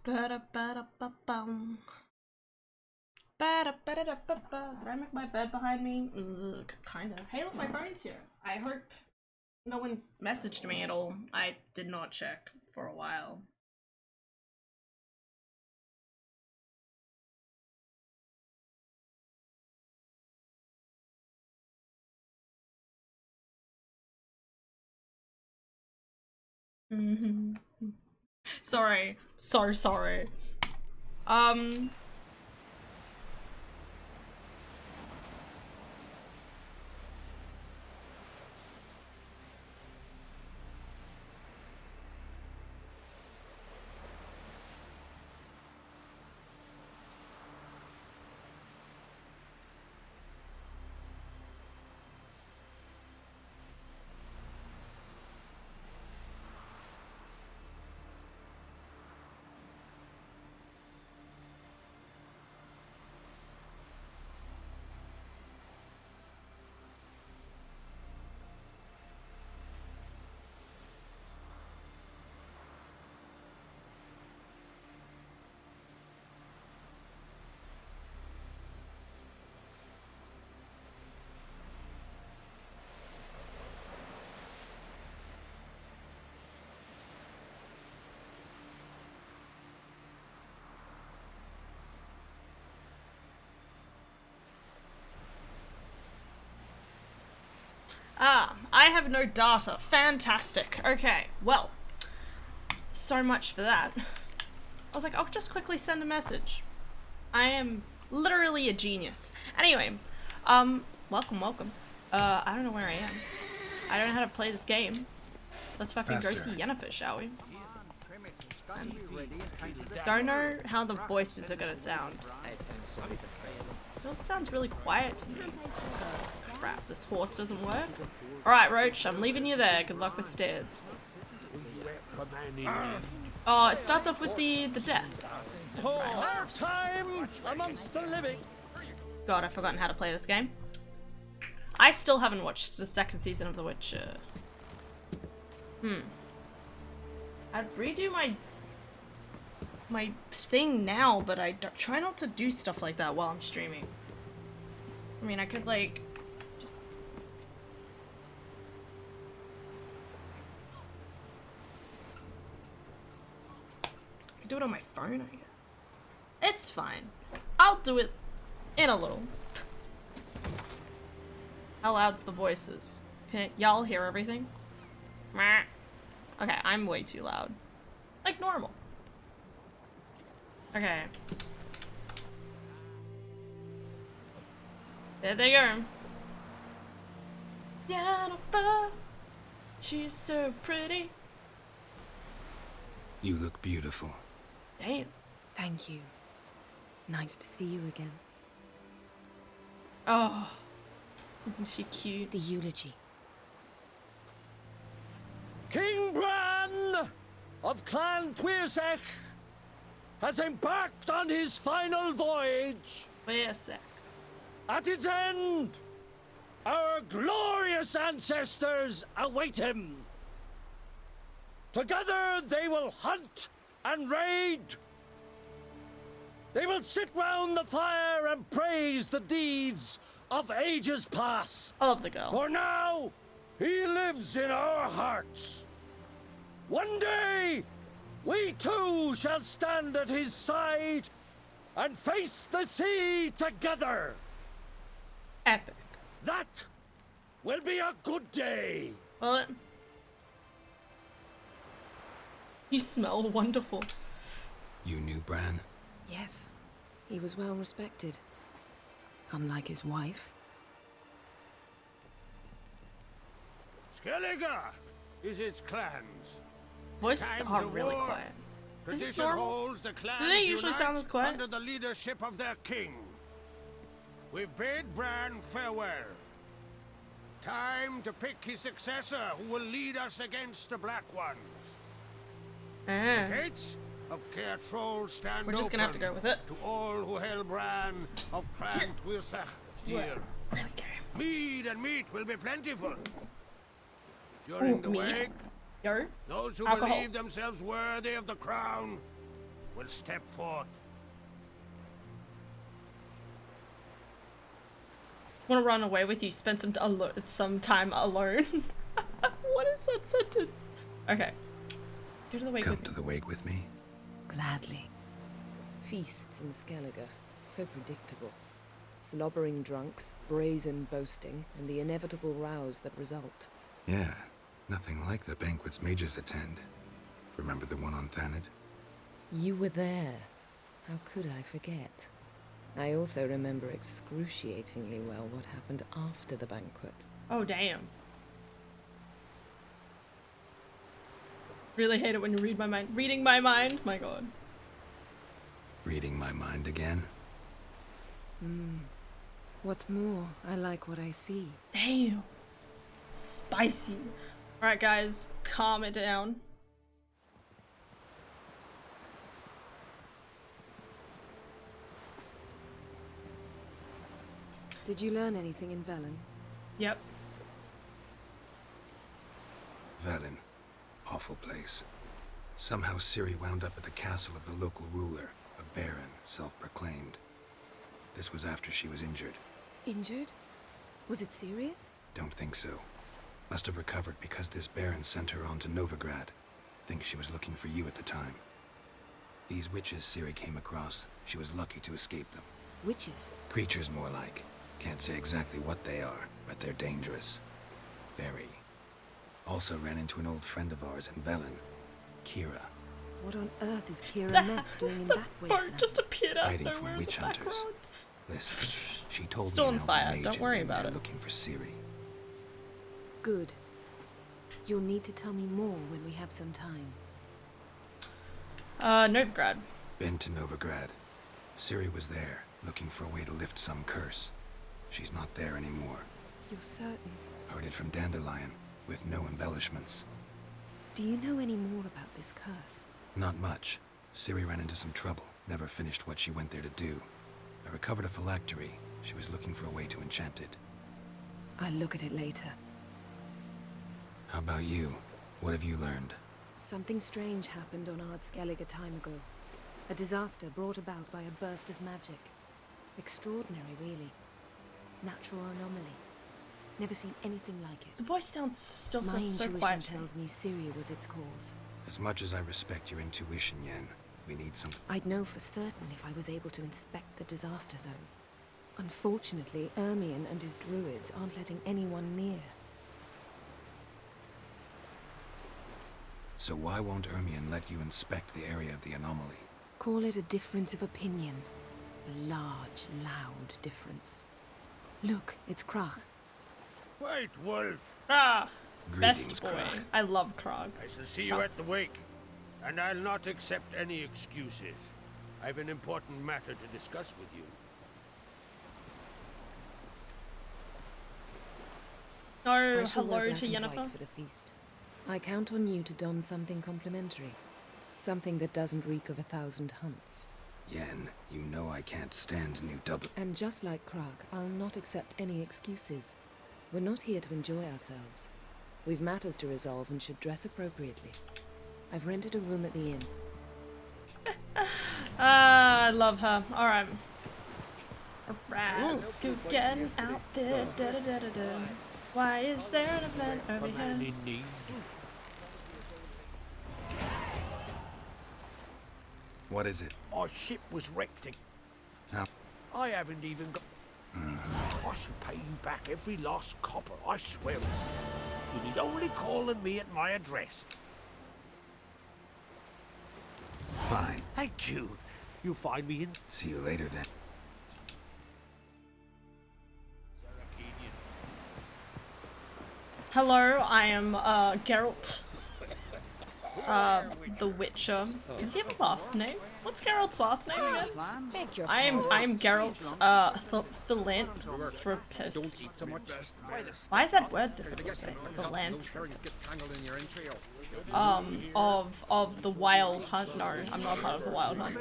Ba-da-ba-da-ba-bum. Ba-da-ba-da-ba-ba. Did I make my bed behind me? Ugh, kinda. Hey, look, my phone's here. I hope no one's messaged me at all. I did not check for a while. Sorry. So sorry. I have no data. Fantastic. Okay, well, so much for that. I was like, I'll just quickly send a message. I am literally a genius. Anyway, welcome. I don't know where I am. I don't know how to play this game. Let's fucking go see Yennefer, shall we? Don't know how the voices are gonna sound. It all sounds really quiet to me. Crap, this horse doesn't work. Alright, Roach, I'm leaving you there. Good luck with stairs. Oh, it starts off with the death. That's right. Time amongst the living. God, I've forgotten how to play this game. I still haven't watched the second season of The Witcher. I'd redo my thing now, but I try not to do stuff like that while I'm streaming. I mean, I could like just do it on my phone, I guess. It's fine. I'll do it in a little. How loud's the voices? Can y'all hear everything? Meh. Okay, I'm way too loud. Like normal. Okay. There they go. Yennefer, she's so pretty. You look beautiful. Damn. Thank you. Nice to see you again. Oh, isn't she cute? The eulogy. King Bran of Clan Tuirsech has embarked on his final voyage. Wait a sec. At its end, our glorious ancestors await him. Together they will hunt and raid. They will sit round the fire and praise the deeds of ages past. I love the girl. For now, he lives in our hearts. One day, we too shall stand at his side and face the sea together. Epic. That will be a good day. Well, you smell wonderful. You knew Bran? Yes, he was well respected. Unlike his wife. Skellige is its clans. Voices Times are of really war. quiet. Is this Tradition normal? holds the clans Do they usually unite sound this quiet? under the leadership of their king. We've bid Bran farewell. Time to pick his successor who will lead us against the Black Ones. Gates of Caer Troll stand We're just gonna have to open go with it. to all who hail Bran of Clan Tuirsech dear. There we go. Mead and meat will be plentiful. During the mead. wake, Yo. those who Alcohol. believe themselves worthy of the crown will step forth. Want to run away with you? Spend some time alone. What is that sentence? Okay. Go to the wake Come with to me. the wake with me? Gladly. Feasts in Skellige, so predictable. Slobbering drunks, brazen boasting, and the inevitable rows that result. Yeah, nothing like the banquets mages attend. Remember the one on Thanedd? You were there. How could I forget? I also remember excruciatingly well what happened after the banquet. Oh, damn. Really hate it when you read my mind. Reading my mind? My god. Reading my mind again? What's more, I like what I see. Damn. Spicy. Alright, guys. Calm it down. Did you learn anything in Velen? Yep. Velen. Awful place. Somehow Ciri wound up at the castle of the local ruler, a baron, self-proclaimed. This was after she was injured. Injured? Was it serious? Don't think so. Must have recovered because this baron sent her on to Novigrad. Think she was looking for you at the time. These witches Ciri came across, she was lucky to escape them. Witches? Creatures more like. Can't say exactly what they are, but they're dangerous. Very. Also ran into an old friend of ours in Velen, Kira, What on earth is Kira Metz doing in that Fart wasteland? just appeared out hiding nowhere from in the witch hunters. background. Listen, she told Still me on an fire, elven mage don't had worry been about there it. looking for Ciri. Good. You'll need to tell me more when we have some time. Novigrad. Been to Novigrad. Ciri was there, looking for a way to lift some curse. She's not there anymore. You're certain? Heard it from Dandelion, with no embellishments. Do you know any more about this curse? Not much. Ciri ran into some trouble, never finished what she went there to do. I recovered a phylactery. She was looking for a way to enchant it. I'll look at it later. How about you? What have you learned? Something strange happened on Ard Skellige a time ago. A disaster brought about by a burst of magic. Extraordinary, really. Natural anomaly. Never seen anything like The it. voice still My sounds so intuition quiet. to me. tells me Ciri was its cause. As much as I respect your intuition, Yen, we need some... I'd know for certain if I was able to inspect the disaster zone. Unfortunately, Ermion and his druids aren't letting anyone near. So why won't Ermion let you inspect the area of the anomaly? Call it a difference of opinion. A large, loud difference. Look, it's Krach. Wait, Wolf. Ah, Greetings, best boy. Krach. I love Krog. I shall see you at the wake, and I'll not accept any excuses. I've an important matter to discuss with you. No, I shall wear hello black to and Yennefer. white for the feast. I count on you to don something complimentary. Something that doesn't reek of 1,000 hunts. Yen, you know I can't stand new double... And just like Krach, I'll not accept any excuses. We're not here to enjoy ourselves. We've matters to resolve and should dress appropriately. I've rented a room at the inn. Ah, I love her. Alright. Alright, let's go getting out there. Da, da, da, da, da. Why is there an event over A man here? in need. What is it? Our ship was wrecked. Now, I haven't even got... I shall pay you back every last copper, I swear it. You need only call on me at my address. fine. Thank you. You find me in... See you later then. Hello, I am Geralt. The Witcher. Does he have a last name? What's Geralt's last name again? I'm Geralt, philanthropist. Why is that word difficult to say? Philanthropist. Of the Wild Hunt. No, I'm not part of the Wild Hunt.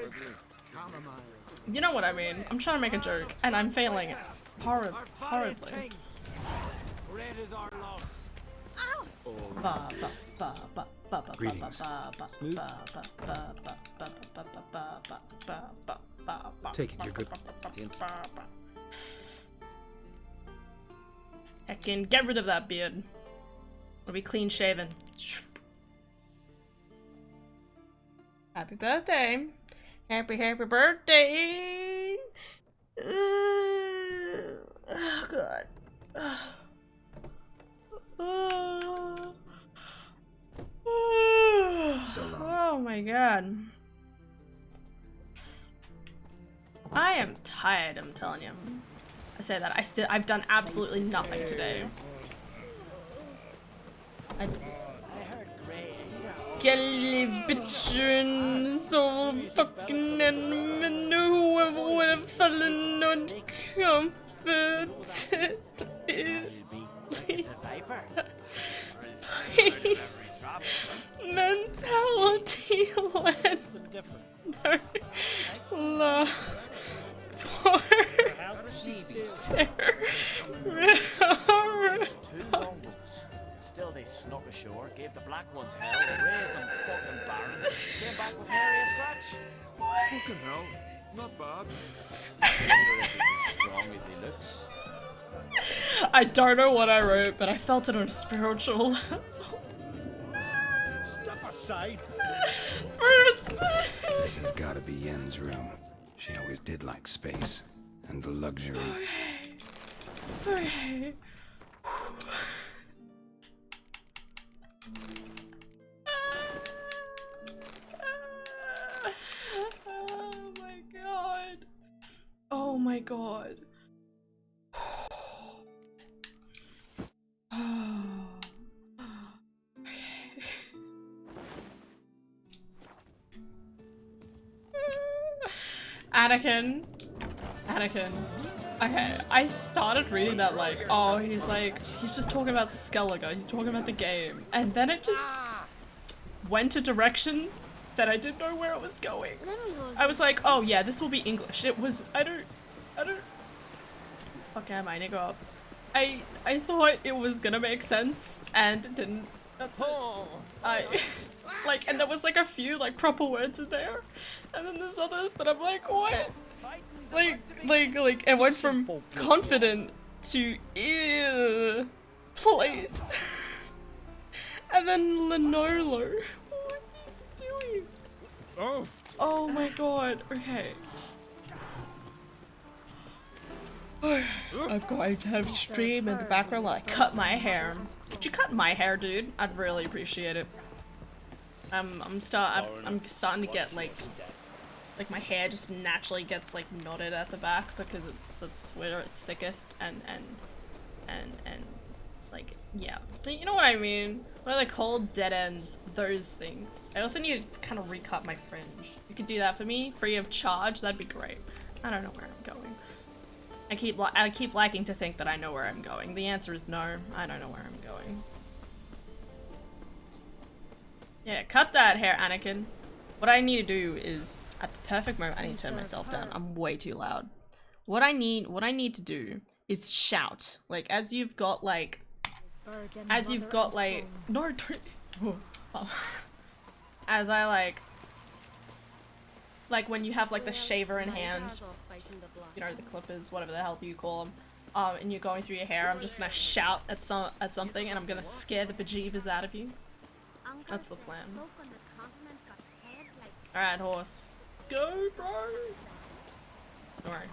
You know what I mean. I'm trying to make a joke, and I'm failing horribly. Greetings. Take it, you're good. Heckin', get rid of that beard. Or be clean shaven. Happy birthday. Happy birthday. Oh god. So long. Oh my god. I am tired, I'm telling you. I say that. I've done absolutely nothing today. Skelly bitchin', so fucking and whoever would have fallen on comfort. Please. Mentality led. No. Love. For. Still, they snuck ashore, gave the black ones hell, raised them fucking barren, came back with nary a scratch. Fucking hell. Not bad. As strong as he looks. I don't know what I wrote, but I felt it on a spiritual level. Step aside. This has gotta be Yen's room. She always did like space and luxury. Okay. Oh my god. Oh my god. Anakin. Okay, I started reading that like, oh, he's just talking about Skellige, he's talking about the game. And then it just went a direction that I didn't know where it was going. I was like, oh yeah, this will be English. It was, I don't, fuck am I, nigga up. I thought it was gonna make sense, and it didn't. That's it. And there was like a few like proper words in there, and then there's others that I'm like, what? Like, it went from confident to place, and then Lenolo. What are you doing? Oh my god. Okay. I'm going to have stream in the background while I cut my hair. Could you cut my hair, dude? I'd really appreciate it. I'm starting to get like my hair just naturally gets like knotted at the back because that's where it's thickest and like, yeah, you know what I mean. What are they called? Dead ends. Those things. I also need to kind of recut my fringe. You could do that for me, free of charge. That'd be great. I don't know where I'm going. I keep liking to think that I know where I'm going. The answer is no. I don't know where I'm going. Yeah, cut that hair, Anakin. What I need to do is, at the perfect moment, I need to turn myself down. I'm way too loud. What I need to do is shout. Like, as you've got like, no, don't. Oh. As I like when you have like the shaver in hand, you know, the clippers, whatever the hell you call them, and you're going through your hair, I'm just gonna shout at something, and I'm gonna scare the bejeebers out of you. That's the plan. Alright, horse. Let's go, bro! Don't worry.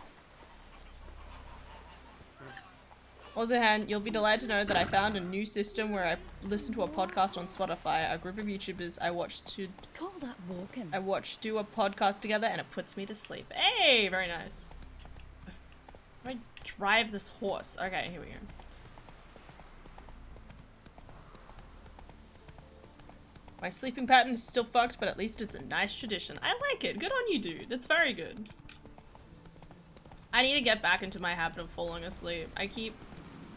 Also, Han, you'll be delighted to know that I found a new system where I listen to a podcast on Spotify. A group of YouTubers I watch do a podcast together, and it puts me to sleep. Hey, very nice. How do I drive this horse? Okay, here we go. My sleeping pattern is still fucked, but at least it's a nice tradition. I like it. Good on you, dude. It's very good. I need to get back into my habit of falling asleep. I keep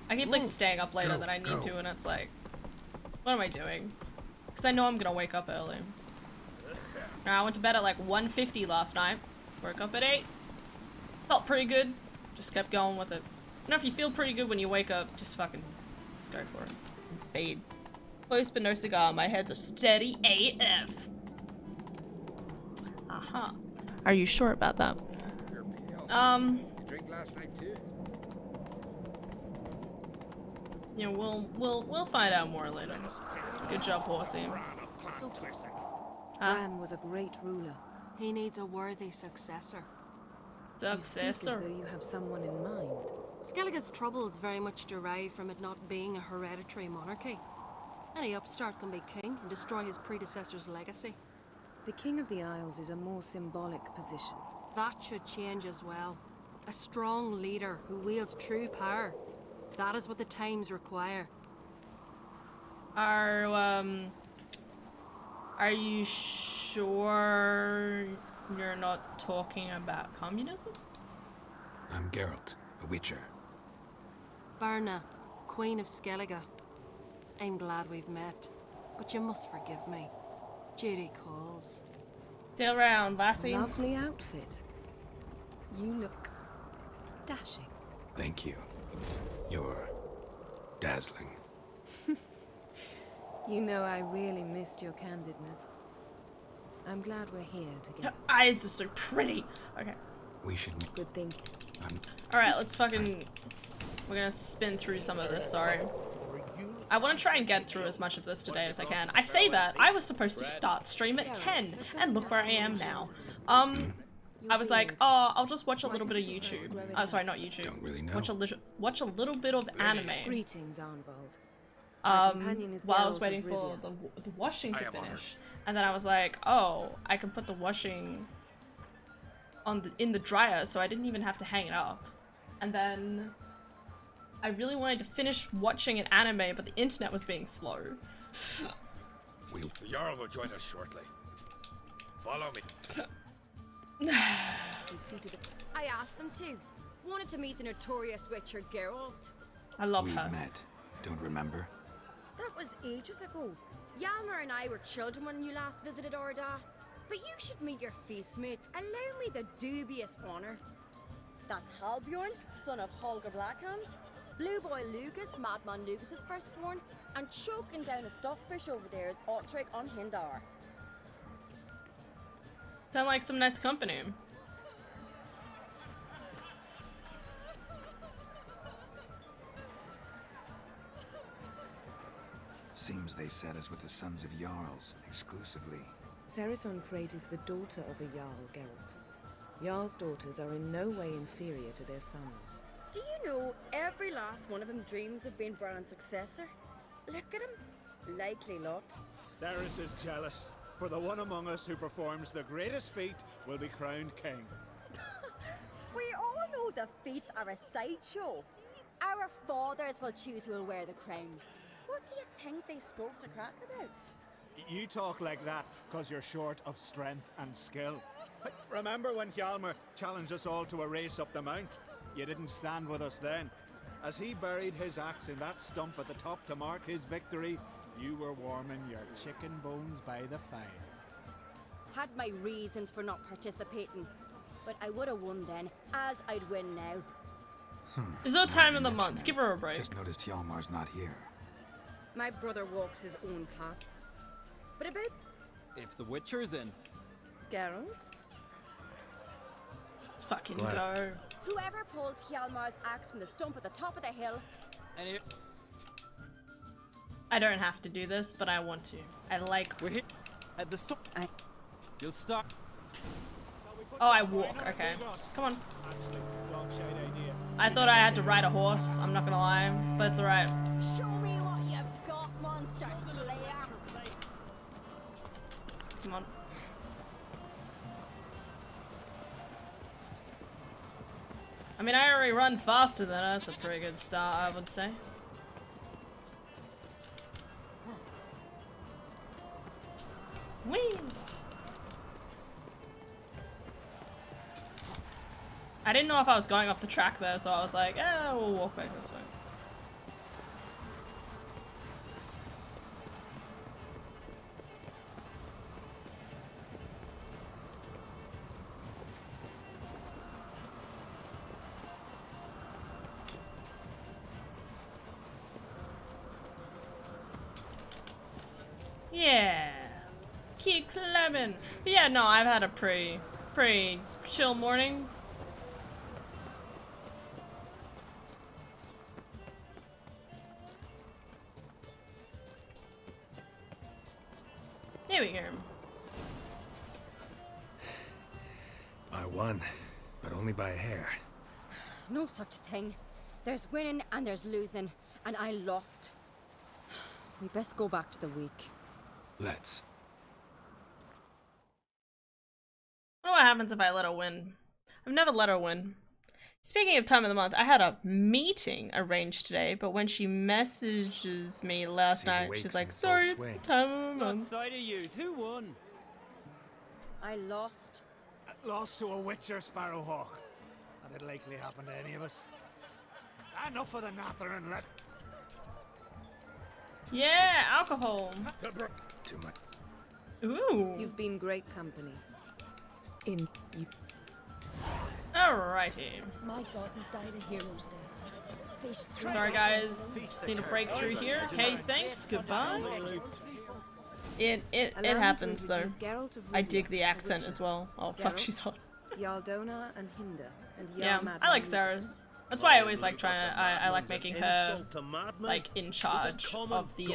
like staying up later than I need to, and it's like, what am I doing? Because I know I'm gonna wake up early. I went to bed at like 1:50 last night. Woke up at 8. Felt pretty good. Just kept going with it. You know, if you feel pretty good when you wake up, just fucking, let's go for it. In spades. Close but no cigar. My head's a steady AF. Aha. Are you sure about that? Drink last night too. Yeah, we'll find out more later. Good job, horsey. Bran was a great ruler. He needs a worthy successor. You speak as Successor. though you have someone in mind. Skellige's troubles very much derive from it not being a hereditary monarchy. Any upstart can be king and destroy his predecessor's legacy. The King of the Isles is a more symbolic position. That should change as well. A strong leader who wields true power. That is what the times require. Are you sure you're not talking about communism? I'm Geralt, a witcher. Berna, Queen of Skellige. I'm glad we've met, but you must forgive me. Duty calls. Still around, lassie. Lovely outfit. You look dashing. Thank you. You're dazzling. You know, I really missed your candidness. I'm glad we're here Her together. eyes are so pretty. Okay. We should. Good thing. Alright, let's fucking... We're gonna spin through some of this, sorry. I want to try and get through as much of this today as I can. I say that, I was supposed to start stream at 10, and look where I am now. I was like, oh, I'll just watch a little bit of YouTube. Oh, sorry, not YouTube. Don't really know. Watch a little bit of anime. Greetings, Arnvald. My companion is While I was Geralt waiting of for Rivia. the washing to finish. And then I was like, oh, I can put the washing in the dryer, so I didn't even have to hang it up. And then I really wanted to finish watching an anime, but the internet was being slow. The Jarl will join us shortly. Follow me. You've seated a... I asked them to. Wanted to meet the notorious witcher Geralt. I love We've her. met. Don't remember? That was ages ago. Yalmer and I were children when you last visited Orda. But you should meet your feast mates. Allow me the dubious honor. That's Halbjorn, son of Holger Blackhand. Blue Boy Lugas, Madman Lugas' firstborn. And choking down a stockfish over there is Otric on Hindar. Sound like some nice company. Seems they set us with the sons of Jarls, exclusively. Cerys Crate is the daughter of a Jarl, Geralt. Jarl's daughters are in no way inferior to their sons. Do you know every last one of them dreams of being Bran's successor? Look at him. Likely lot. Cerys is jealous, for the one among us who performs the greatest feat will be crowned king. We all know the feats are a sideshow. Our fathers will choose who will wear the crown. What do you think they spoke to Crack about? You talk like that because you're short of strength and skill. Remember when Hjalmar challenged us all to a race up the mount? You didn't stand with us then. As he buried his axe in that stump at the top to mark his victory, you were warming your chicken bones by the fire. Had my reasons for not participating, but I would have won then, as I'd win now. There's no time in the month. Give her a break. Just noticed Hjalmar's not here. My brother walks his own path. But about If the Witcher's in, Geralt? Let's fucking Glad. go. whoever pulls Hjalmar's axe from the stump at the top of the hill, and it, I don't have to do this, but I want to. I like. we're hit at the stop. You'll stop. Oh, I walk. Okay. Come on. Actually, dog shite idea. I thought I had to ride a horse. I'm not gonna lie, but it's alright. show me what you've got, monster slayer. Come on. I mean, I already run faster than her. That's a pretty good start, I would say. Whee! I didn't know if I was going off the track there, so I was like, eh, we'll walk back this way. Yeah. Keep climbing. But yeah, no, I've had a pretty Pretty chill morning. Here we go. I won, but only by a hair. No such thing. There's winning and there's losing, and I lost. We best go back to the week. Let's. I wonder what happens if I let her win. I've never let her win. Speaking of time of the month, I had a meeting arranged today, but when she messages me last night, she's like, sorry, it's the time of the month. Side of yous, who won? I lost. Lost to a Witcher, Sparrowhawk. That'd likely happen to any of us. Enough of the natter and let. Yeah, alcohol. Too much. Ooh. You've been great company. Alrighty. My God, we died a hero's death. Face Sorry guys, just need to break through here. Okay, thanks, goodbye. It happens though. I dig the accent as well. Oh fuck, she's hot. Yaldona and Hinder and Yeah, I like Sarah's. That's why I always like trying to. I like making her like in charge of the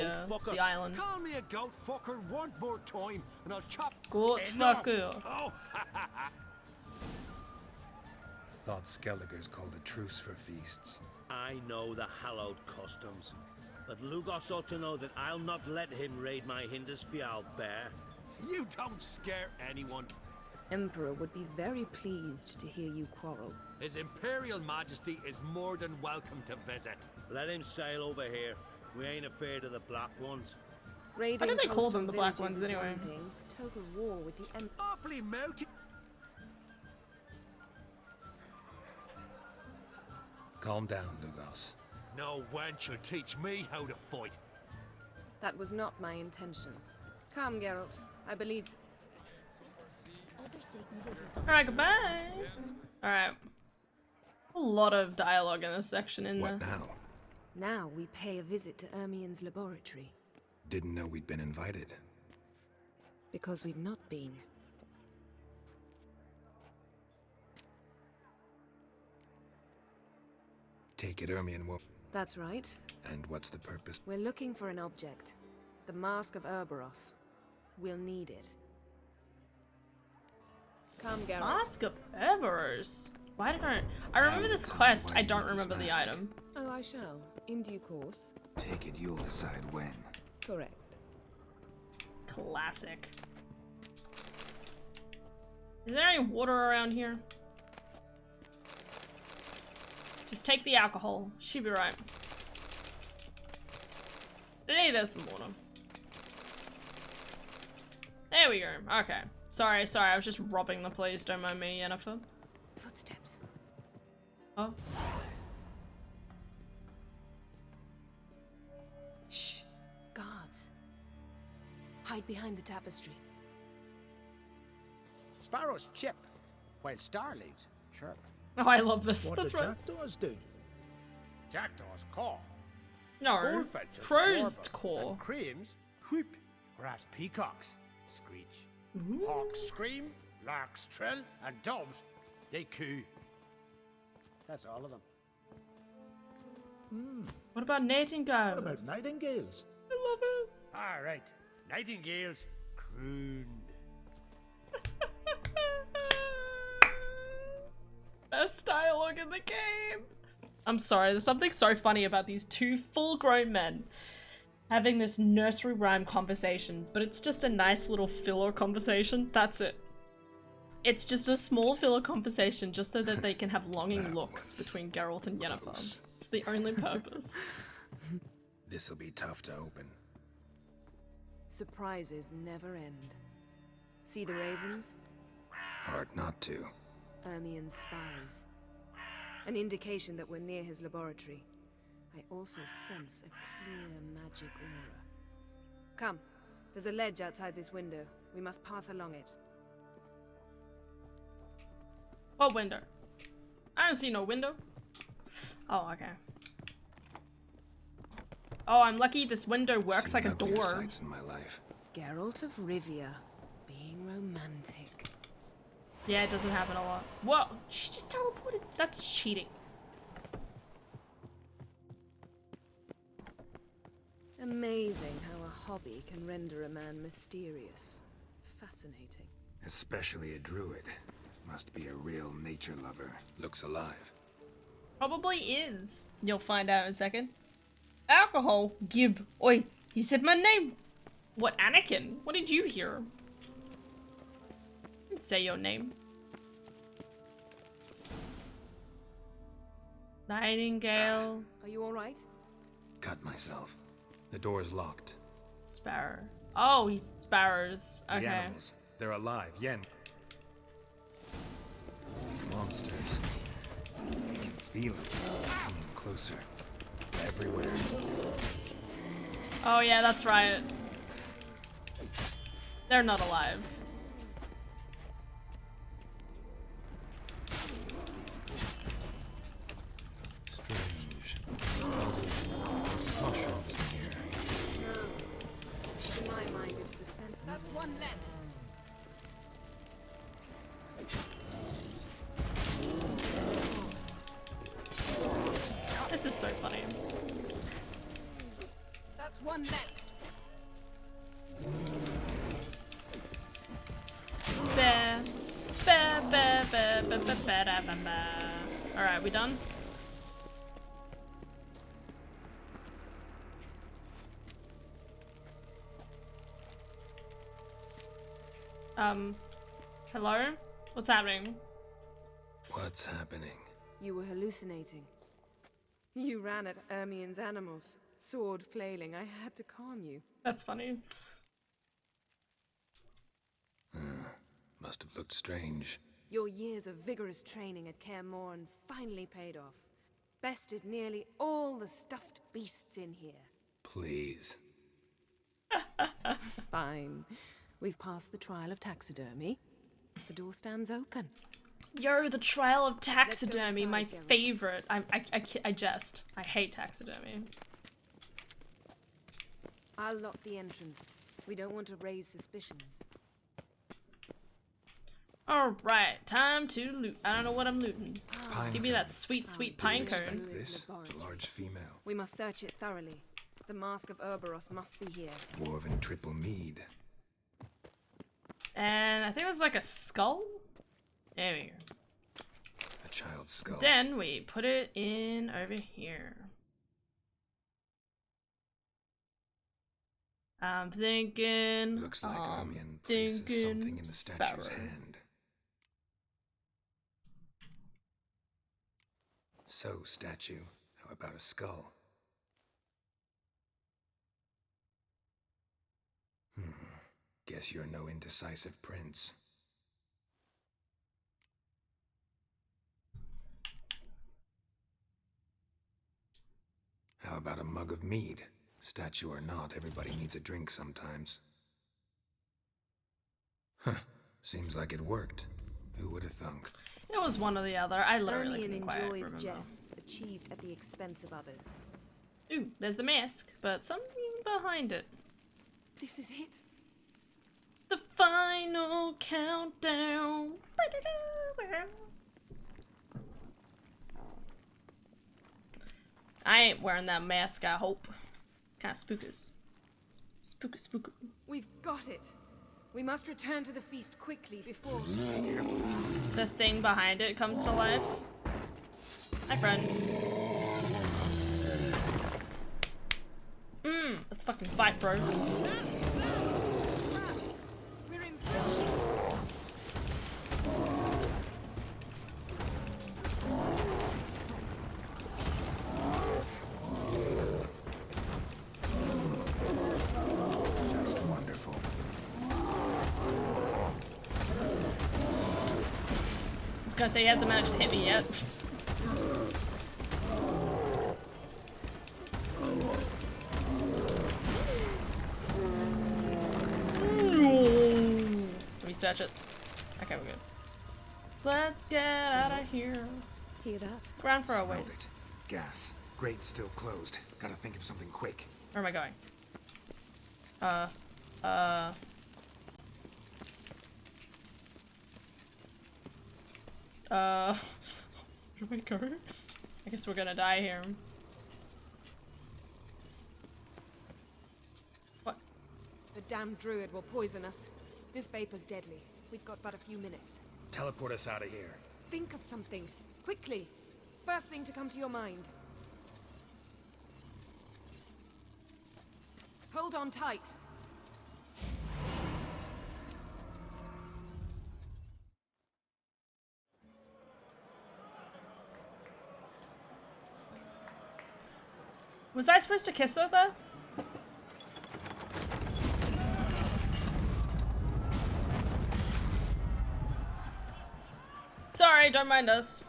island. Call me a goat fucker one more time, and I'll chop. Goat fucker. Oh, Thought Skelliger's called a truce for feasts. I know the hallowed customs, but Lugos ought to know that I'll not let him raid my Hindisfial bear. you don't scare anyone. Emperor would be very pleased to hear you quarrel. His Imperial Majesty is more than welcome to visit. Let him sail over here. We ain't afraid of the Black Ones. Raiding Why did they call them coastal the Black villages Ones is anyway? one thing. Total war with the Emperor. Awfully mounted. Calm down, Lugos. No wench will teach me how to fight. That was not my intention. Come, Geralt. I believe. Alright, goodbye. Alright. A lot of dialogue in this section in What there. now? Now we pay a visit to Ermien's laboratory. Didn't know we'd been invited. Because we've not been. Take it, Ermion will. That's right. And what's the purpose? We're looking for an object. The Mask of Urboros. We'll need it. Come, Geralt. Mask of Everos. Why did I remember this quest, I don't remember the item. Oh, I shall. In due course. Take it, you'll decide when. Correct. Classic. Is there any water around here? Just take the alcohol. She'll be right. Hey, there's some water. There we go. Okay. Sorry, I was just robbing the place. Don't mind me, Yennefer. Footsteps. Oh. Shh. Guards. Hide behind the tapestry. Sparrows chip, while starlings chirp. Oh, I love this. What That's do right. jackdaws do? Jackdaws caw. No. Bullfinches Crow's warble, caw. and cranes whoop, whereas peacocks screech. Hawks scream, larks trill, and doves, they coo. That's all of them. What about nightingales? What about nightingales? I love it. All right, nightingales crooned. Best dialogue in the game. I'm sorry, there's something so funny about these two full-grown men having this nursery rhyme conversation, but it's just a nice little filler conversation. That's it. It's just a small filler conversation just so that they can have longing looks between Geralt and Yennefer. It's the only purpose. This'll be tough to open. Surprises never end. See the ravens? Hard not to. Ermien's spies. An indication that we're near his laboratory. I also sense a clear magic aura. Come, there's a ledge outside this window. We must pass along it. What window? I don't see no window. Oh, okay. Oh, I'm lucky this window works Seen like a uglier door. sights in my life. Geralt of Rivia, being romantic. Yeah, it doesn't happen a lot. Whoa, she just teleported. That's cheating. Amazing how a hobby can render a man mysterious. Fascinating. Especially a druid. Must be a real nature lover. Looks alive. Probably is. You'll find out in a second. Alcohol. Gib. Oi, he said my name. What, Anakin? What did you hear? Didn't say your name. Nightingale. Are you alright? Cut myself. The door's locked. Sparrow. Oh, he's sparrows. Okay. The animals. They're alive. Yen. Monsters. I can feel them coming closer. Everywhere. Oh yeah, that's right. They're not alive. Strange. Mushrooms in here. To my mind, it's the scent. That's one less. This is so funny. That's one less. Alright, we done? Hello? What's happening? What's happening? You were hallucinating. You ran at Ermien's animals, sword flailing. I had to calm you. That's funny. Must have looked strange. Your years of vigorous training at Kaer Morhen finally paid off. Bested nearly all the stuffed beasts in here. Please. Fine. We've passed the trial of taxidermy. The door stands open. Yo, the trial of taxidermy, inside, my Geralt. favorite. I jest. I hate taxidermy. I'll lock the entrance. We don't want to raise suspicions. Alright, time to loot. I don't know what I'm looting. Pine Give me cone. that sweet, sweet pine Expect cone. this? A large female. We must search it thoroughly. The Mask of Urboros must be here. Dwarven triple mead. And I think there's like a skull? There we go. A child's skull. Then we put it in over here. I'm thinking. Looks like Ermion places something in the statue's sparrow. hand. So, statue, how about a skull? Guess you're no indecisive prince. How about a mug of mead? Statue or not, everybody needs a drink sometimes. Huh. Seems like it worked. Who would have thunk? It was one or the other. I literally Ermion couldn't quite enjoys remember. jests achieved at the expense of others. Ooh, there's the mask, but something behind it. This is it. The final countdown. I ain't wearing that mask, I hope. Kinda spookers. Spooker. We've got it. We must return to the feast quickly before... The thing behind it comes to life. Hi, friend. Let's fucking fight, bro. We're in prison. Just wonderful. I was gonna say he hasn't managed to hit me yet. Can we search it? Okay, we're good. Let's get out of here. Hear that? Ground for a wait. Smelled it. Gas. Grate still closed. Gotta think of something quick. Where am I going? Where do we go? I guess we're gonna die here. What? The damned druid will poison us. This vapor's deadly. We've got but a few minutes. Teleport us out of here. Think of something. Quickly. First thing to come to your mind. Hold on tight. Was I supposed to kiss her there? Sorry, don't mind us.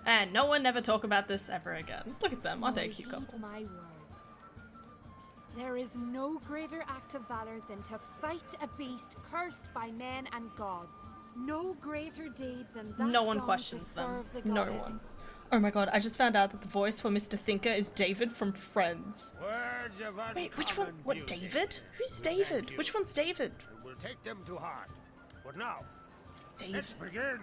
And no one ever talk about this ever again. Look at them, aren't they a cute couple? My words. There is no greater act of valor than to fight a beast cursed by men and gods. No greater deed than that. No one done questions to them. serve the No goddess. one. Oh my god, I just found out that the voice for Mr. Thinker is David from Friends. Words of Wait, which one? uncommon What, beauty. David? Who's Thank David? you. Which one's David? We'll take them to heart. But now, David. let's begin.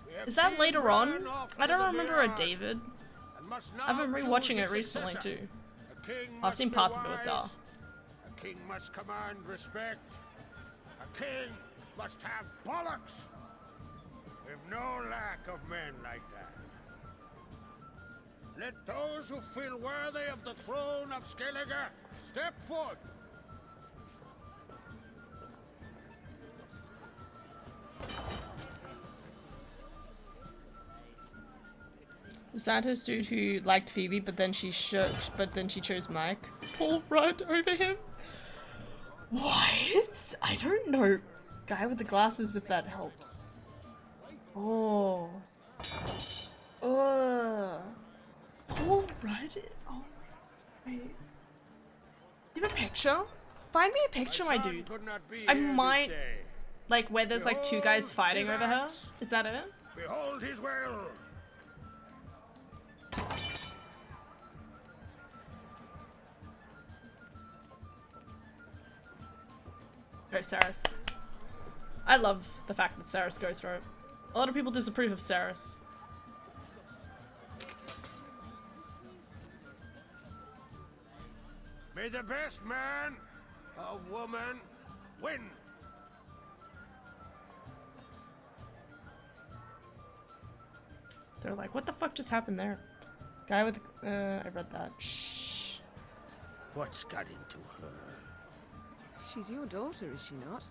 We have Is that seen later Bran on? off I to don't the remember a Mirror David. and must now I've been choose rewatching a it recently successor. too. A king I've must seen be parts of it with Dar. wise. A king must command respect. A king must have bollocks. We've no lack of men like that. Let those who feel worthy of the throne of Skellige step forward. The Santos dude who liked Phoebe, but then she chose Mike. Paul Rudd over him. What? I don't know. Guy with the glasses, if that helps. Oh. Paul Rudd? Oh. Wait. Do you have a picture? Find me a picture, my dude. I might. Like, where there's like two guys fighting over her? Is that it? Behold his will. Go Saris. I love the fact that Saris goes for it. A lot of people disapprove of Saris. May the best man or woman win. They're like, what the fuck just happened there? Guy with I read that. Shh. What's got into her? She's your daughter, is she not?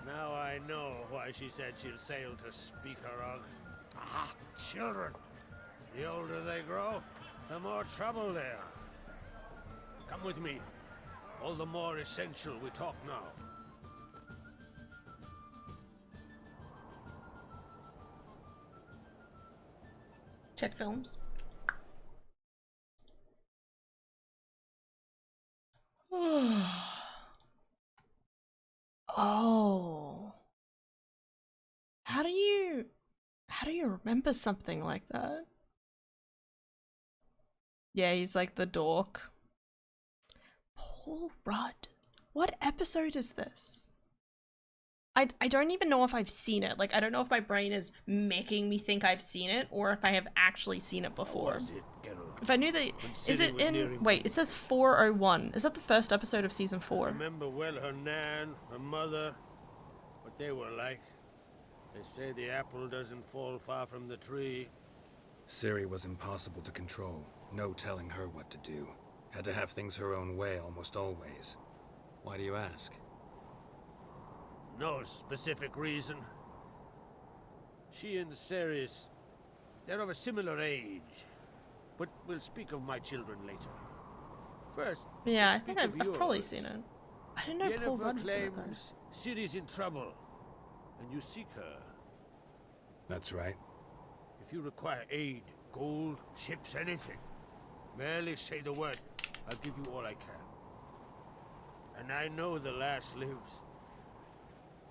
Now I know why she said she'll sail to Speakerog. Ah, children. The older they grow, the more trouble they are. Come with me. All the more essential we talk now. Check films. Oh. How do you remember something like that? Yeah, he's like the dork. Paul Rudd. What episode is this? I don't even know if I've seen it. Like, I don't know if my brain is making me think I've seen it or if I have actually seen it before. If I knew that... Is it in... Wait, it says 401. Is that the first episode of season 4? I remember well her nan, her mother, what they were like. They say the apple doesn't fall far from the tree. Ciri was impossible to control. No telling her what to do. Had to have things her own way almost always. Why do you ask? No specific reason. She and Ceres, they're of a similar age. But we'll speak of my children later. First, Yeah, I let's think speak I've of probably yours. seen it. I didn't know Paul Yennefer Rudd was in it though. claims Ciri's in trouble, and you seek her. That's right. If you require aid, gold, ships, anything, merely say the word. I'll give you all I can. And I know the lass lives.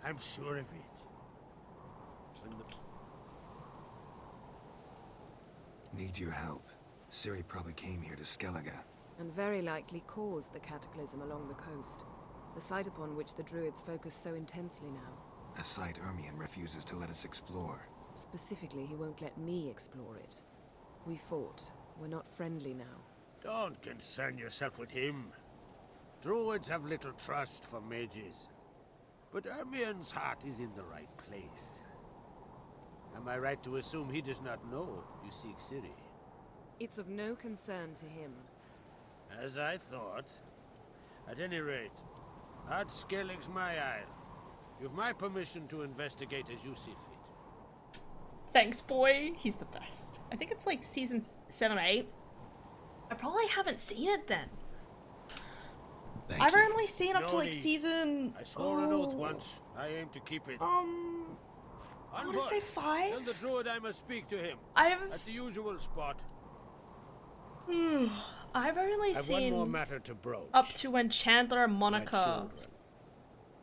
I'm sure of it. When the... Need your help. Ciri probably came here to Skellige. and very likely caused the cataclysm along the coast, a site upon which the Druids focus so intensely now. A site Ermion refuses to let us explore. Specifically, he won't let me explore it. We fought. We're not friendly now. Don't concern yourself with him. Druids have little trust for mages. But Ermion's heart is in the right place. Am I right to assume he does not know you seek Ciri? It's of no concern to him. As I thought. At any rate, Ard Skellig's my isle. You've my permission to investigate as you see fit. Thanks, boy. He's the best. I think it's like season 7 or 8. I probably haven't seen it then. I've only seen up to like season... I swore an oath once. I aim to keep it. I want to say 5? Tell the druid I must speak to him. At the usual spot. I've only I've seen... one more matter to broach. Up to when Chandler and Monica... children.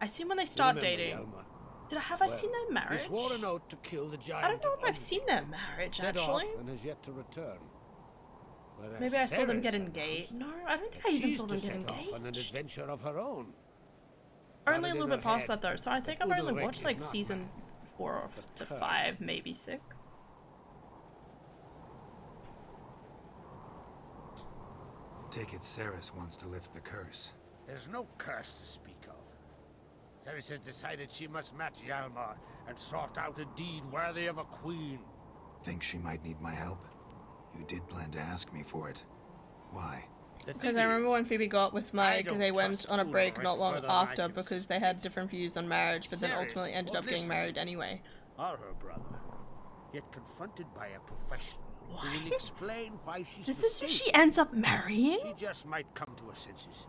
I see when they start Remember, dating. Yalma. Have I seen their marriage? He swore an oath to kill the giant. I don't know if I've seen their marriage, Set actually. off and has yet to return. Whereas Maybe I saw them Ceres get announced engaged. No, I don't think I that even she's saw them to get set off on an engaged. adventure of her own. Only a Got it little in bit her past head that though, so I think I've that only Udalric watched is like not season 4 to 5, maybe 6. Take it Ceres wants to lift the curse. There's no curse to speak of. Ceres has decided she must match Hjalmar and sort out a deed worthy of a queen. Think she might need my help? You did plan to ask me for it. Why? Because I remember when Phoebe got with Mike, don't they went trust on a break Udalric not long further than I after can because they had different views on marriage, but then Ceres ultimately ended won't up getting listen married to anyway. Or her brother. Yet confronted by a professional who will What? explain why she's This is who mistaken. she ends up marrying? She just might come to her senses.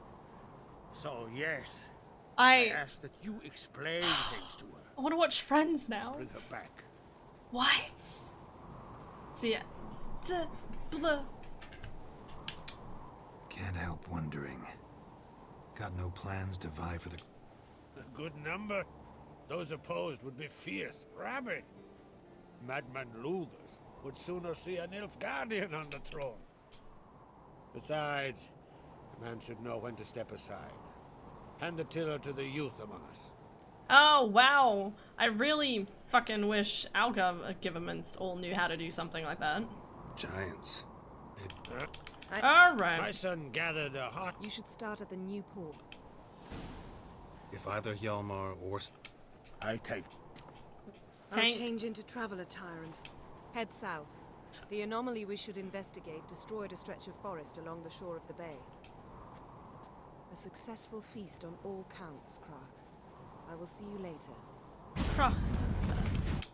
So yes, I ask that you explain things to her. want to watch Friends now. Bring her back. What? So yeah. Blah. Can't help wondering. Got no plans to vie for the... A good number. Those opposed would be fierce, rabid. Madman Lugas would sooner see an Nilfgaardian on the throne. Besides, a man should know when to step aside. Hand the tiller to the youth among us. Oh wow. I really fucking wish our governments all knew how to do something like that. Giants. Alright. My son gathered a hot... You should start at the new port. If either Hjalmar or... I take... I'll change into travel attire and head south. The anomaly we should investigate destroyed a stretch of forest along the shore of the bay. A successful feast on all counts, Krach. I will see you later. Krach, that's best.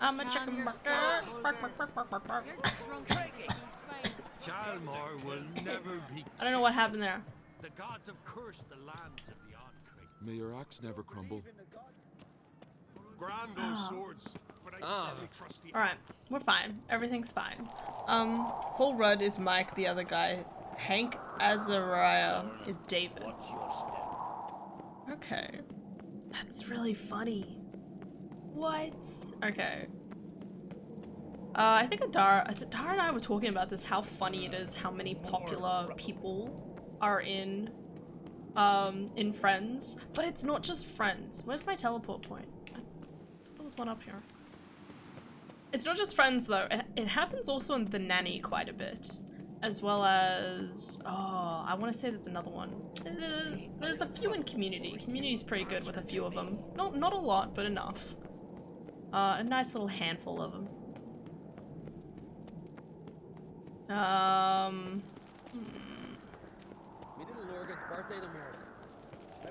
I'm a chicken bucket. Hjalmar will never be... I don't know what happened there. The gods have cursed the lands of the Oncrake. May your axe never crumble. Grando's swords, but I only trust the Alright, we're fine. Everything's fine. Paul Rudd is Mike, the other guy. Hank Azariah is David. Watch your step. Okay. That's really funny. What? Okay. I think Adara and I were talking about this, how funny it is how many popular people are in Friends. But it's not just Friends. Where's my teleport point? I thought there was one up here. It's not just Friends though. It happens also in The Nanny quite a bit. As well as, oh, I want to say there's another one. There's a few in Community. Community's pretty good with a few of them. Not a lot, but enough. A nice little handful of them.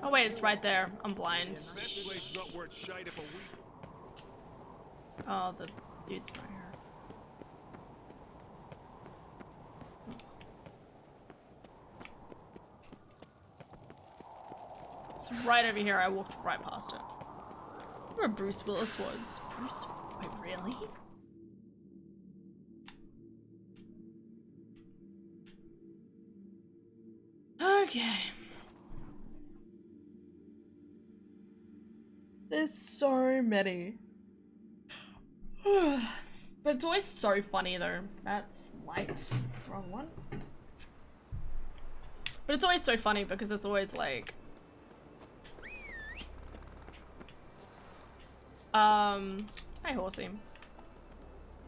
Oh wait, it's right there. I'm blind. Oh, the dude's right here. It's right over here. I walked right past it. Where Bruce Willis was. Bruce, wait, really? Okay. There's so many. But it's always so funny though. That's light. Wrong one. But it's always so funny because it's always like... Hi Horsey.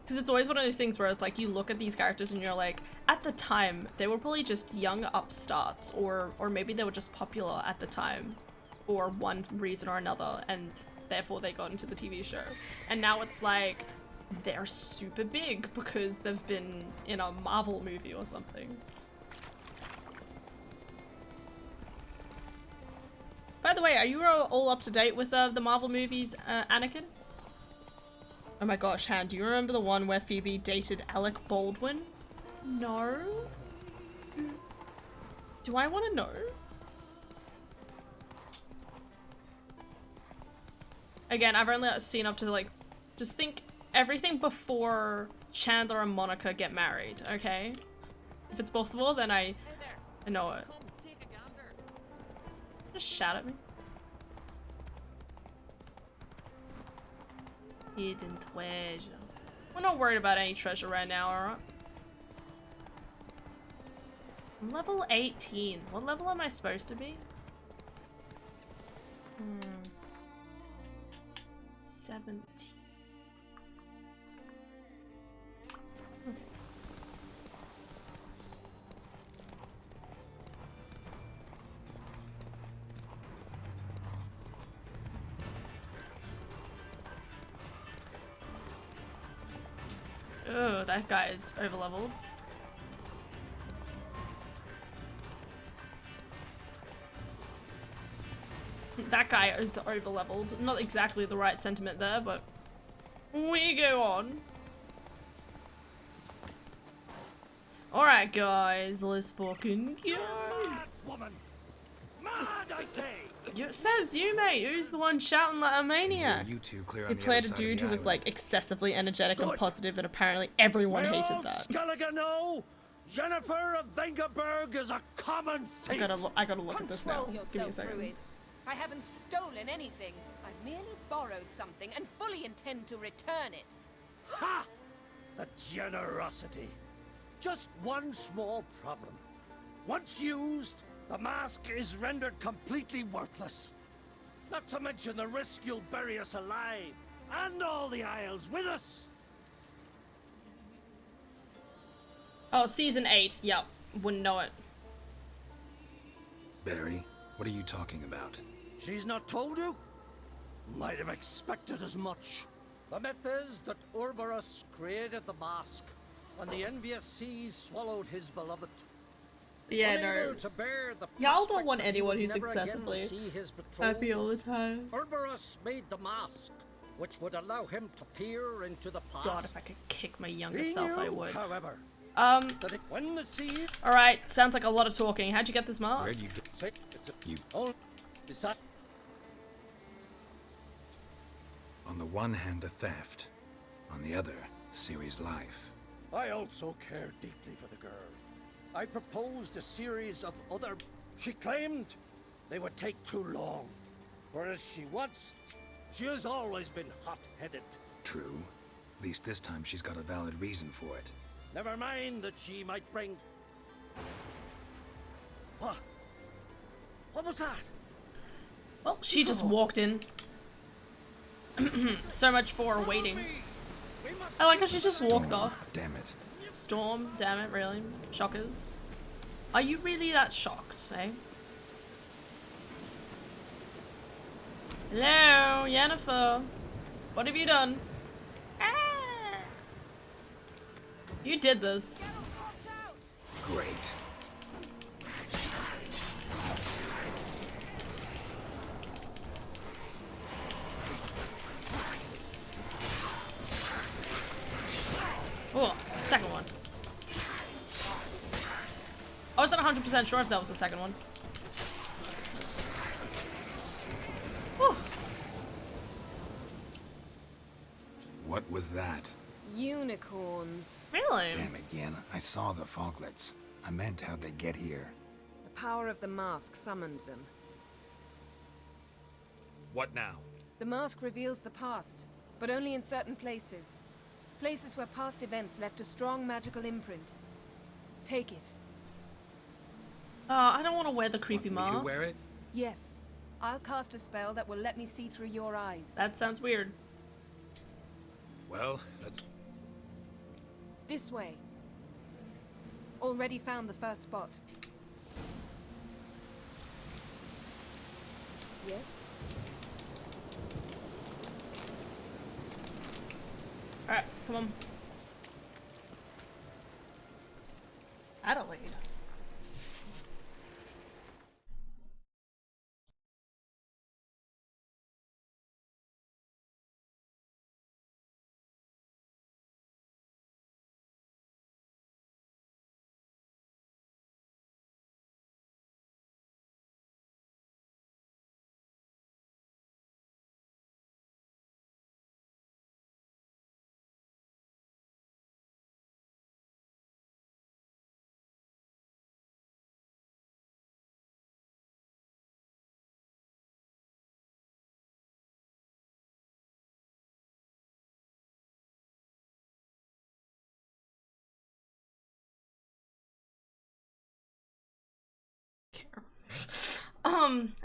Because it's always one of those things where it's like you look at these characters and you're like, at the time, they were probably just young upstarts, or maybe they were just popular at the time for one reason or another, and therefore they got into the TV show. And now it's like, they're super big because they've been in a Marvel movie or something. By the way, are you all up to date with the Marvel movies, Anakin? Oh my gosh, Han, do you remember the one where Phoebe dated Alec Baldwin? No? Do I want to know? Again, I've only seen up to like, just think everything before Chandler and Monica get married, okay? If it's both of them, then I know it. Just shout at me. Hidden treasure. We're not worried about any treasure right now, alright? I'm level 18. What level am I supposed to be? 17. Okay. Oh, that guy is overleveled. That guy is overleveled. Not exactly the right sentiment there, but we go on. Alright guys, let's fucking go. Mad woman! Mad, I say! It says you, mate. Who's the one shouting like a maniac? You two clear on He the played a other side of dude the who was island. like excessively energetic and Good. positive, and apparently everyone May hated all that. Skellige know Jennifer of Vengerberg is a common thief. I gotta look at this now. Control Give me a yourself, second. Druid. I haven't stolen anything. I've merely borrowed something and fully intend to return it. Ha! The generosity. Just one small problem. Once used, the mask is rendered completely worthless. Not to mention the risk you'll bury us alive, and all the Isles with us. Oh, season 8. Yep. Wouldn't know it. Barry, what are you talking about? She's not told you? Might have expected as much. The myth is that Ouroboros created the mask, and the envious seas swallowed his beloved. Yeah, Unable no. to bear the Y'all don't prospect want that he anyone would who's never again excessively see his betrothed, happy all the time. Ouroboros made the mask, which would allow him to peer into the past. God, if I could kick my younger He self, I knew, would. however, that when the sea... Alright, sounds like a lot of talking. How'd you get this mask? Where'd you get... Say, it's a... You... Oh, beside... On the one hand, a theft. On the other, Ciri's life. I also care deeply for the girl. I proposed a series of other... She claimed they would take too long. Whereas she has always been hot-headed. True. At least this time she's got a valid reason for it. Never mind that she might bring... What? What was that? Well, she just walked in. So much for waiting. I like how she just walks off. Damn it. Storm, damn it, really? Shockers. Are you really that shocked, eh? Hello, Yennefer. What have you done? Ah! You did this. Great. Oh, second one. I wasn't 100% sure if that was the second one. Whew. What was that? Unicorns. Really? Damn it, Yenna. I saw the foglets. I meant how'd they get here. The power of the mask summoned them. What now? The mask reveals the past, but only in certain places. Places where past events left a strong magical imprint. Take it. I don't want to wear the creepy Want me mask. to wear it? Yes. I'll cast a spell that will let me see through your eyes. That sounds weird. Well, let's... This way. Already found the first spot. Yes? Alright, come on. Adelaide.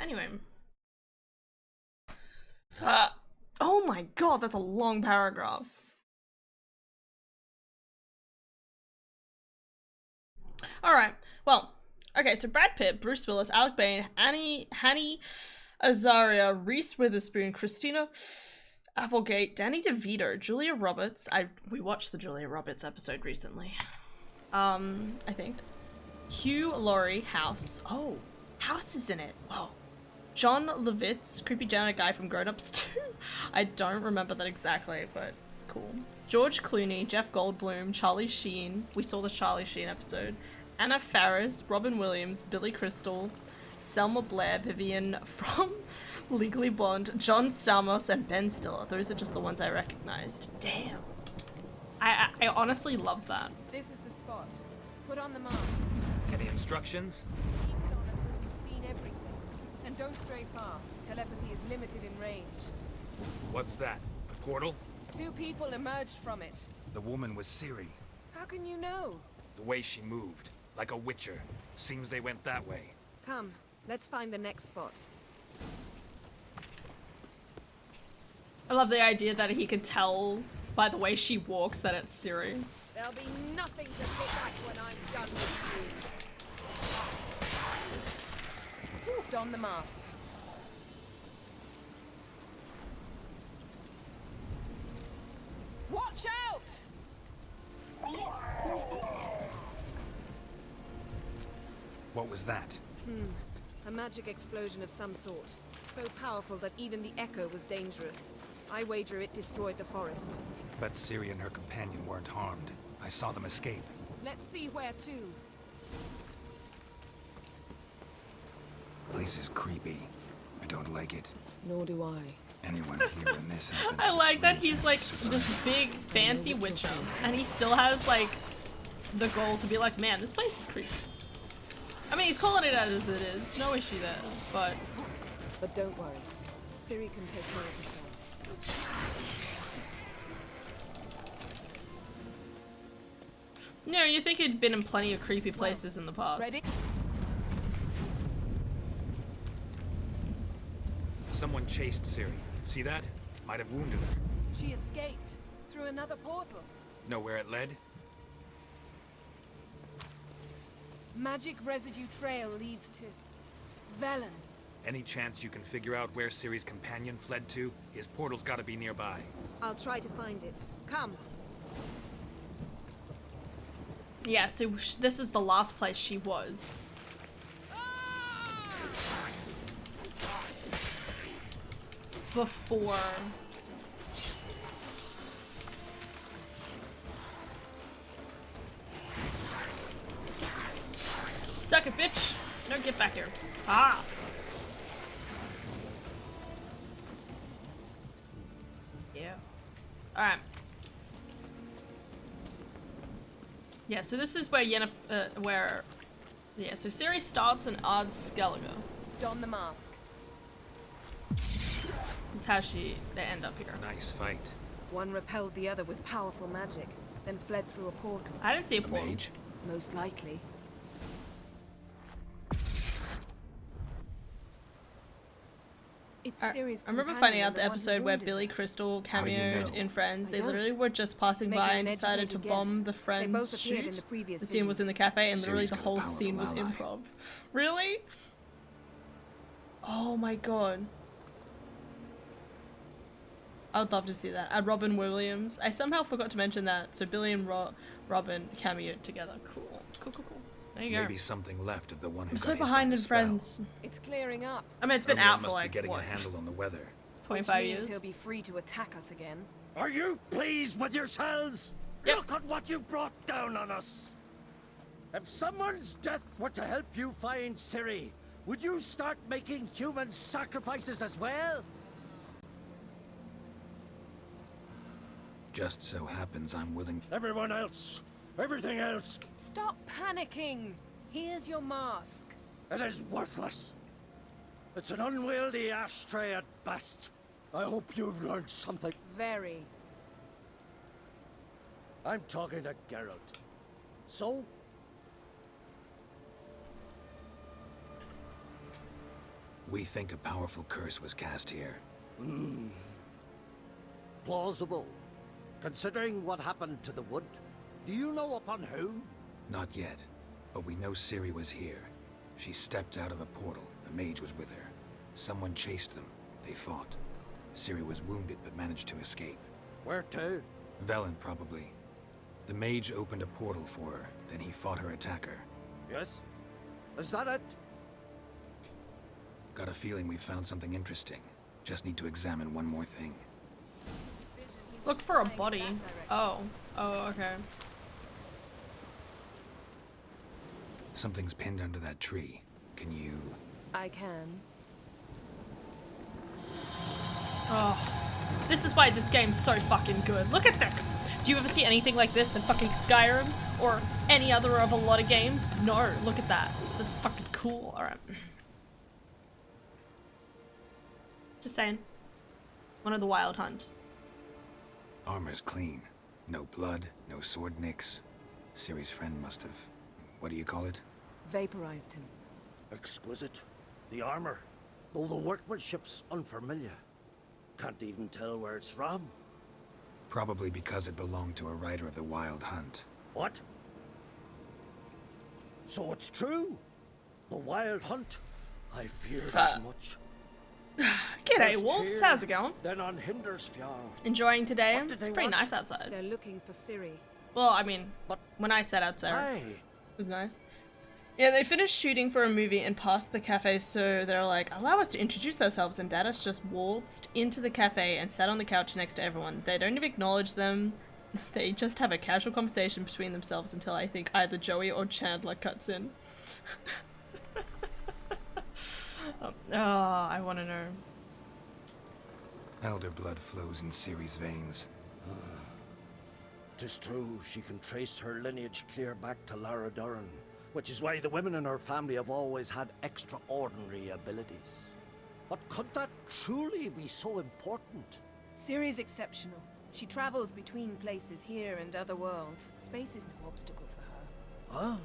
Anyway. Oh my god, that's a long paragraph. Alright, well, okay, so Brad Pitt, Bruce Willis, Alec Bane, Hanny Azaria, Reese Witherspoon, Christina Applegate, Danny DeVito, Julia Roberts. We watched the Julia Roberts episode recently. I think. Hugh Laurie, House. Oh, House is in it. Whoa. John Lovitz, creepy janitor guy from Grown Ups 2. I don't remember that exactly, but cool. George Clooney, Jeff Goldblum, Charlie Sheen. We saw the Charlie Sheen episode. Anna Faris, Robin Williams, Billy Crystal, Selma Blair, Vivian from Legally Blonde, John Stamos, and Ben Stiller. Those are just the ones I recognized. Damn. I honestly love that. This is the spot. Put on the mask. Any instructions? Keep it on until you've seen everything. And don't stray far. Telepathy is limited in range. What's that? A portal? 2 people emerged from it. The woman was Ciri. How can you know? The way she moved. Like a witcher. Seems they went that way. Come, let's find the next spot. I love the idea that he could tell by the way she walks that it's Ciri. There'll be nothing to look at when I'm done with you. Don the mask. Watch out! What was that? A magic explosion of some sort. So powerful that even the echo was dangerous. I wager it destroyed the forest. But Ciri and her companion weren't harmed. I saw them escape. Let's see where to. Place is creepy. I don't like it. Nor do I. Anyone here when this happened? I like that he's like this big fancy witcher and he still has like the goal to be like, man, this place is creepy. I mean, he's calling it as it is. No issue there, but don't worry. Ciri can take care of herself. no, you think he'd been in plenty of creepy places in the past. Ready? Someone chased Ciri. See that? Might have wounded her. She escaped through another portal. Know where it led? Magic residue trail leads to Velen. Any chance you can figure out where Ciri's companion fled to? His portal's gotta be nearby. I'll try to find it. Come. Yeah, so this is the last place she was. Before... Suck it, bitch! No, get back here. Ah! Yeah. Alright. Yeah, so this is where Yennefer, yeah, so Ciri starts in Ard Skellige. Don the mask. This is how they end up here. Nice fight. One repelled the other with powerful magic, then fled through a portal. I didn't see a portal. Mage? Most likely. It's Ciri's I remember companion finding out and the one who episode where wounded Billy her. Crystal How do you cameoed know? in Friends. I They don't. literally were just passing Make by an and decided to educated bomb guess. the They both Friends appeared in shoot. the previous The scene was in the visions. cafe and literally Ciri's the got a whole powerful scene was ally. improv. Really? Oh my god. I would love to see that. And Robin Williams. I somehow forgot to mention that. So Billy and Robin cameoed together. Cool. Cool, cool, cool. There you go. Maybe something left of the one who I'm got so hit by behind the in spell. Friends. It's clearing up. I mean, it's been Everyone out for must be like, getting what, a handle on the weather. 25 Which means years? he'll be free to attack us again. Are you pleased with yourselves? Yep. Look at what you've brought down on us. If someone's death were to help you find Ciri, would you start making human sacrifices as well? Just so happens I'm willing. Everyone else, everything else, Stop panicking! Here's your mask. it is worthless. It's an unwieldy ashtray at best. I hope you've learned something. Very. I'm talking to Geralt. So? We think a powerful curse was cast here. Plausible. Considering what happened to the wood, do you know upon whom? Not yet, but we know Ciri was here. She stepped out of a portal. A mage was with her. Someone chased them. They fought. Ciri was wounded but managed to escape. Where to? Velen, probably. The mage opened a portal for her, then he fought her attacker. Yes? Is that it? Got a feeling we found something interesting. Just need to examine one more thing. Look for a body. Oh. Oh, okay. Something's pinned under that tree. Can you... I can. Oh. This is why this game's so fucking good. Look at this! Do you ever see anything like this in fucking Skyrim? Or any other of a lot of games? No, look at that. That's fucking cool. Alright. Just saying. One of the Wild Hunt. Armor's clean. No blood, no sword nicks. Ciri's friend must have... What do you call it? Vaporized him. Exquisite. The armor, though the workmanship's unfamiliar. Can't even tell where it's from. Probably because it belonged to a rider of the Wild Hunt. What? So it's true? The Wild Hunt? I feared as much. G'day, First wolves. here, How's it going? Then on Hindersfjall. Enjoying today? What did It's they pretty want? nice outside. They're looking for Ciri. Well, I mean, But when I set out, Sarah, Aye. it was nice. Yeah, they finished shooting for a movie and passed the cafe, so they're like, allow us to introduce ourselves, and Dadus just waltzed into the cafe and sat on the couch next to everyone. They don't even acknowledge them. They just have a casual conversation between themselves until I think either Joey or Chandler cuts in. Oh, I want to know. Elder blood flows in Ciri's veins. 'Tis true, she can trace her lineage clear back to Lara Duran, which is why the women in her family have always had extraordinary abilities. But could that truly be so important? Ciri's exceptional. She travels between places here and other worlds. Space is no obstacle for her. Huh?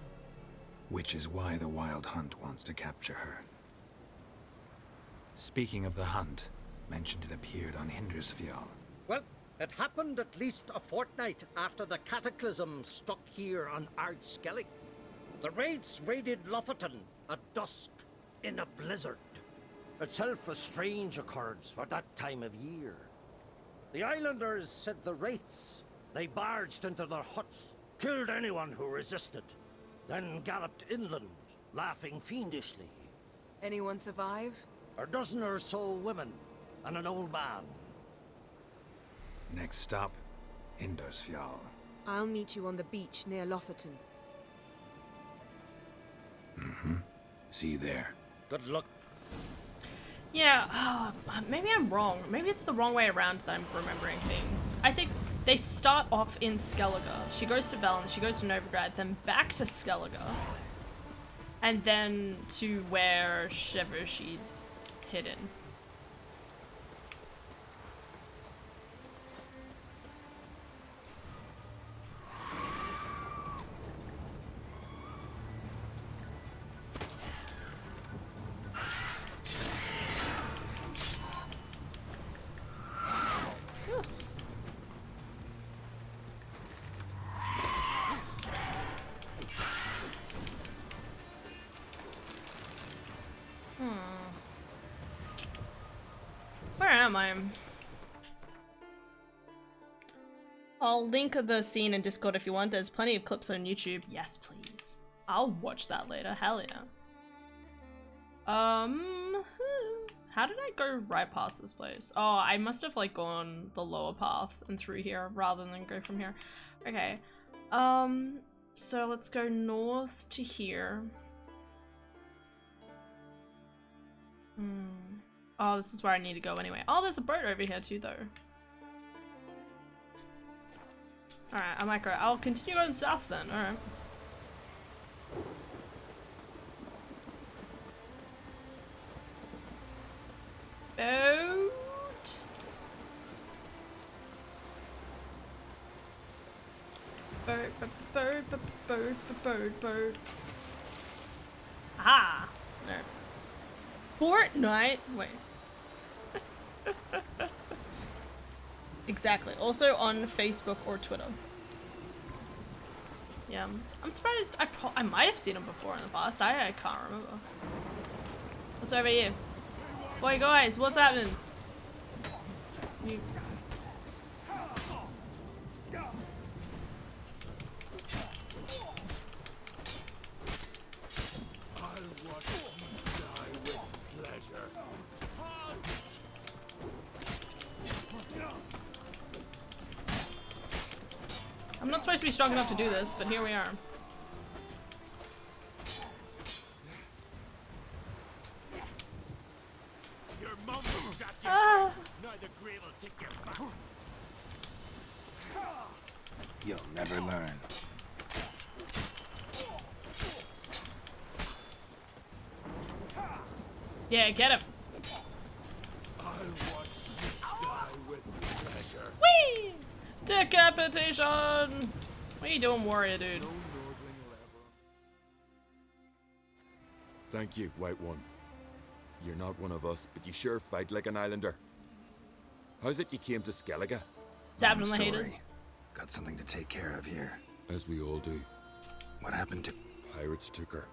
Which is why the Wild Hunt wants to capture her. Speaking of the hunt, mentioned it appeared on Hindersfjall. Well, it happened at least a fortnight after the cataclysm struck here on Ardskellig. The raids raided Lofoten at dusk in a blizzard. Itself a strange occurrence for that time of year. The islanders said the wraiths. They barged into their huts, killed anyone who resisted, then galloped inland, laughing fiendishly. Anyone survive? A dozen or so women and an old man. Next stop, Hindersfjall. I'll meet you on the beach near Lofoten. See you there. Good luck. Yeah, maybe I'm wrong. Maybe it's the wrong way around that I'm remembering things. I think they start off in Skellige. She goes to Velen, she goes to Novigrad, then back to Skellige. And then to wherever she's hidden. am I? I'll link the scene in Discord if you want. There's plenty of clips on YouTube. Yes, please. I'll watch that later. Hell yeah. How did I go right past this place? Oh, I must have like gone the lower path and through here rather than go from here. Okay. So let's go north to here. Oh, this is where I need to go anyway. Oh, there's a boat over here too, though. Alright, I might go. I'll continue going south then. Alright. Boat. Bird. Aha! There. Fortnite? Wait. Exactly. Also on Facebook or Twitter. Yeah. I'm surprised. I might have seen him before in the past. I can't remember. What's over here? Boy, guys, what's happening? You... I'm not supposed to be strong enough to do this, but here we are. Ah. You'll never learn. Yeah, get him. I'll watch you die with pleasure. Whee! Decapitation! What are you doing, warrior dude? Thank you, White One. You're not one of us, but you sure fight like an islander. How's it you came to Skellige? Dabbing the haters. Got something to take care of here. As we all do. What happened to... Pirates took her.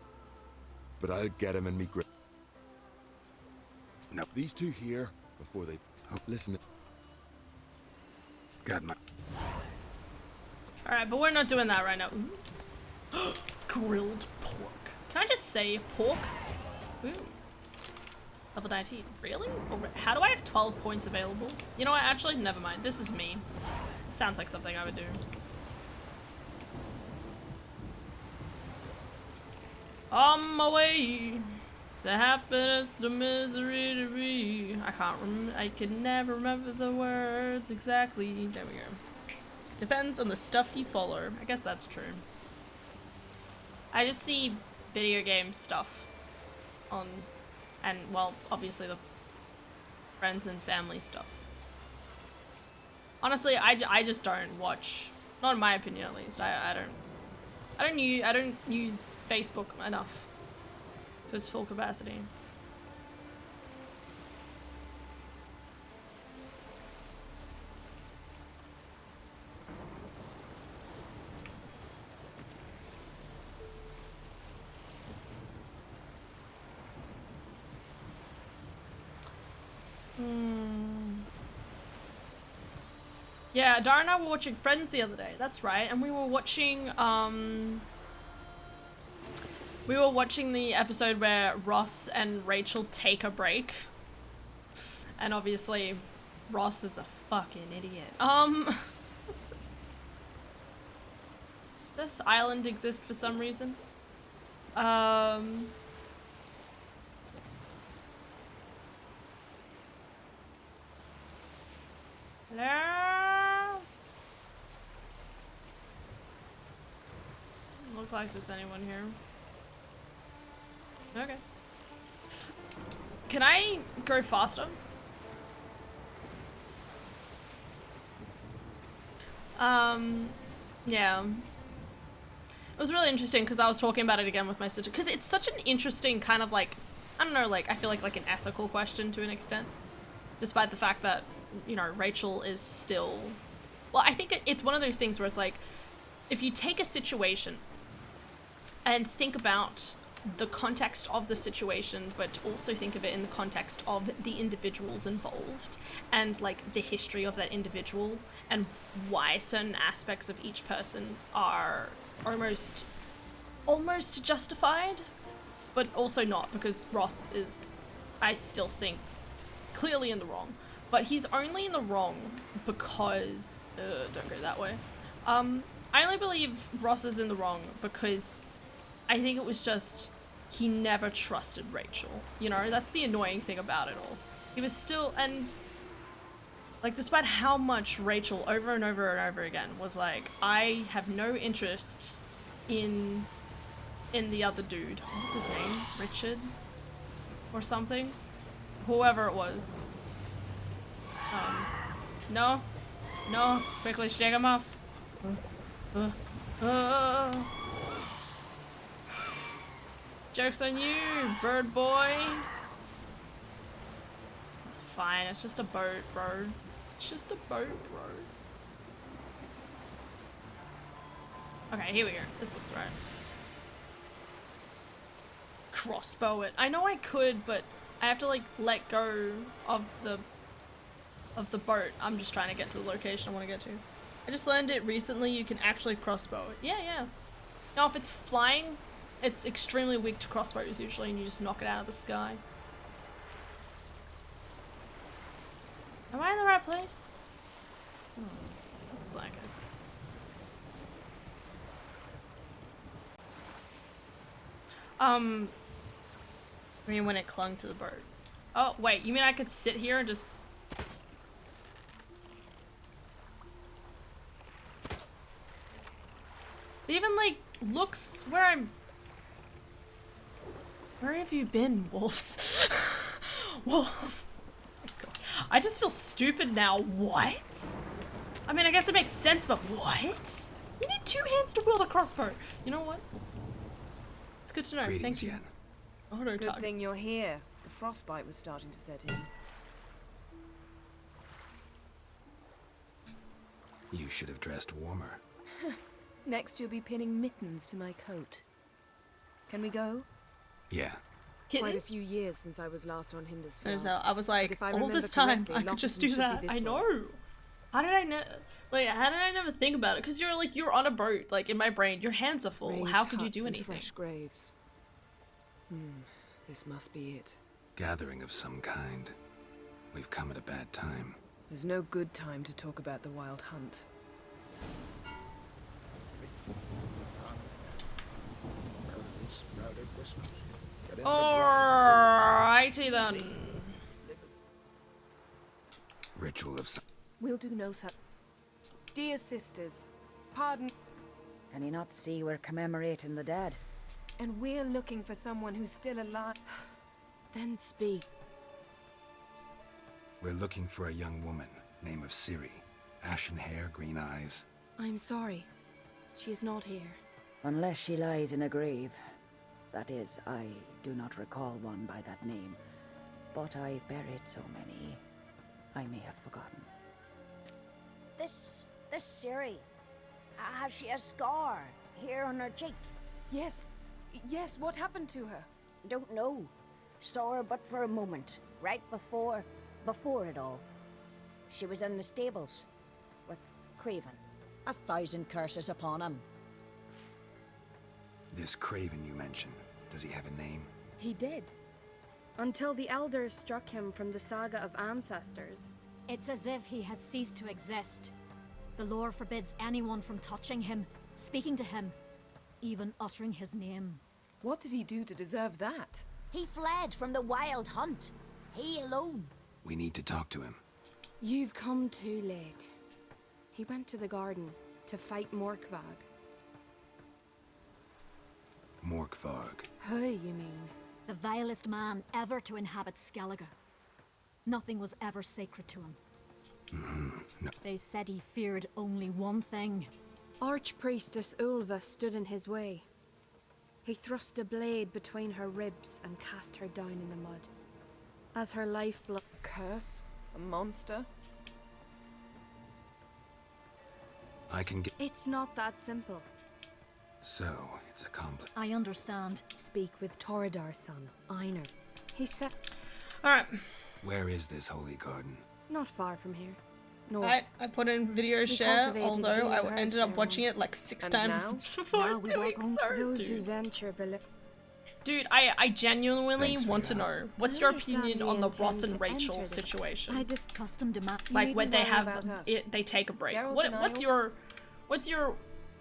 But I'll get him in me grip. No. These two here, before they... Oh, listen. Got my... Alright, but we're not doing that right now. Grilled pork. Can I just say pork? Ooh. Level 19. Really? How do I have 12 points available? You know what? Actually, never mind. This is me. Sounds like something I would do. On my way to happiness, to misery, to be. I can't remember. I can never remember the words exactly. There we go. Depends on the stuff you follow. I guess that's true. I just see video game stuff on, and well, obviously the friends and family stuff. Honestly, I just don't watch. Not in my opinion, at least. I don't use Facebook enough to its full capacity. Yeah, Dara and I were watching Friends the other day, that's right, and we were watching the episode where Ross and Rachel take a break. And obviously, Ross is a fucking idiot. This island exists for some reason. Hello? Doesn't look like there's anyone here. Okay. Can I go faster? Yeah. It was really interesting because I was talking about it again with my sister, because it's such an interesting kind of like, I don't know, like, I feel like an ethical question to an extent. Despite the fact that, you know, Rachel is still... Well, I think it's one of those things where it's like, if you take a situation and think about the context of the situation, but also think of it in the context of the individuals involved and like the history of that individual and why certain aspects of each person are almost justified, but also not, because Ross is, I still think, clearly in the wrong. But he's only in the wrong because don't go that way. I only believe Ross is in the wrong because I think it was just he never trusted Rachel. You know, that's the annoying thing about it all. He was still, and like, despite how much Rachel over and over and over again was like, I have no interest in the other dude. What's his name? Richard? Or something? Whoever it was. No. No. Quickly shake him off. Joke's on you, bird boy. It's fine, it's just a boat, bro. It's just a boat, bro. Okay, here we go. This looks right. Crossbow it. I know I could, but I have to like let go of the boat. I'm just trying to get to the location I want to get to. I just learned it recently, you can actually crossbow it. Yeah. Now if it's flying, it's extremely weak to crossbows usually, and you just knock it out of the sky. Am I in the right place? Looks like it. I mean when it clung to the boat. Oh, wait, you mean I could sit here and just... It even, like, looks where I'm... Where have you been, wolves? Whoa. Oh my God. I just feel stupid now. What? I mean, I guess it makes sense, but what? You need 2 hands to wield a crossbow. You know what? It's good to know. Greetings, Thank you. Yen. Good thing you're here. The frostbite was starting to set in. You should have dressed warmer. Next you'll be pinning mittens to my coat. Can we go? Yeah. Quite a few years since I was last on Hindersfell. I was like, if I all this remember time, correctly, I could just do Lofton should that. be this I way. know. How did I know? Like, how did I never think about it? Because you're on a boat. Like, in my brain, your hands are full. How Raised could you do huts and anything? fresh graves. This must be it. Gathering of some kind. We've come at a bad time. There's no good time to talk about the Wild Hunt. Alrighty then. Ritual of some... We'll do no such. Dear sisters, pardon. Can you not see we're commemorating the dead? And we're looking for someone who's still alive. Then speak. We're looking for a young woman, name of Ciri. Ashen hair, green eyes. I'm sorry. She is not here. Unless she lies in a grave. That is, I do not recall one by that name. But I've buried so many, I may have forgotten. This Ciri, has she a scar here on her cheek? Yes, what happened to her? Don't know. Saw her but for a moment, right before it all. She was in the stables with Craven. 1,000 curses upon him. This Craven you mentioned, does he have a name? He did. Until the elders struck him from the saga of ancestors. It's as if he has ceased to exist. The lore forbids anyone from touching him, speaking to him, even uttering his name. What did he do to deserve that? He fled from the Wild Hunt. He alone. We need to talk to him. You've come too late. He went to the garden to fight Morkvag. Morkvarg. Who, you mean? The vilest man ever to inhabit Skellige. Nothing was ever sacred to him. No. They said he feared only one thing. Archpriestess Ulva stood in his way. He thrust a blade between her ribs and cast her down in the mud. As her lifeblood... A curse? A monster? I can get... It's not that simple. So, it's a complex. I understand. Speak with Toradar's son, Einar. He said... Alright. Where is this holy garden? Not far from here. North. I put in video share, although I ended up watching it like 6 times before doing so. Those who venture below. Dude, I genuinely want to know, what's your opinion on the Ross and Rachel situation? I just custom demand. Like when they have it, they take a break. What's your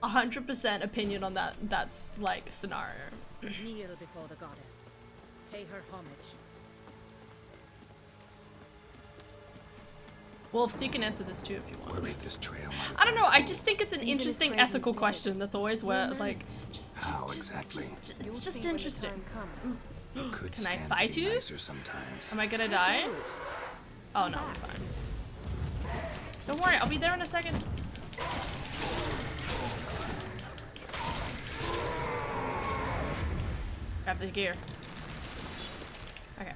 100% opinion on that's like scenario? Kneel before the goddess. Pay her homage. Wolf, you can answer this too if you want. Worried this trail might I don't know, I just think it's an interesting ethical question that's always where, like, How exactly? it's just interesting. You could Can I stand fight to be you? nicer sometimes. Am I gonna die? Oh no, I'm fine. Don't worry, I'll be there in a second. Grab the gear. Okay.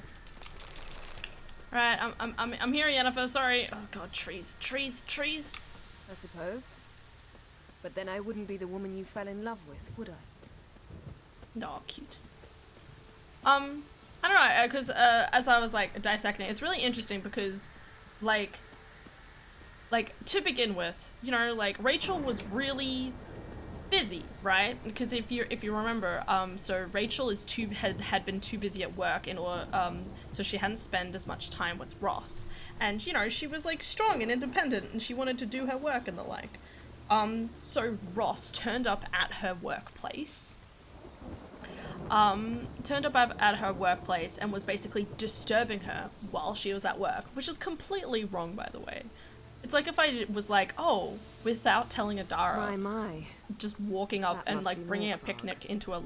Alright, I'm here, Yennefer, sorry. Oh god, trees. I suppose. But then I wouldn't be the woman you fell in love with, would I? No, cute. I don't know, because as I was like dissecting, it's really interesting because, like to begin with, you know, like Rachel was really busy, right? Because if you remember, so Rachel had been too busy at work in order, so she hadn't spent as much time with Ross, and you know she was like strong and independent, and she wanted to do her work and the like. So Ross turned up at her workplace. And was basically disturbing her while she was at work, which is completely wrong, by the way. It's like if I was like, oh, without telling Adara, just walking up and like bringing a picnic into a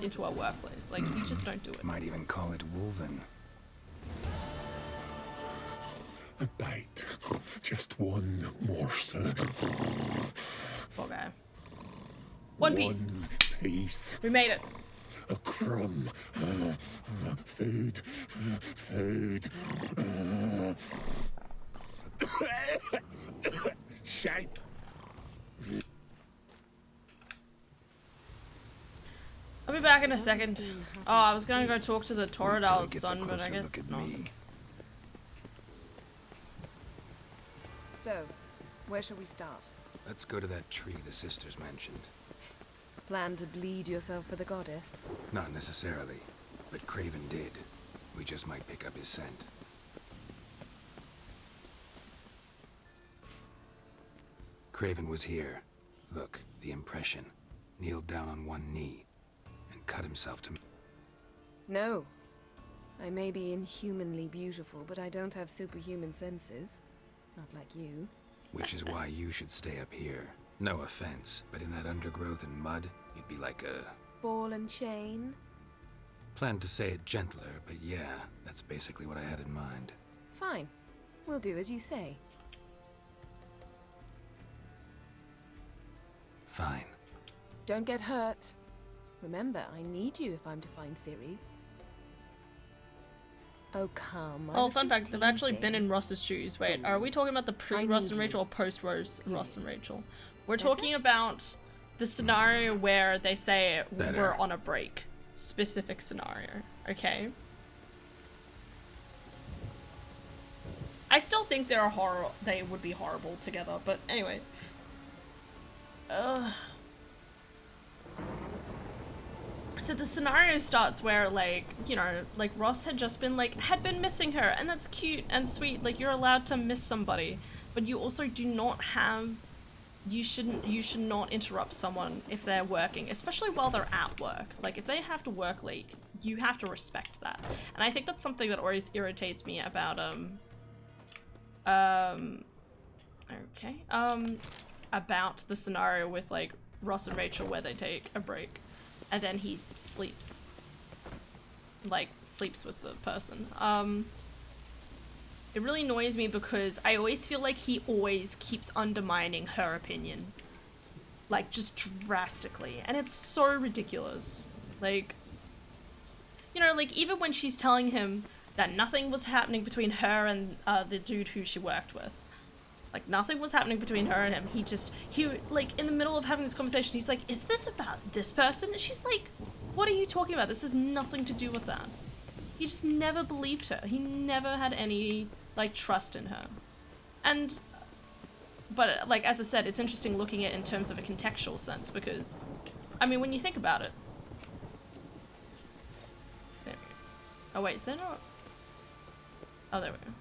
into a workplace. Like, you just don't do it. Might even call it Wolven. A bite. Just one morsel. Poor guy. One piece. Piece. We made it. A crumb. Food. Food. Shape. I'll be back in a second. Oh, I was gonna go talk to the Toradal's son, but I guess not. So, where shall we start? Let's go to that tree the sisters mentioned. Plan to bleed yourself for the goddess? Not necessarily, but Craven did. We just might pick up his scent. Craven was here. Look, the impression. Kneeled down on one knee and cut himself to... No. I may be inhumanly beautiful, but I don't have superhuman senses. Not like you. Which is why you should stay up here. No offense, but in that undergrowth and mud, you'd be like a... Ball and chain? Planned to say it gentler, but yeah, that's basically what I had in mind. Fine. We'll do as you say. Fine. Don't get hurt. Remember, I need you if I'm to find Ciri. Oh, come. Oh, fun fact, they've actually been in Ross's shoes. Wait, are we talking about the pre-Ross and Rachel or post-Ross and Rachel? We're talking about the scenario where they say we're on a break. Specific scenario, okay? I still think they would be horrible together, but anyway. So the scenario starts where, like, you know, like Ross had just been missing her, and that's cute and sweet. Like, you're allowed to miss somebody, but you also do not have, you should not interrupt someone if they're working, especially while they're at work. Like, if they have to work late, you have to respect that. And I think that's something that always irritates me about, about the scenario with, like, Ross and Rachel where they take a break and then he sleeps with the person. It really annoys me because I always feel like he always keeps undermining her opinion, like, just drastically, and it's so ridiculous. Like, you know, like, even when she's telling him that nothing was happening between her and the dude who she worked with, Like, nothing was happening between her and him. He, like, in the middle of having this conversation, he's like, is this about this person? And she's like, what are you talking about? This has nothing to do with that. He just never believed her. He never had any, like, trust in her. And, but, like, as I said, it's interesting looking at it in terms of a contextual sense, because, I mean, when you think about it. There we go. Oh, wait, is there not? Oh, there we go.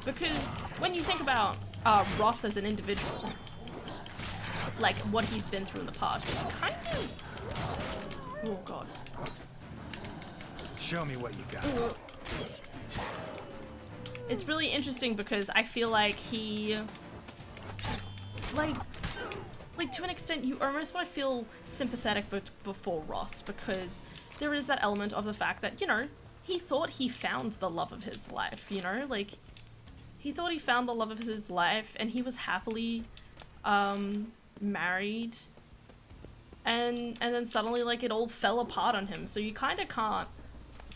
Because when you think about Ross as an individual, like what he's been through in the past, kind of. Oh god. Show me what you got. It's really interesting because I feel like he, like to an extent, you almost want to feel sympathetic before Ross, because there is that element of the fact that, you know, he thought he found the love of his life, you know, like. He thought he found the love of his life, and he was happily married, and then suddenly, like, it all fell apart on him. So you kind of can't,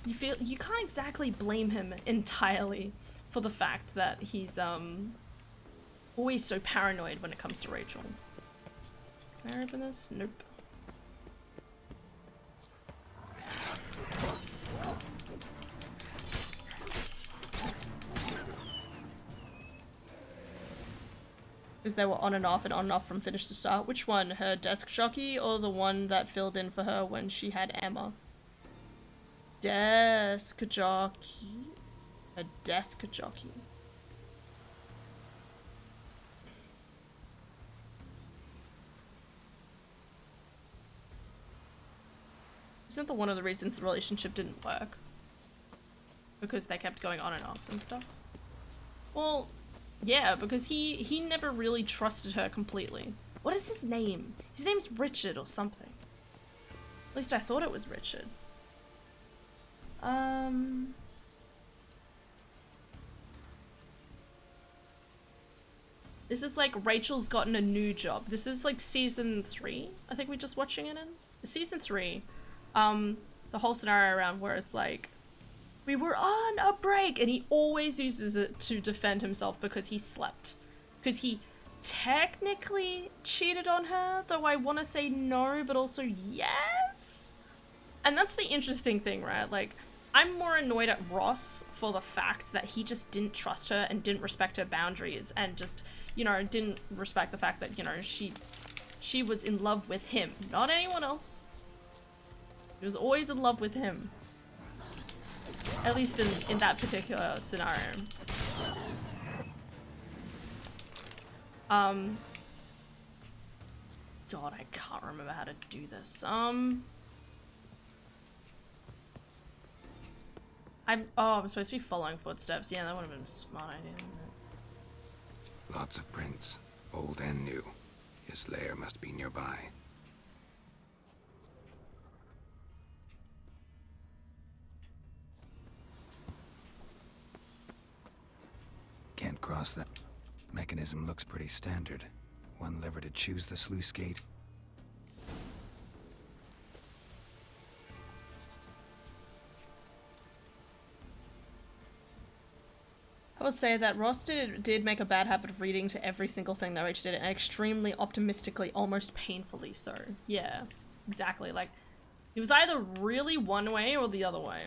you can't exactly blame him entirely for the fact that he's always so paranoid when it comes to Rachel. Can I open this? Nope. Because they were on and off from finish to start. Which one? Her desk jockey or the one that filled in for her when she had Emma? Desk jockey. A desk jockey. Isn't that one of the reasons the relationship didn't work? Because they kept going on and off and stuff? Well, yeah, because he never really trusted her completely. What is his name? His name's Richard or something. At least I thought it was Richard. This is like Rachel's gotten a new job. This is like season 3, I think we're just watching it in. Season 3. The whole scenario around where it's like, we were on a break, and he always uses it to defend himself because he slept. Because he technically cheated on her, though I want to say no, but also yes? And that's the interesting thing, right? Like, I'm more annoyed at Ross for the fact that he just didn't trust her and didn't respect her boundaries and just, you know, didn't respect the fact that, you know, she was in love with him, not anyone else. She was always in love with him. At least in that particular scenario. God, I can't remember how to do this. I'm supposed to be following footsteps. Yeah, that would have been a smart idea. Lots of prints, old and new. His lair must be nearby. Can't cross that. Mechanism looks pretty standard. One lever to choose the sluice gate. I will say that Ross did make a bad habit of reading to every single thing that Rachel did, and extremely optimistically, almost painfully so. Yeah, exactly. Like, he was either really one way or the other way.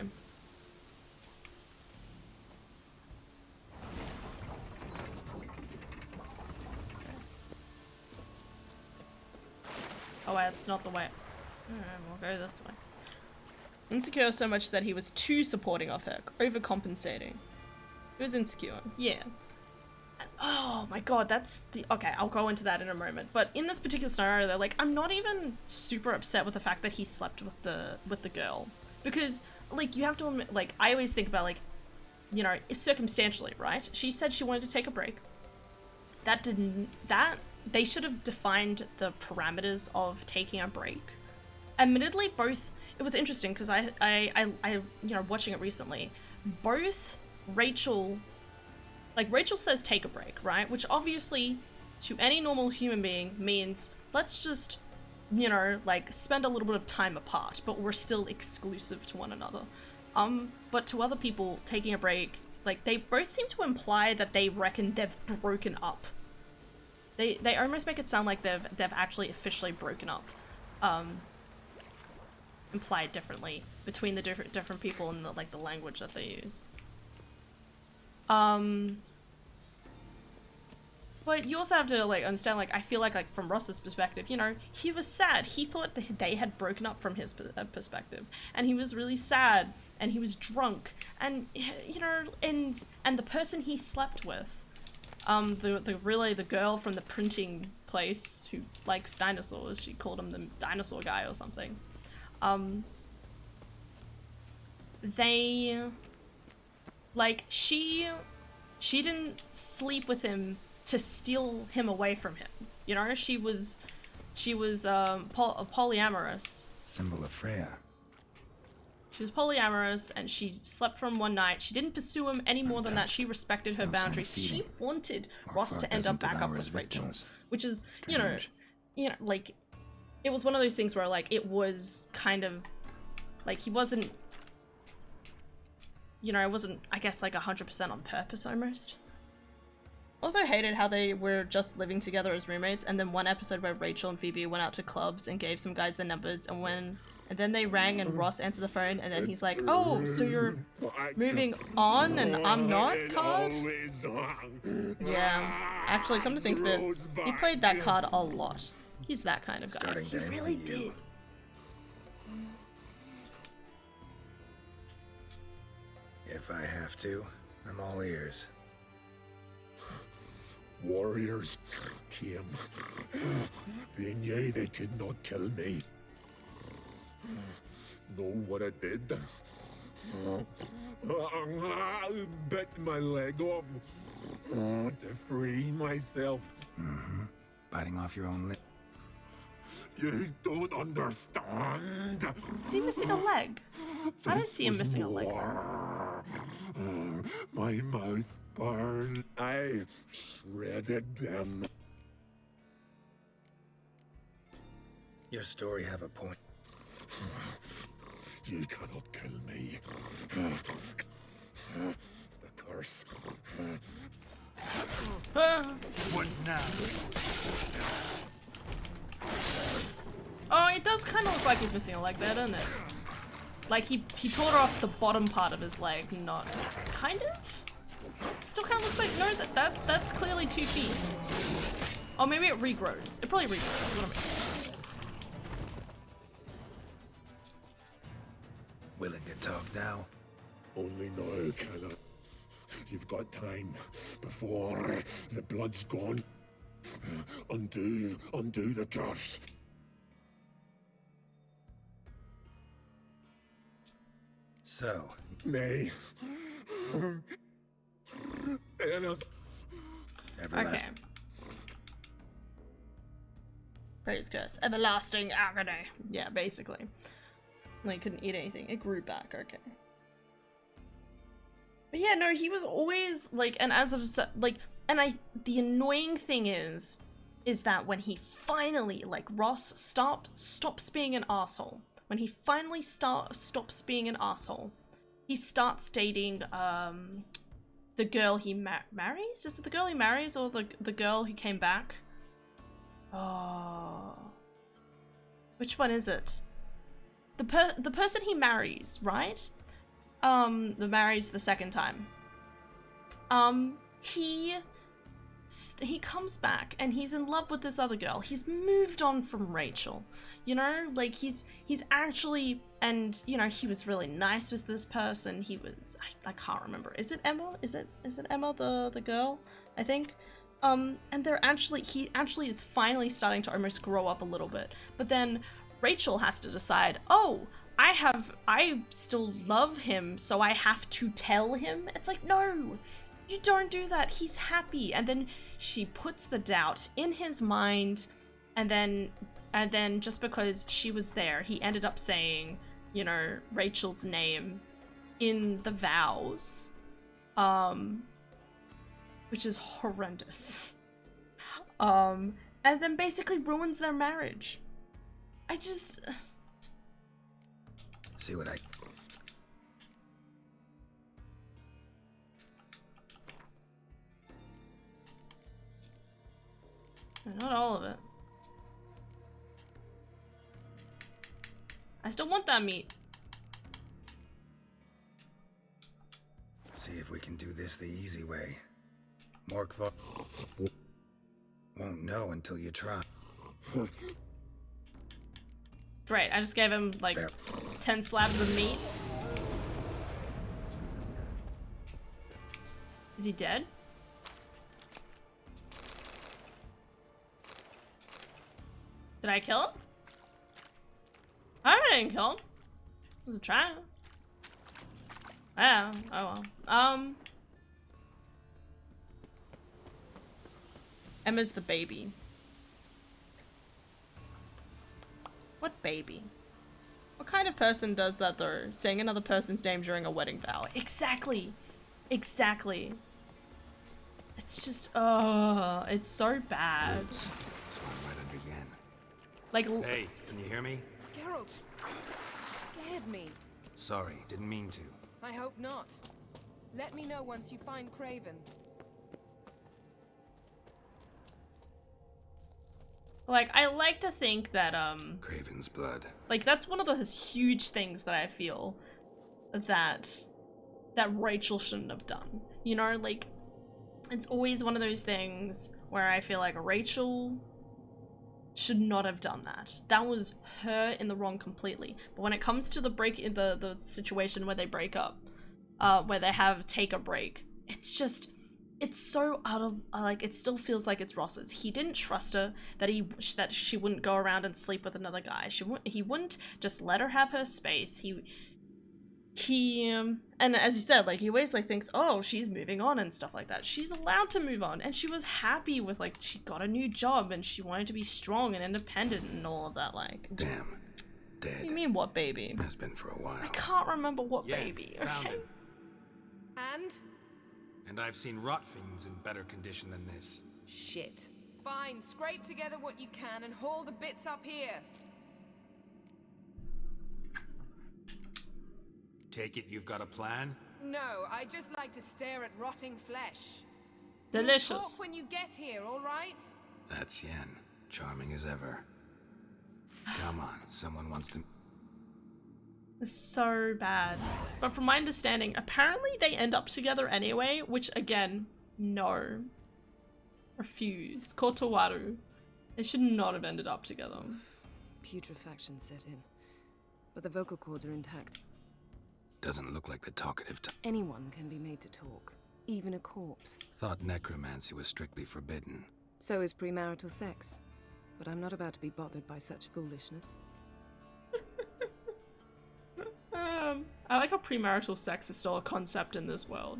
Oh wait, that's not the way. We'll go this way. Insecure so much that he was too supporting of her, overcompensating. He was insecure, yeah. And, oh my god, that's the... Okay, I'll go into that in a moment. But in this particular scenario though, like, I'm not even super upset with the fact that he slept with the girl. Because, like, you have to admit, like, I always think about, like, you know, circumstantially, right? She said she wanted to take a break. They should have defined the parameters of taking a break. Admittedly, both... It was interesting, because I you know, watching it recently, both Rachel... Like, Rachel says take a break, right? Which obviously, to any normal human being, means let's just, you know, like, spend a little bit of time apart, but we're still exclusive to one another. But to other people, taking a break, like, they both seem to imply that they reckon they've broken up. They almost make it sound like they've actually officially broken up. Implied differently between the different people and the, like, the language that they use. But you also have to, like, understand, like, I feel like from Ross's perspective, you know, he was sad. He thought that they had broken up from his perspective. And he was really sad. And he was drunk. And, you know, and the person he slept with, the girl from the printing place who likes dinosaurs, she called him the dinosaur guy or something. They, like, she didn't sleep with him to steal him away from him. You know, she was polyamorous. Symbol of Freya. She was polyamorous, and she slept from one night. She didn't pursue him any more than that. She respected her boundaries. She wanted Ross to end up back up with Rachel, which is, you know, like, it was one of those things where, like, it was kind of, like, he wasn't, you know, it wasn't, I guess, like, 100% on purpose almost. Also hated how they were just living together as roommates, and then one episode where Rachel and Phoebe went out to clubs and gave some guys their numbers, and then they rang and Ross answered the phone, and then he's like, "Oh, so you're moving on and I'm not, card?" Yeah, actually, come to think of it, he played that card a lot. He's that kind of guy. He really did. If I have to, I'm all ears. Warriors came. They knew they could not kill me. Know what I did? I bit my leg off to free myself. Biting off your own lip. You don't understand. Is he missing a leg? I didn't see him missing a leg. My mouth burned. I shredded them. Your story have a point. You cannot kill me. The curse. What now? Oh, it does kind of look like he's missing a leg there, doesn't it? Like, he tore off the bottom part of his leg, not... Kind of? Still kind of looks like... No, that's clearly 2 feet. Oh, maybe it regrows. It probably regrows, is what I'm saying. Willing to talk now? Only now, Keller. You've got time before the blood's gone. Undo the curse. So, Nay. Enough. Okay. Praise curse. Everlasting agony. Yeah, basically. Like, couldn't eat anything. It grew back, okay. But yeah, no, he was always, like, and as of, like, and the annoying thing is that when he finally, like, Ross stops being an arsehole. When he finally stops being an arsehole, he starts dating, the girl he marries? Is it the girl he marries or the girl who came back? Oh. Which one is it? The person he marries, right? That marries the second time. He comes back and he's in love with this other girl. He's moved on from Rachel. You know, like he's actually, and you know, he was really nice with this person. He was, I can't remember. Is it Emma? Is it Emma the girl? I think. And he actually is finally starting to almost grow up a little bit. But then Rachel has to decide, oh, I still love him, so I have to tell him. It's like, no, you don't do that. He's happy. And then she puts the doubt in his mind, and then just because she was there, he ended up saying, you know, Rachel's name in the vows, which is horrendous. And then basically ruins their marriage. I just... See what I... Not all of it. I still want that meat. See if we can do this the easy way. Morkva won't know until you try. Great, I just gave him like 10 slabs of meat. Is he dead? Did I kill him? I didn't kill him. I was trying. Yeah, oh well. Emma's the baby. What baby? What kind of person does that though? Saying another person's name during a wedding vow. Exactly. Exactly. It's just, oh, it's so bad. Oops. Swung right under Yen. Like, hey, can you hear me? Geralt, you scared me. Sorry, didn't mean to. I hope not. Let me know once you find Craven. Like, I like to think that, Craven's blood. like, that's one of the huge things that I feel that Rachel shouldn't have done. You know, like, it's always one of those things where I feel like Rachel should not have done that. That was her in the wrong completely. But when it comes to the situation where they break up, where they take a break, it's just, it's so out of, like, it still feels like it's Ross's. He didn't trust her that she wouldn't go around and sleep with another guy. He wouldn't just let her have her space. And as you said, like, he always like thinks, oh, she's moving on and stuff like that. She's allowed to move on, and she was happy with, like, she got a new job and she wanted to be strong and independent and all of that. Like, damn, dead. What do you mean, what baby? Has been for a while. I can't remember what Yeah, baby. found Okay. him. And? And I've seen rot fiends in better condition than this. Shit. Fine, scrape together what you can and haul the bits up here. Take it you've got a plan? No, I just like to stare at rotting flesh. Delicious. We'll talk when you get here, all right? That's Yen. Charming as ever. Come on, someone wants to... It's so bad. But from my understanding, apparently they end up together anyway, which again, no. Refuse. Kotowaru. They should not have ended up together. Putrefaction set in, but the vocal cords are intact. Doesn't look like the talkative type. Anyone can be made to talk, even a corpse. Thought necromancy was strictly forbidden. So is premarital sex. But I'm not about to be bothered by such foolishness. I like how premarital sex is still a concept in this world.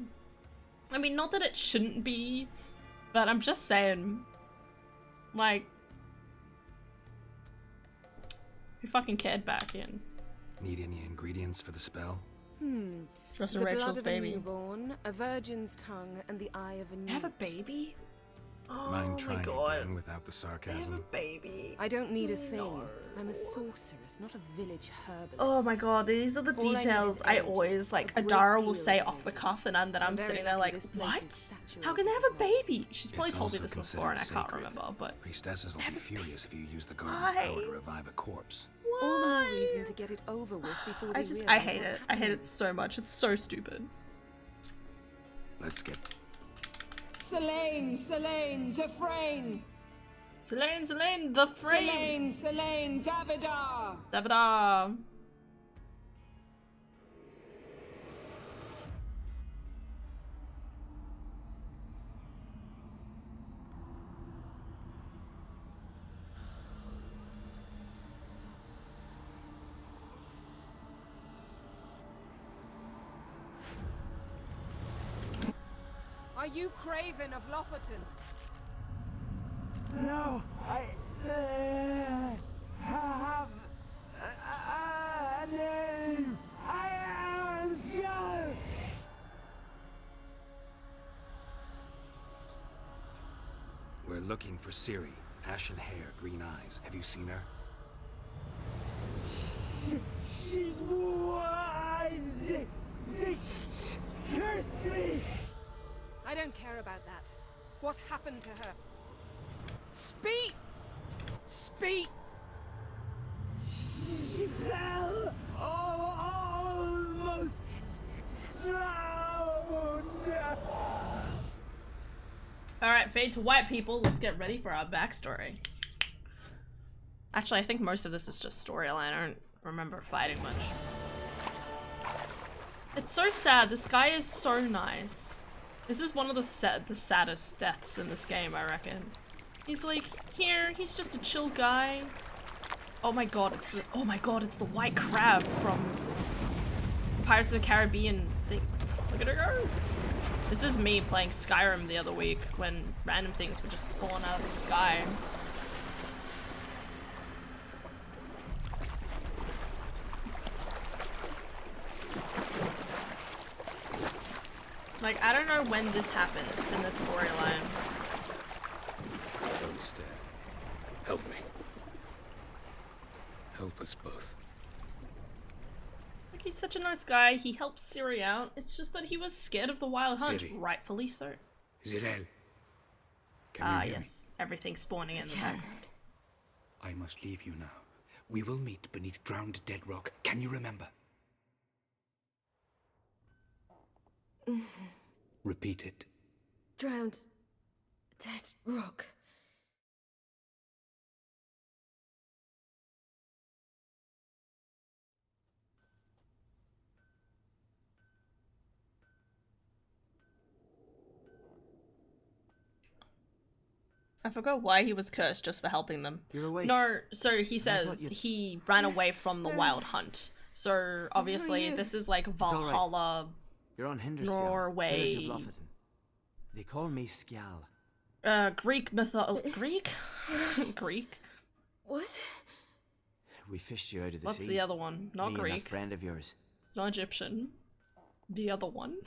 I mean, not that it shouldn't be, but I'm just saying, like, who fucking cared back in? Need any ingredients for the spell? Dress The of Rachel's blood of baby. a newborn, a virgin's tongue, and the eye of a newt. Have a baby? Oh Mind trying my god. again without the sarcasm? Baby. I don't need a thing. I'm a sorceress, not a village herbalist. Oh my god, these are the All I need details is I energy, always, like, a great Adara will deal say of off the energy. cuff, and then I'm I'm very sitting there lucky like, this place what? is saturated How can they have a baby? She's probably It's told me also this before and I considered can't sacred. remember, but... Priestesses will be furious if you use the garden's Why? power to revive a corpse. All the more reason to get it over with before they I realize hate what's it. I hate happening. it so much. It's so stupid. Let's get... Selene, Dufresne! Selene, the frame! Selene, Davidar! Davida! Are you Craven of Lofferton? No, I have a name. I am Skull. We're looking for Ciri. Ashen hair, green eyes. Have you seen her? She's wise. They cursed me. I don't care about that. What happened to her? Speak! Speak! Speak! She fell almost drowned. Alright, fade to white people. Let's get ready for our backstory. Actually, I think most of this is just storyline. I don't remember fighting much. It's so sad. This guy is so nice. This is one of the saddest deaths in this game, I reckon. He's like, here, he's just a chill guy. Oh my god, it's the white crab from Pirates of the Caribbean thing. Look at her go! This is me playing Skyrim the other week when random things would just spawn out of the sky. Like, I don't know when this happens in the storyline. Don't stare. Help me. Help us both. Like, he's such a nice guy. He helps Ciri out. It's just that he was scared of the Wild Hunt, Ciri. rightfully so. Zirael. Can you hear Yes. Everything spawning in the background. me? I must leave you now. We will meet beneath drowned dead rock. Can you remember? Repeat it. Drowned. Dead rock. I forgot why he was cursed just for helping them. You're awake. No, so he I thought says you'd- he ran away from the Wild Hunt. So obviously this is like all right. Valhalla, You're on Hindersfjall, Norway. village of Lofoten. They call me Skjal. Greek Greek? Greek? What? We fished you out of the What's sea. the other one? Not me and Greek. that friend of yours. It's not Egyptian. The other one?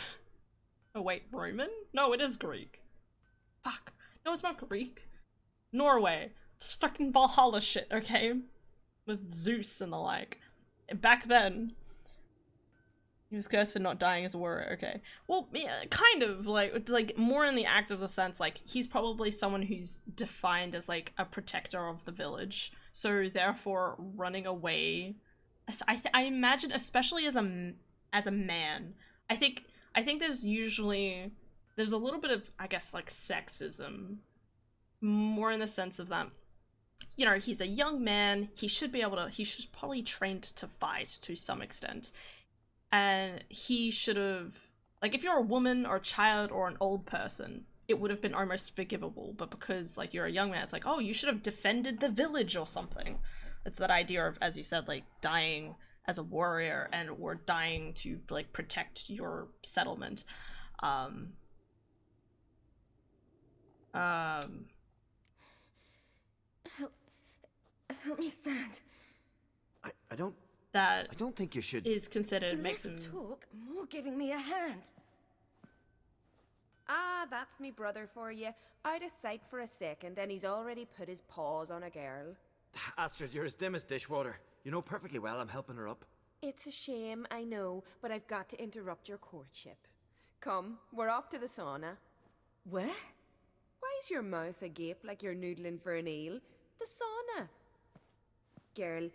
Oh wait, Roman? No, it is Greek. Fuck. No, it's not Greek. Norway. Just fucking Valhalla shit, okay? With Zeus and the like. Back then, he was cursed for not dying as a warrior, okay. Well, yeah, kind of, like more in the act of the sense, like, he's probably someone who's defined as, like, a protector of the village. So, therefore, running away, I imagine, especially as a man, I think there's a little bit of, I guess, like, sexism, more in the sense of that, you know, he's a young man, he should probably trained to fight to some extent. And he should have, like, if you're a woman or a child or an old person, it would have been almost forgivable. But because, like, you're a young man, it's like, oh, you should have defended the village or something. It's that idea of, as you said, like, dying as a warrior or dying to, like, protect your settlement. Help me stand. I don't think you should. Is considered Less talk, more giving me a hand. Ah, that's me brother for you. Out of sight for a second, and he's already put his paws on a girl. Astrid, you're as dim as dishwater. You know perfectly well I'm helping her up. It's a shame, I know, but I've got to interrupt your courtship. Come, we're off to the sauna. Where? Why's your mouth agape like you're noodling for an eel? The sauna. Girl,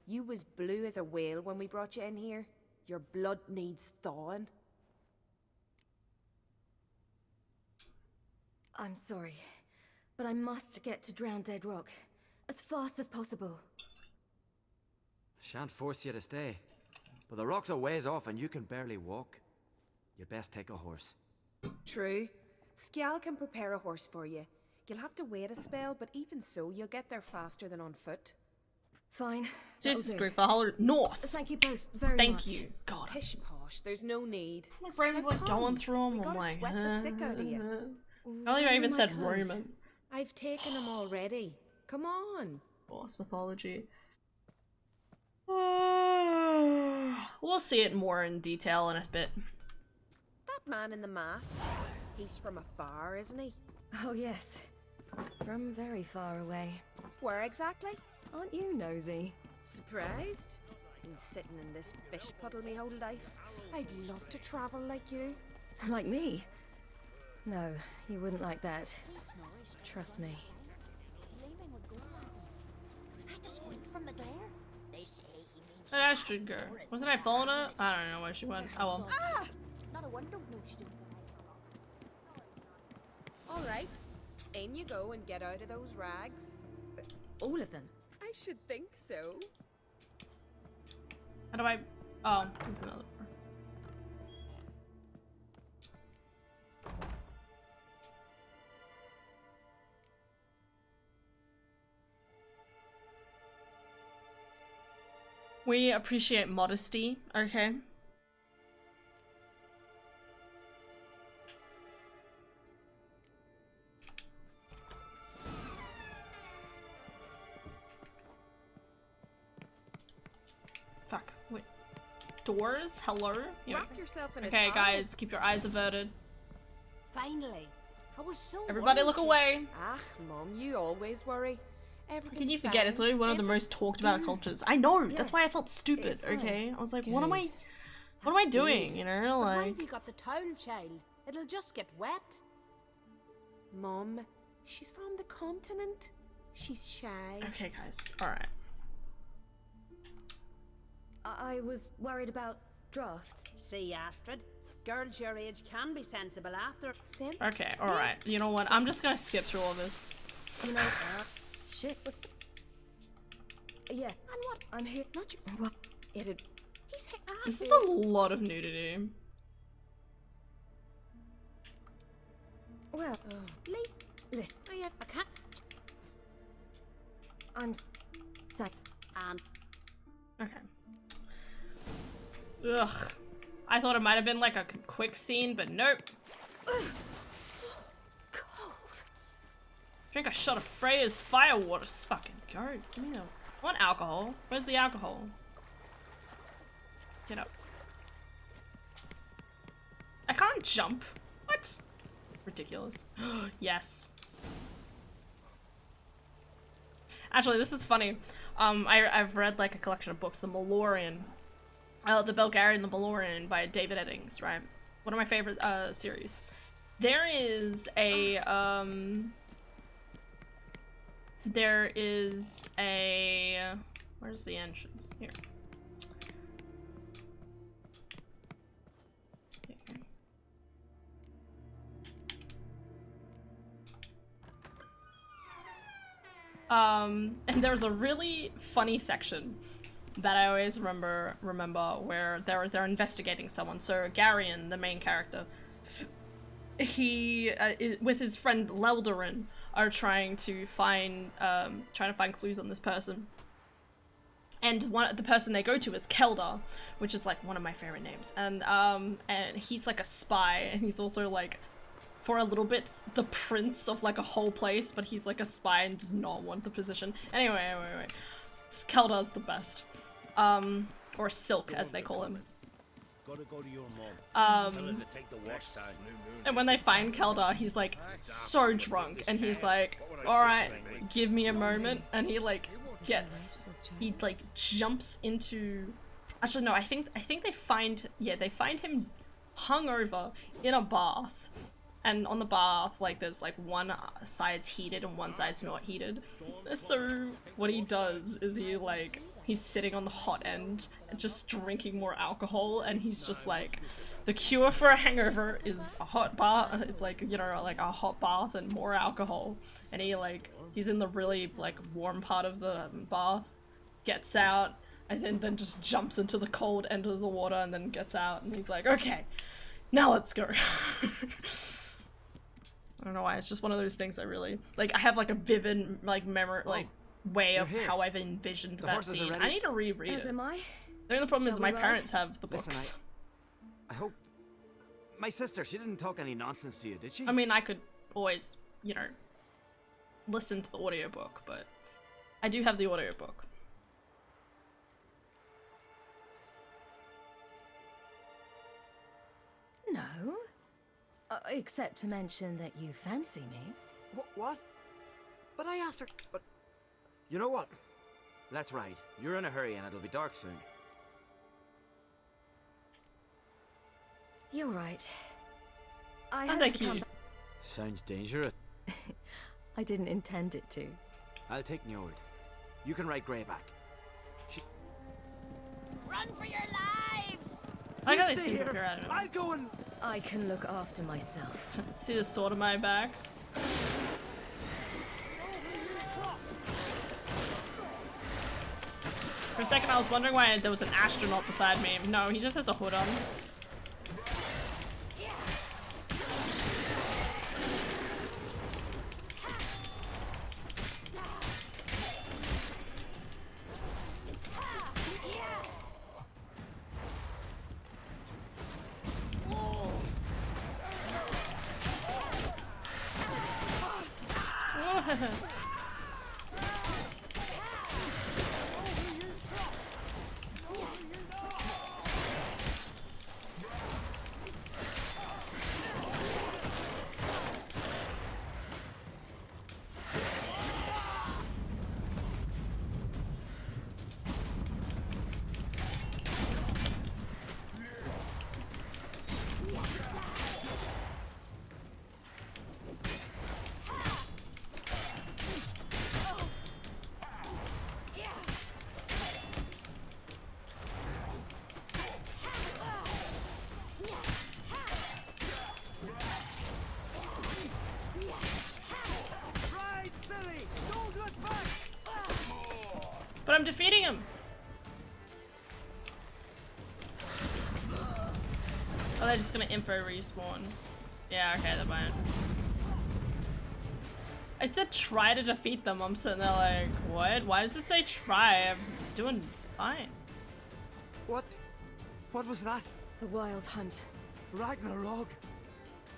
you was blue as a whale when we brought you in here. Your blood needs thawing. I'm sorry, but I must get to Drowned Dead Rock as fast as possible. Shan't force you to stay. But the rock's a ways off and you can barely walk. You'd best take a horse. True. Skjal can prepare a horse for you. You'll have to wait a spell, but even so, you'll get there faster than on foot. Fine. Jesus Christ, Valhalla Norse. Thank you both very Thank much. you. God. Pish posh, there's no need. My brain's Now like come, going through them. we I'm gotta like, sweat the sick out of you. I only even said Roman. I've taken them already. Come on. Norse mythology. We'll see it more in detail in a bit. That man in the mask, he's from afar, isn't he? Oh yes, from very far away. Where exactly? Aren't you nosy? Surprised? Been sitting in this fish puddle me whole life. I'd love to travel like you. Like me? No, you wouldn't like that. Trust me. from the glare? They say he means Where did Astrid go? Wasn't I following her? I don't know where she went. Oh well. Ah! Not a one don't know she's doing. All right, in you go and get out of those rags. All of them? I should think so. How do I? Oh, there's another door. We appreciate modesty, okay? Fuck. Wait. Doors? Hello? Yeah. Wrap yourself in a Okay, towel. guys, keep your eyes averted. Finally. I was so Everybody worried look you- away. Ah, Mom, you always worry. How Everything's can you forget? It's literally one of the most talked about cultures. I know. That's why I felt stupid. it's fine. Okay, I was like, what am I? Good. What am I That's doing? good. You know, But why like. have you got the towel, child? It'll just get wet. Mom, she's from the continent. She's shy. Okay, guys. All right. I was worried about drafts. See, Astrid, girls your age can be sensible after. Okay. All right. You know what? I'm just gonna skip through all this. You know, shit. Yeah. And what? I'm here. Not you. What? It'd. He's here. This is a lot of nudity. Well, listen. I can't. I'm. Thank. And. Okay. Ugh. I thought it might have been like a quick scene, but nope. Cold. Drink a shot of Freya's firewater. Just fucking go. Give me a. I want alcohol. Where's the alcohol? Get up. I can't jump. What? Ridiculous. Yes. Actually, this is funny. I've read like a collection of books, the Malorian, the Belgarian, the Malorian by David Eddings, right? One of my favorite series. There is a where's the entrance? Here. And there's a really funny section that I always remember where they're investigating someone. So Garion, the main character, he with his friend Leldarin are trying to find clues on this person. And the person they go to is Keldar, which is like one of my favorite names. And he's like a spy, and he's also like, for a little bit, the prince of like a whole place, but he's like a spy and does not want the position. Anyway. Keldar's the best. Or Silk, as they call him. Gotta go to your mom. Tell her to take the wash time. And when they find Keldar, he's like so drunk, and he's like, alright, give me a moment, and he like jumps into, actually no, I think they find him hungover in a bath, and on the bath, like, there's like one side's heated and one side's not heated. So what he does is he's sitting on the hot end and just drinking more alcohol, and he's just like, the cure for a hangover is a hot bath. It's like, you know, like a hot bath and more alcohol. And he's in the really like warm part of the bath, gets out, and then just jumps into the cold end of the water and then gets out, and he's like, okay, now let's go. I don't know why, it's just one of those things I really like. I have like a vivid like memory, like way of how I've envisioned that scene. I need to reread it. As am I. The only problem is Shall my we ride? parents have the Listen, books. I hope... My sister, she didn't talk any nonsense to you, did she? I mean, I could always, you know, listen to the audiobook, but I do have the audiobook. No. Except to mention that you fancy me. What? But I asked her... But... You know what? Let's ride. You're in a hurry and it'll be dark soon. You're right. I Oh, had thank to come you. Sounds dangerous. I didn't intend it to. I'll take Njord. You can ride Greyback. Run for your lives! I gotta think of her. I'll go and... I can look after myself. See the sword on my back? For a second I was wondering why there was an astronaut beside me. No, he just has a hood on. But I'm defeating him! Oh, they're just gonna info respawn. Yeah, okay, they're fine. It said try to defeat them. I'm sitting there like, what? Why does it say try? I'm doing fine. What was that? The Wild Hunt. Ragnarok?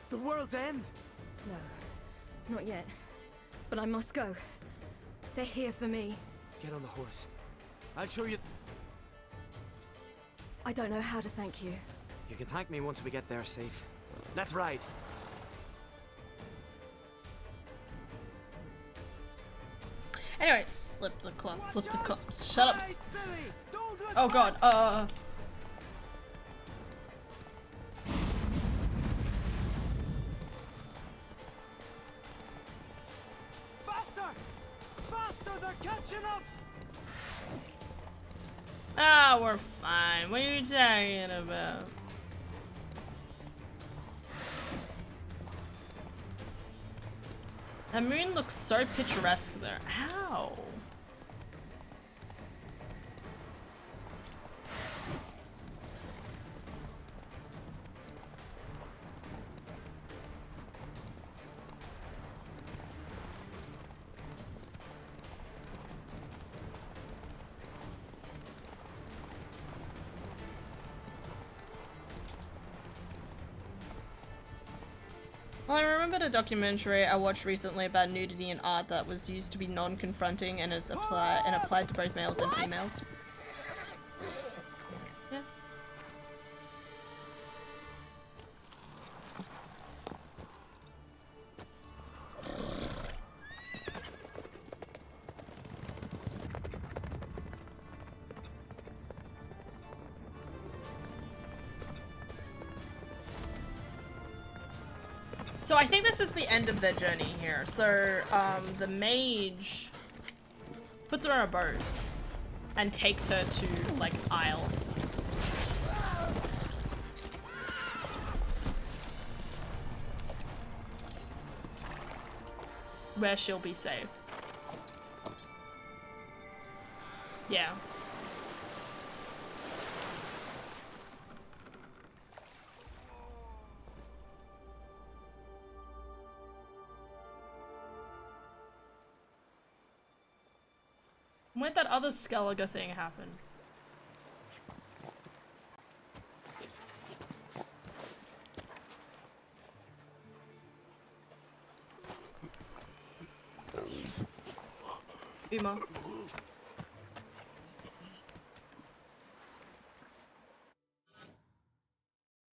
The world's end? No, not yet. But I must go. They're here for me. Get on the horse. I'll show you. I don't know how to thank you. You can thank me once we get there safe. Let's ride. Anyway, slip the cloth, slip the cup. Shut up. Oh god, Faster! Faster, they're catching up! Ah, we're fine. What are you talking about? That moon looks so picturesque there. Ow. Well, I remembered a documentary I watched recently about nudity in art that was used to be non-confronting and is applied to both males and females. Yeah. So I think this is the end of their journey here. So, the mage puts her on a boat and takes her to, like, Isle. Where she'll be safe. Yeah. Where'd that other Skellige thing happen? Uma.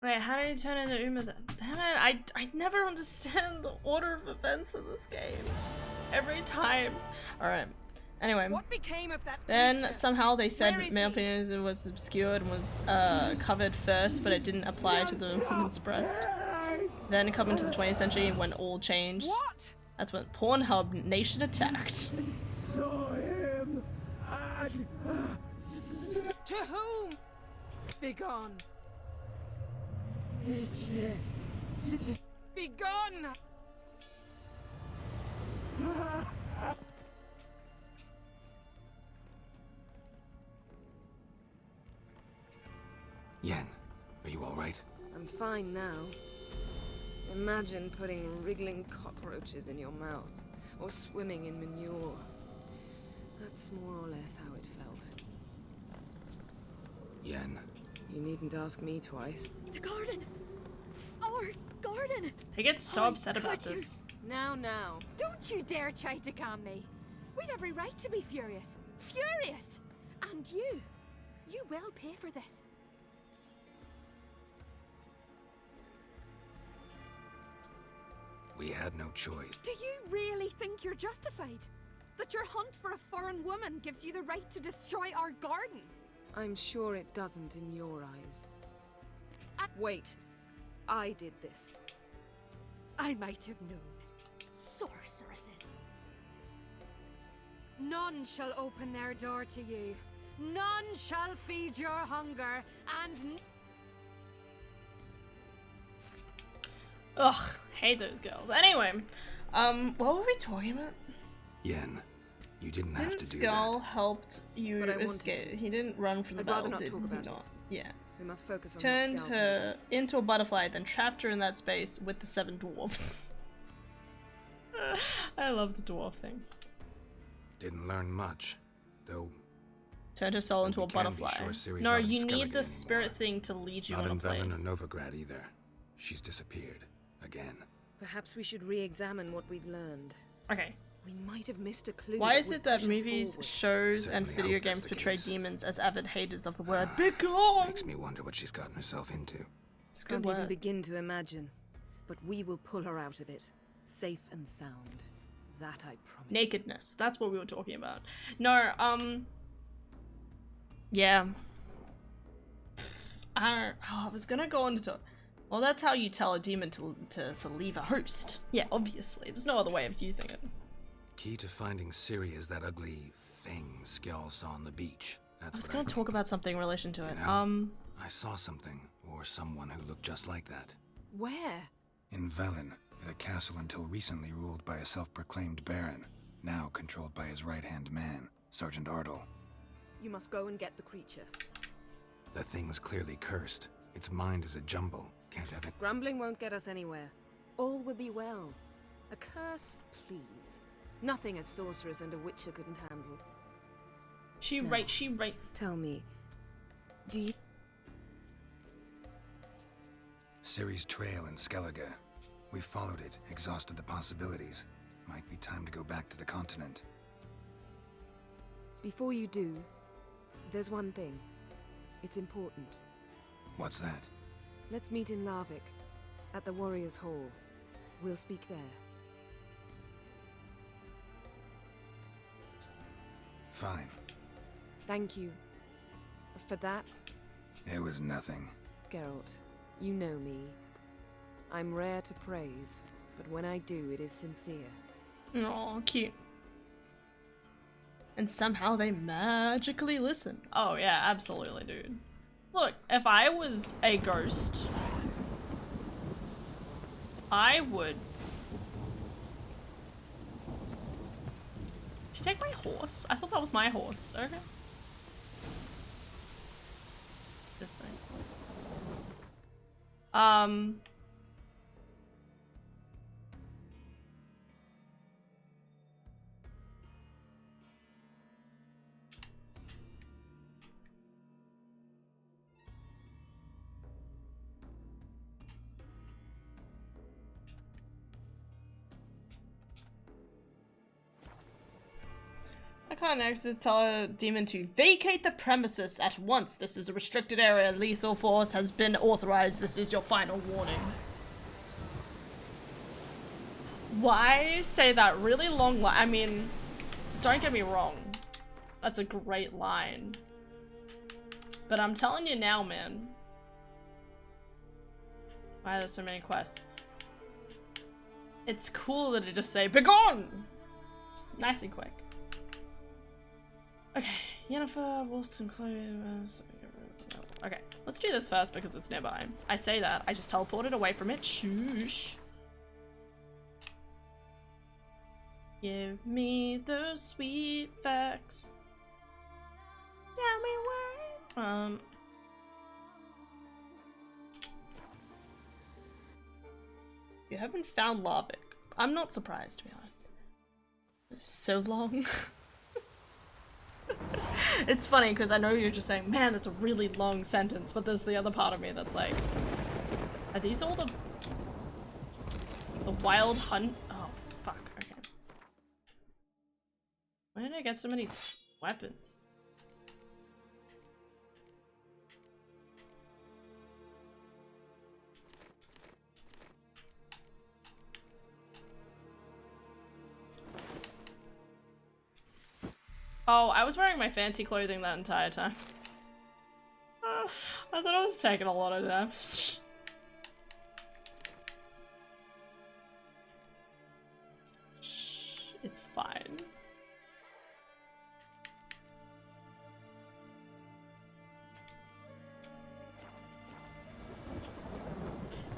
Wait, how did he turn into Uma then? Damn it, I never understand the order of events in this game. Every time. Alright. Anyway, What became of that then creature? somehow they said Where is male he? penis was obscured and was covered first, but it didn't apply to the woman's breast. Then coming to the 20th century when all changed. What? That's when Pornhub nation attacked. Saw him. To whom? Begone! Begone! Yen, are you all right? I'm fine now. Imagine putting wriggling cockroaches in your mouth, or swimming in manure. That's more or less how it felt. Yen. You needn't ask me twice. The garden! Our garden! I get so upset about this. Now. Don't you dare try to calm me. We've every right to be furious. Furious! And you will pay for this. We had no choice. Do you really think you're justified? That your hunt for a foreign woman gives you the right to destroy our garden? I'm sure it doesn't in your eyes. Wait. I did this. I might have known. Sorceresses. None shall open their door to you. None shall feed your hunger, and... Ugh, hate those girls. Anyway, what were we talking about? Yen, you didn't have to do Skull helped you But I wanted escape? to. He didn't run from the I'd battle, rather not did talk about he not? it. Yeah. We must focus on Turned what Scal her told us. into a butterfly, then trapped her in that space with the 7 dwarfs. I love the dwarf thing. Didn't learn much, though. Turned her soul into a we can be butterfly. sure Ciri's No, not in you need Skellige the spirit thing to lead you Not in a in Velen place. or Novigrad either. She's disappeared. Again. Perhaps we should re-examine what we've learned. Okay. We might have missed a clue. Why that is would it that push us movies, forward. shows, and Certainly video hope that's games the portray case. demons as avid haters of the word begone? Makes me wonder what she's gotten herself into. It's a good Can't even word. begin to imagine. But we will pull her out of it, safe and sound. That I promise. Nakedness. That's what we were talking about. No, yeah. I was gonna go into. Well, that's how you tell a demon to leave a host. Yeah, obviously. There's no other way of using it. Key to finding Ciri is that ugly thing Skjall saw on the beach. That's I was what gonna talk about something in relation to You it. know, I saw something, or someone who looked just like that. Where? In Velen, at a castle until recently ruled by a self-proclaimed baron, now controlled by his right-hand man, Sergeant Ardle. You must go and get the creature. The thing's clearly cursed. Its mind is a jumble. Can't have it. Grumbling won't get us anywhere. All will be well. A curse, please. Nothing a sorceress and a witcher couldn't handle. She Now, right. Tell me, do you... Ciri's trail in Skellige. We followed it, exhausted the possibilities. Might be time to go back to the continent. Before you do, there's one thing. It's important. What's that? Let's meet in Larvik, at the Warriors' Hall. We'll speak there. Fine. Thank you. For that, It was nothing. Geralt, you know me. I'm rare to praise, but when I do, it is sincere. Aw, cute. And somehow they magically listen. Oh yeah, absolutely, dude. Look, if I was a ghost, I would... Did you take my horse? I thought that was my horse. Okay. This thing. I can't next is tell a demon to vacate the premises at once. This is a restricted area. Lethal force has been authorized. This is your final warning. Why say that really long line? I mean, don't get me wrong. That's a great line. But I'm telling you now, man. Why are there so many quests? It's cool that it just say, begone! Just nice and quick. Okay, Yennefer, Wolfson, Chloe, Okay, let's do this first because it's nearby. I say that, I just teleported away from it. Shoosh. Give me those sweet facts. Tell me where. You haven't found Larvik. I'm not surprised, to be honest. It's so long. It's funny because I know you're just saying, man, that's a really long sentence, but there's the other part of me that's like, are these all the wild hunt? Oh, fuck, okay. Why did I get so many weapons? Oh, I was wearing my fancy clothing that entire time. I thought I was taking a lot of damage. Shh, it's fine.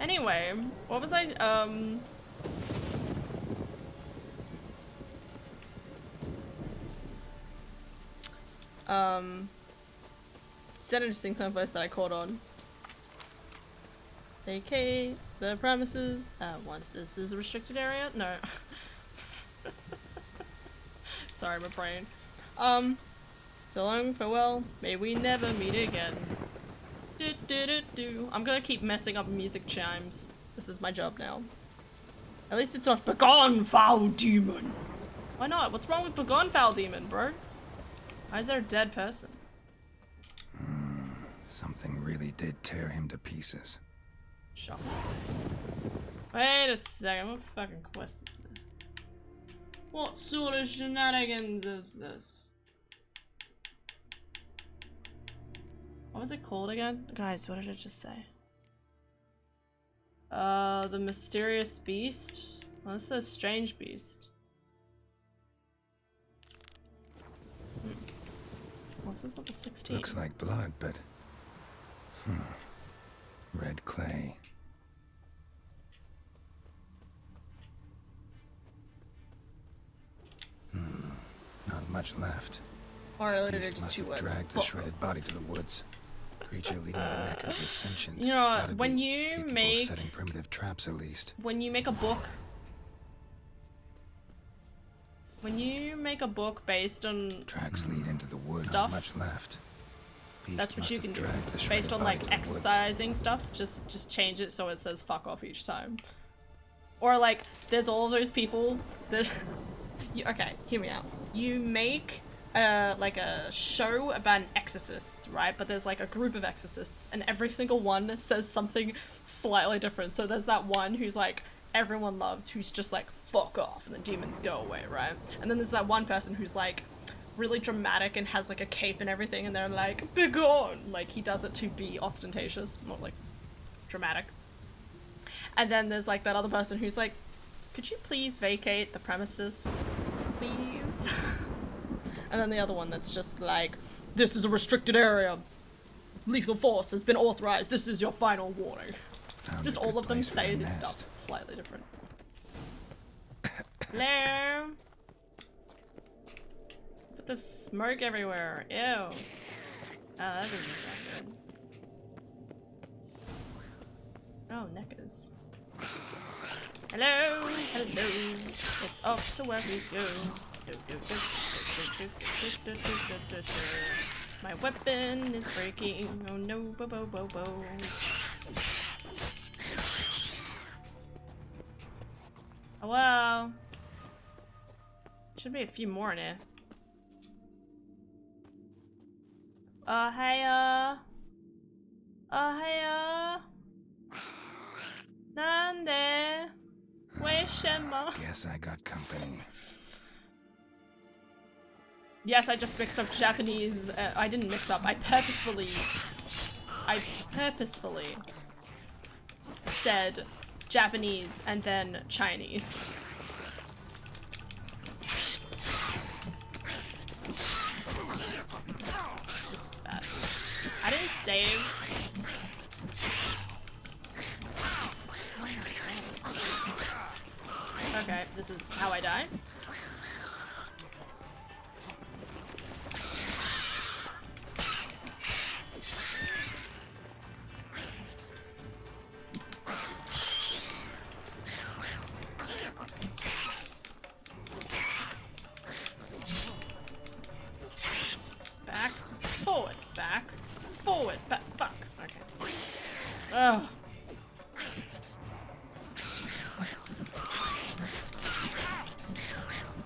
Anyway, what was I, Said interesting someplace that I caught on. Vacate the premises once this is a restricted area. No. Sorry, my brain. So long, farewell. May we never meet again. Do, do, do, do. I'm gonna keep messing up music chimes. This is my job now. At least it's not Begone, Foul Demon. Why not? What's wrong with Begone, Foul Demon, bro? Why is there a dead person? Something really did tear him to pieces. Shots. Wait a second, what fucking quest is this? What sort of shenanigans is this? What was it called again? Guys, what did it just say? The Mysterious Beast? Well, this says Strange Beast. Well, this is level 16. Looks like blood, but... Red clay. Not much left. Or literally Beast just must two have words. dragged the shredded body to the woods. Creature leading the Necker's ascension. You know, when you make... setting primitive traps, at least. When you make a book... When you make a book based on... Tracks lead into the woods. Stuff. Much left. Beast That's what must you have can do. dragged the Based shredded on body like to the woods. exercising stuff, just change it so it says fuck off each time. Or like, there's all of those people that... okay, hear me out. You make like a show about an exorcist, right? But there's like a group of exorcists and every single one says something slightly different. So there's that one who's like, everyone loves, who's just like, fuck off, and the demons go away, right? And then there's that one person who's like, really dramatic and has like a cape and everything, and they're like, begone! Like, he does it to be ostentatious, not like dramatic. And then there's like that other person who's like, could you please vacate the premises, please? And then the other one that's just like, this is a restricted area. Lethal force has been authorized. This is your final warning. Just all of them say this stuff slightly different. Hello? Put the smoke everywhere. Ew. Oh, that doesn't sound good. Oh, Neckers. Hello? Hello. It's off to where we go. My weapon is breaking. Oh no, bo bo bo bo. Oh well. Should be a few more in it. Hey, Nande? Guess I got company. Yes, I just mixed up Japanese. I didn't mix up. I purposefully said Japanese and then Chinese. Just bad. I didn't save this is how I die. Back, forward, back, fuck. Okay. Ugh.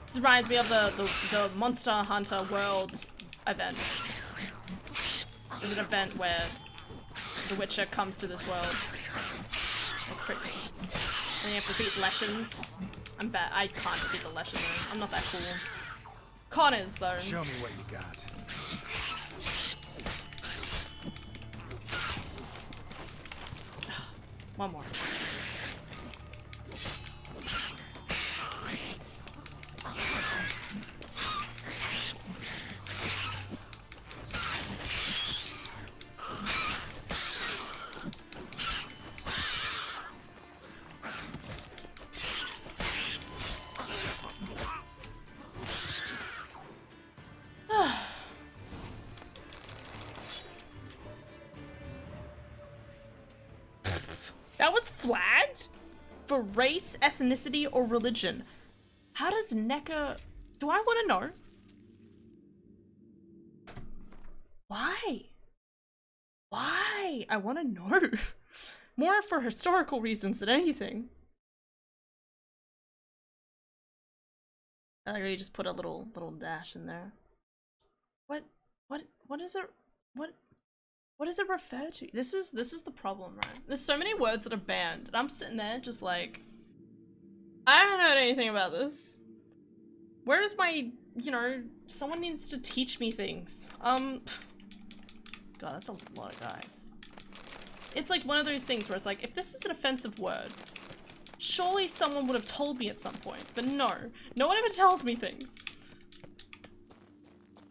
This reminds me of the Monster Hunter World event. There's an event where the Witcher comes to this world. And you have to beat Leshens. I'm bad. I can't beat the Leshens though. I'm not that cool. Con is though. Show me what you got. One more. That was flagged for race, ethnicity, or religion. How does NECA... Do I want to know? Why? Why? I want to know. More for historical reasons than anything. I like how you just put a little dash in there. What is it? What does it refer to? This is the problem, right? There's so many words that are banned, and I'm sitting there just like, I haven't heard anything about this. Where is my, you know, someone needs to teach me things. God, that's a lot of guys. It's like one of those things where it's like, if this is an offensive word, surely someone would have told me at some point, but no one ever tells me things.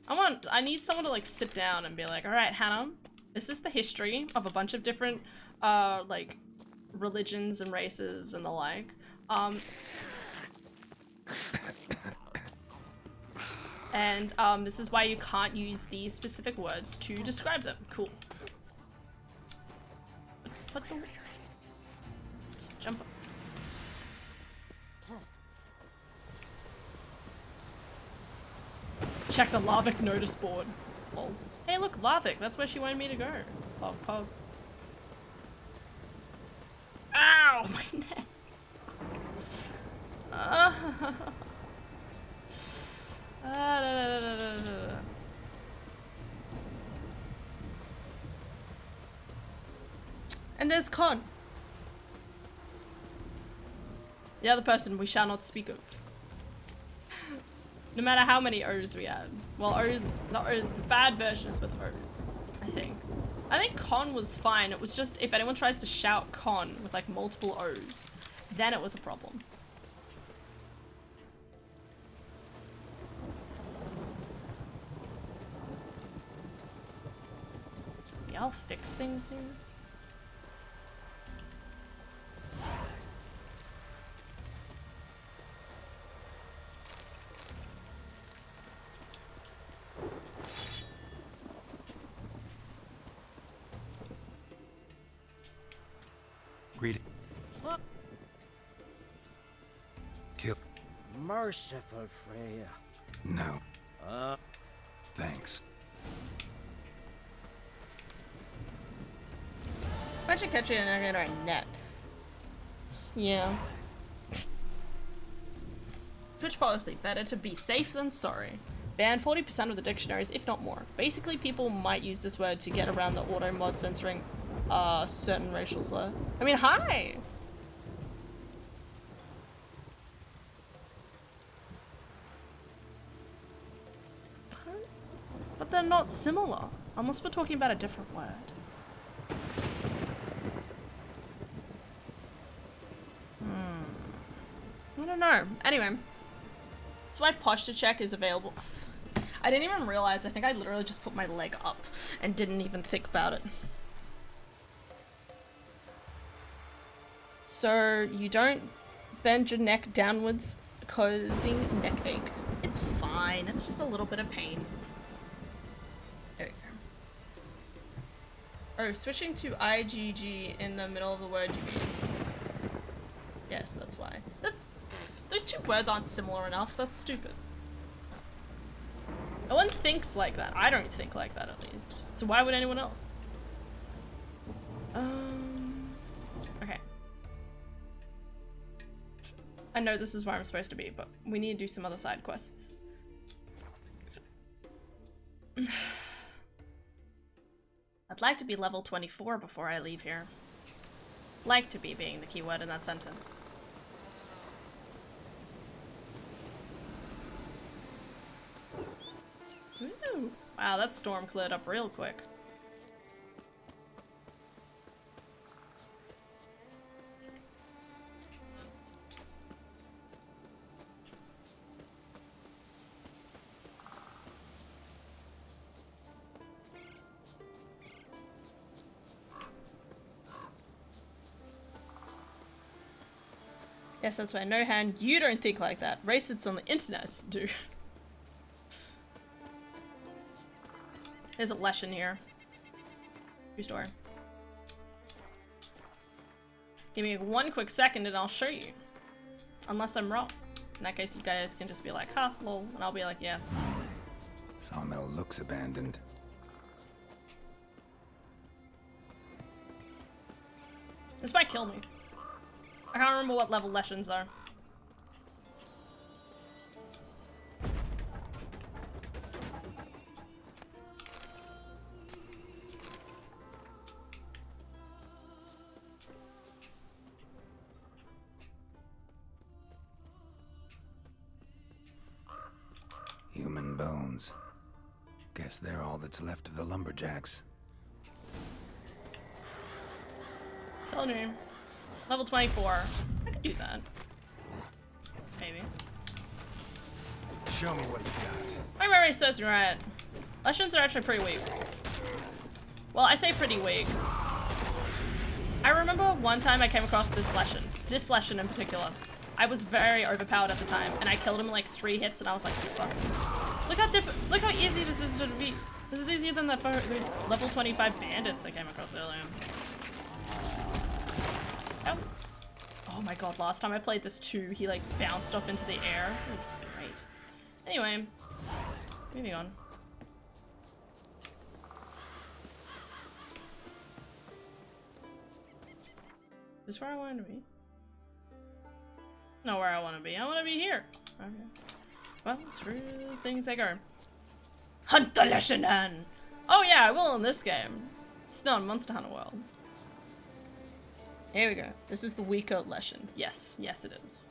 I need someone to like sit down and be like, all right, Hannah, this is the history of a bunch of different, like, religions and races and the like. And this is why you can't use these specific words to describe them. Cool. What the... Just jump up. Check the Larvik notice board. Lol. Hey look, Larvik, that's where she wanted me to go. Pog, pog. Ow! My neck! And there's Con. The other person we shall not speak of. No matter how many O's we add. Well, O's, the bad version is with O's, I think. I think Con was fine. It was just if anyone tries to shout Con with like multiple O's, then it was a problem. Yeah, I'll fix things here. Read it. Kill. Merciful Freya. No. Thanks. I should catch you in our net. Yeah. Twitch policy, better to be safe than sorry. Ban 40% of the dictionaries, if not more. Basically, people might use this word to get around the auto mod censoring certain racial slur. I mean, hi! But they're not similar, unless we're talking about a different word. I don't know. Anyway, that's why posture check is available. I didn't even realize, I think I literally just put my leg up and didn't even think about it. So you don't bend your neck downwards causing neck ache. It's fine. It's just a little bit of pain. There we go. Oh, switching to IGG in the middle of the word, you mean? Yes, that's why. Those two words aren't similar enough. That's stupid. No one thinks like that. I don't think like that, at least. So why would anyone else? Okay. I know this is where I'm supposed to be, but we need to do some other side quests. I'd like to be level 24 before I leave here. Like to be being the key word in that sentence. Ooh. Wow, that storm cleared up real quick. Yes, that's why no hand, you don't think like that. Racists on the internet do. There's a Leshen here. Restore. Give me one quick second and I'll show you. Unless I'm wrong. In that case, you guys can just be like, huh, lol, and I'll be like, yeah. Sawmill looks abandoned. This might kill me. I can't remember what level Leshens are. Human bones. Guess they're all that's left of the lumberjacks. Told you. Level 24. I could do that. Maybe. Show me what you got. My memory serves me right. Leshens are actually pretty weak. Well, I say pretty weak. I remember one time I came across this Leshen in particular. I was very overpowered at the time, and I killed him in like 3 hits, and I was like, fuck. Look how easy this is to defeat. This is easier than those level 25 bandits I came across earlier. Bounce. Oh my god, last time I played this too, he like bounced off into the air. It was great. Anyway, moving on. Is this where I want to be? Not where I want to be. I want to be here. Okay. Well, through things I go. Hunt the Leshen! Oh yeah, I will in this game. It's not Monster Hunter World. Here we go. This is the weaker Leshen. Yes, yes it is.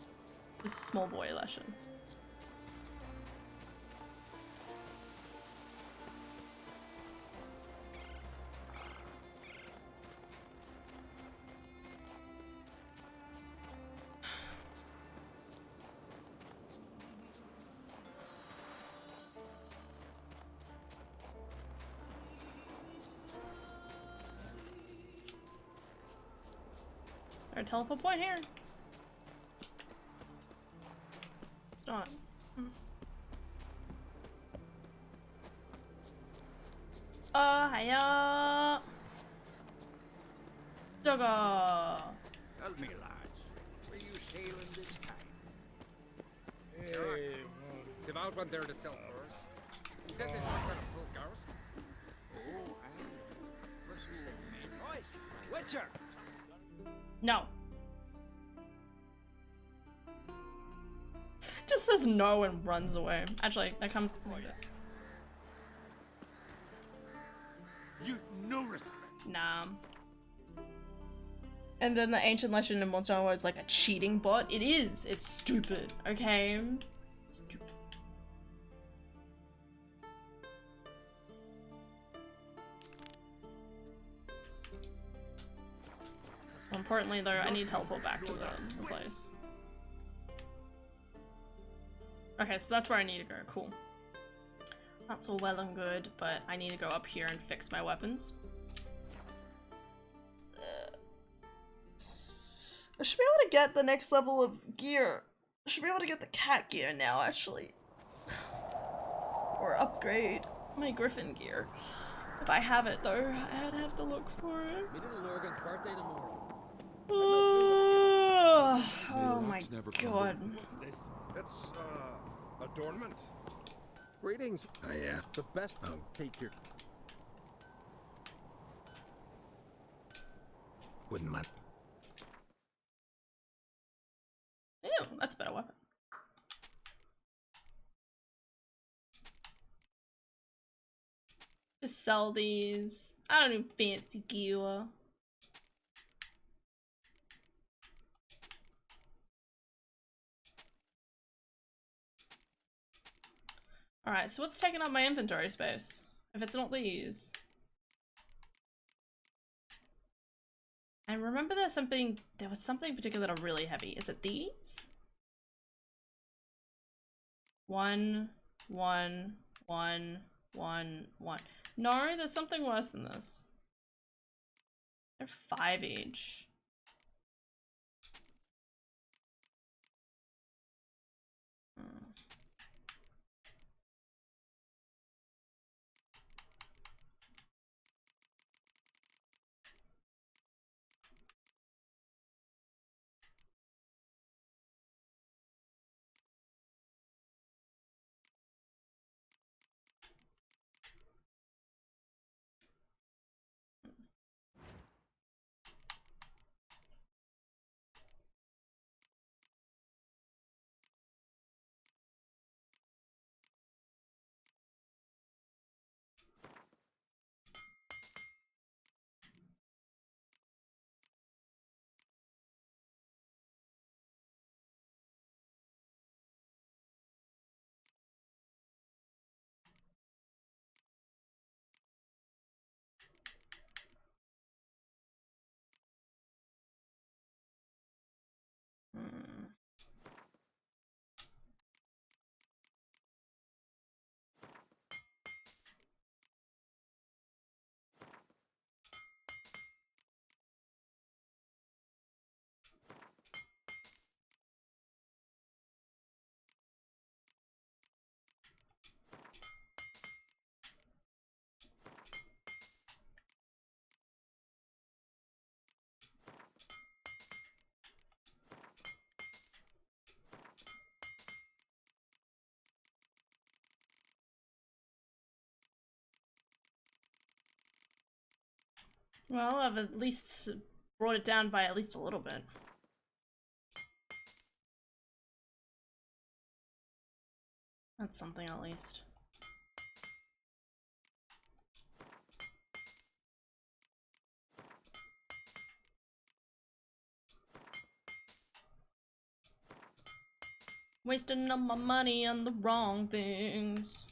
This is small boy Leshen. Our teleport point here. It's not. Hiya. Doggo. Tell me, lads, were you sailing this time? Hey, Siv out went there to sell for us. He said they've got a full garrison. Oh, what's his name? Oi, Witcher! No. Just says no and runs away. Actually, that comes. You've no respect. Nah. And then the ancient Leshen in Monster Hunter was like a cheating bot. It is. It's stupid. Okay. Stupid. So importantly, though, I need to teleport back to the place. Okay, so that's where I need to go. Cool. That's all well and good, but I need to go up here and fix my weapons. I should be able to get the next level of gear. I should be able to get the cat gear now, actually. Or upgrade my griffin gear. If I have it, though, I'd have to look for it. My little Lurgan's birthday tomorrow. Oh my god. What's this? It's, adornment. Greetings. Oh, yeah? The best. Take your... Wouldn't mind. Ew, that's a better weapon. Just sell these. I don't need fancy gear. Alright, so what's taking up my inventory space? If it's not these. I remember there was something particular that are really heavy. Is it these? 1, 1, 1, 1, 1. No, there's something worse than this. They're 5 each. Well, I've at least brought it down by at least a little bit. That's something at least. Wasting all my money on the wrong things.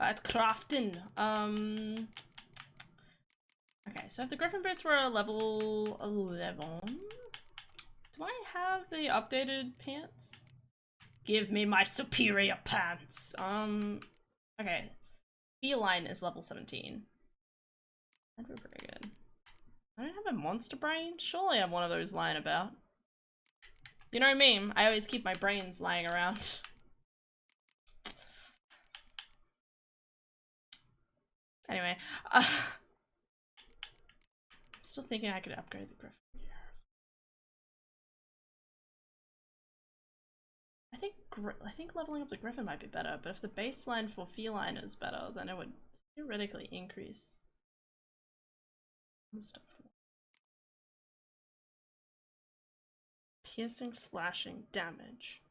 At crafting. Okay, so if the Griffin boots were level 11, do I have the updated pants? Give me my superior pants. Okay. Feline is level 17. That'd be pretty good. I don't have a monster brain? Surely I have one of those lying about. You know me, I always keep my brains lying around. Anyway, I'm still thinking I could upgrade the Griffin gear. I think leveling up the Griffin might be better, but if the baseline for Feline is better, then it would theoretically increase stuff. Piercing, slashing, damage.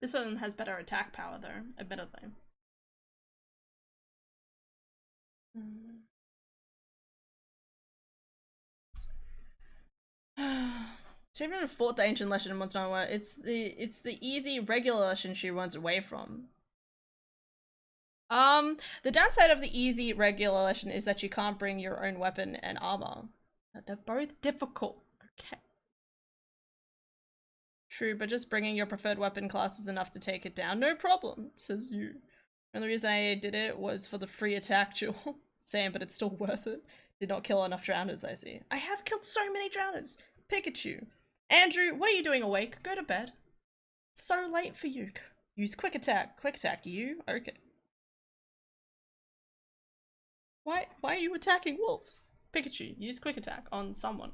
This one has better attack power though, admittedly. She even fought the ancient lesson in Monster Hunter. It's the easy regular lesson she runs away from. The downside of the easy regular lesson is that you can't bring your own weapon and armor. They're both difficult. Okay. True, but just bringing your preferred weapon class is enough to take it down. No problem, says you. The only reason I did it was for the free attack jewel. Same, but it's still worth it. Did not kill enough drowners, I see. I have killed so many drowners. Pikachu. Andrew, what are you doing awake? Go to bed. It's so late for you. Use quick attack. Quick attack, you? Okay. Why are you attacking wolves? Pikachu, use quick attack on someone.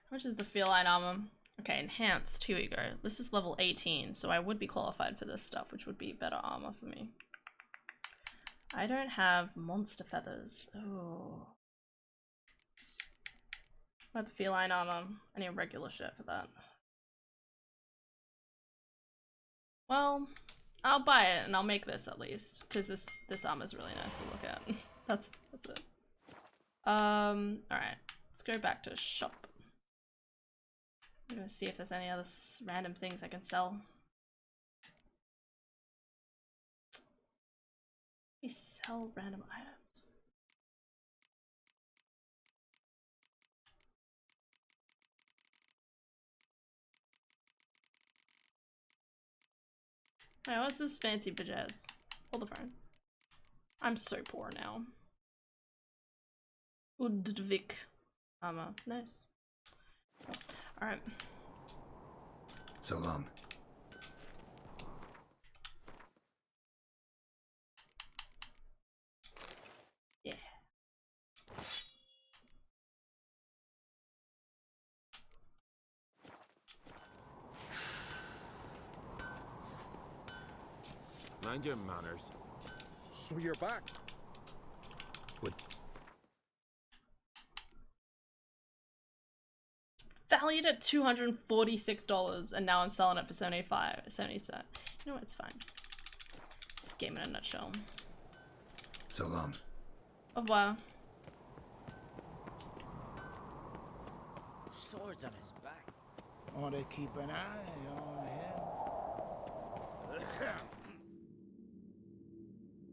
How much is the feline armor? Okay, enhanced. Here we go. This is level 18, so I would be qualified for this stuff, which would be better armor for me. I don't have monster feathers. Oh. What about the feline armor? I need a regular shirt for that. Well, I'll buy it and I'll make this at least, because this armor is really nice to look at. That's it. Alright. Let's go back to shop. I'm gonna see if there's any other random things I can sell. We sell random items. Hey, what's this fancy bajazz? Hold the phone. I'm so poor now. Udvik armor. Nice. Alright. So long. Yeah. Mind your manners. So you're back. What? Valued at $246 and now I'm selling it for 70 cents. You know what, it's fine. This game in a nutshell. So long. Au revoir. Swords on his back. Or they keep an eye on him.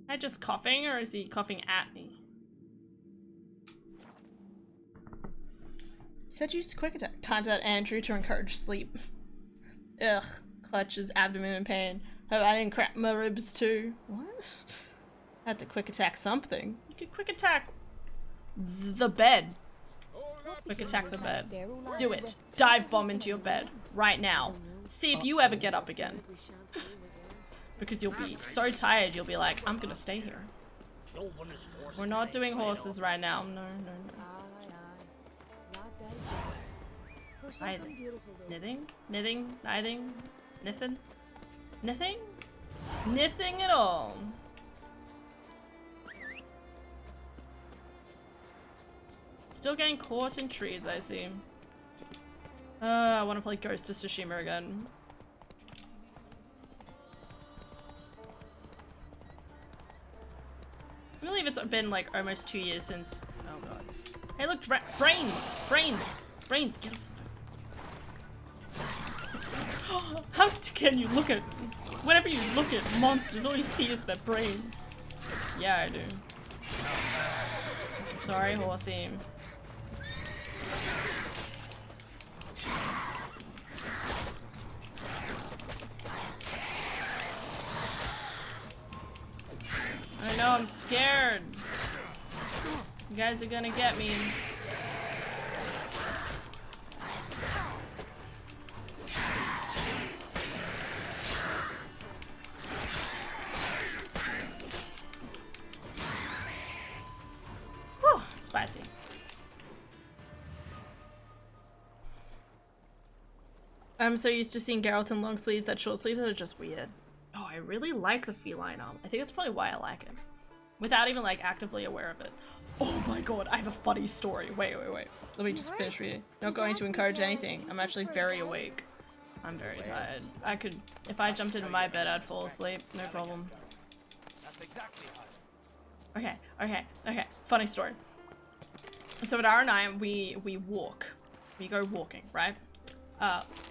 Am I just coughing or is he coughing at me? Said use quick attack. Times out Andrew to encourage sleep. Ugh. Clutches abdomen in pain. Hope I didn't crack my ribs too. What? I had to quick attack something. You could quick attack the bed. Quick attack the bed. Do it. Dive bomb into your bed. Right now. See if you ever get up again. Because you'll be so tired, you'll be like, I'm gonna stay here. We're not doing horses right now. No. Knitting? Knitting? Knitting? Knitting? Knitting? Knitting at all. Still getting caught in trees, I see. I want to play Ghost of Tsushima again. I believe it's been like almost 2 years since. Oh god. Hey, look, brains! Brains! Brains, get off the phone. How can you look at. Whenever you look at monsters, all you see is their brains. Yeah, I do. Sorry, horsey. I know, I'm scared. You guys are gonna get me. Whew, spicy. I'm so used to seeing Geralt in long sleeves that short sleeves are just weird. Oh, I really like the feline armor. I think that's probably why I like it. Without even like actively aware of it. Oh my god, I have a funny story. Wait. Let me just finish reading. Not going to encourage anything. I'm actually very awake. I'm very tired. I could, if I jumped into my bed, I'd fall asleep. No problem. That's exactly Okay. Funny story. So Adara and I, we walk. We go walking, right?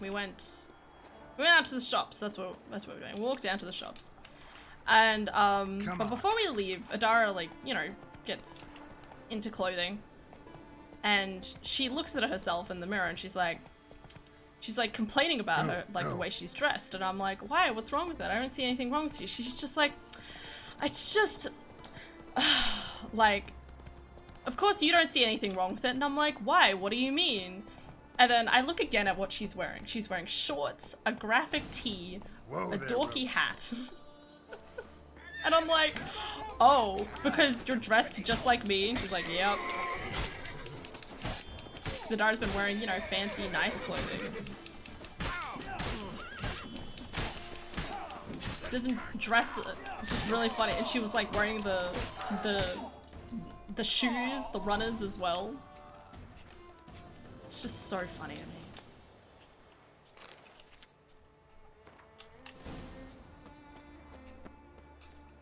We went out to the shops. That's what we're doing. We walked down to the shops. And but before we leave, Adara, like, you know, gets into clothing. And she looks at herself in the mirror and she's like complaining about her, like, the way she's dressed. And I'm like, why? What's wrong with that? I don't see anything wrong with you. She's just like, it's just like, of course you don't see anything wrong with it. And I'm like, why? What do you mean? And then I look again at what she's wearing. She's wearing shorts, a graphic tee, a dorky hat. And I'm like, oh, because you're dressed just like me? And she's like, yep. Adara's been wearing, you know, fancy, nice clothing. Doesn't dress, it's just really funny. And she was like wearing the shoes, the runners as well. It's just so funny to me.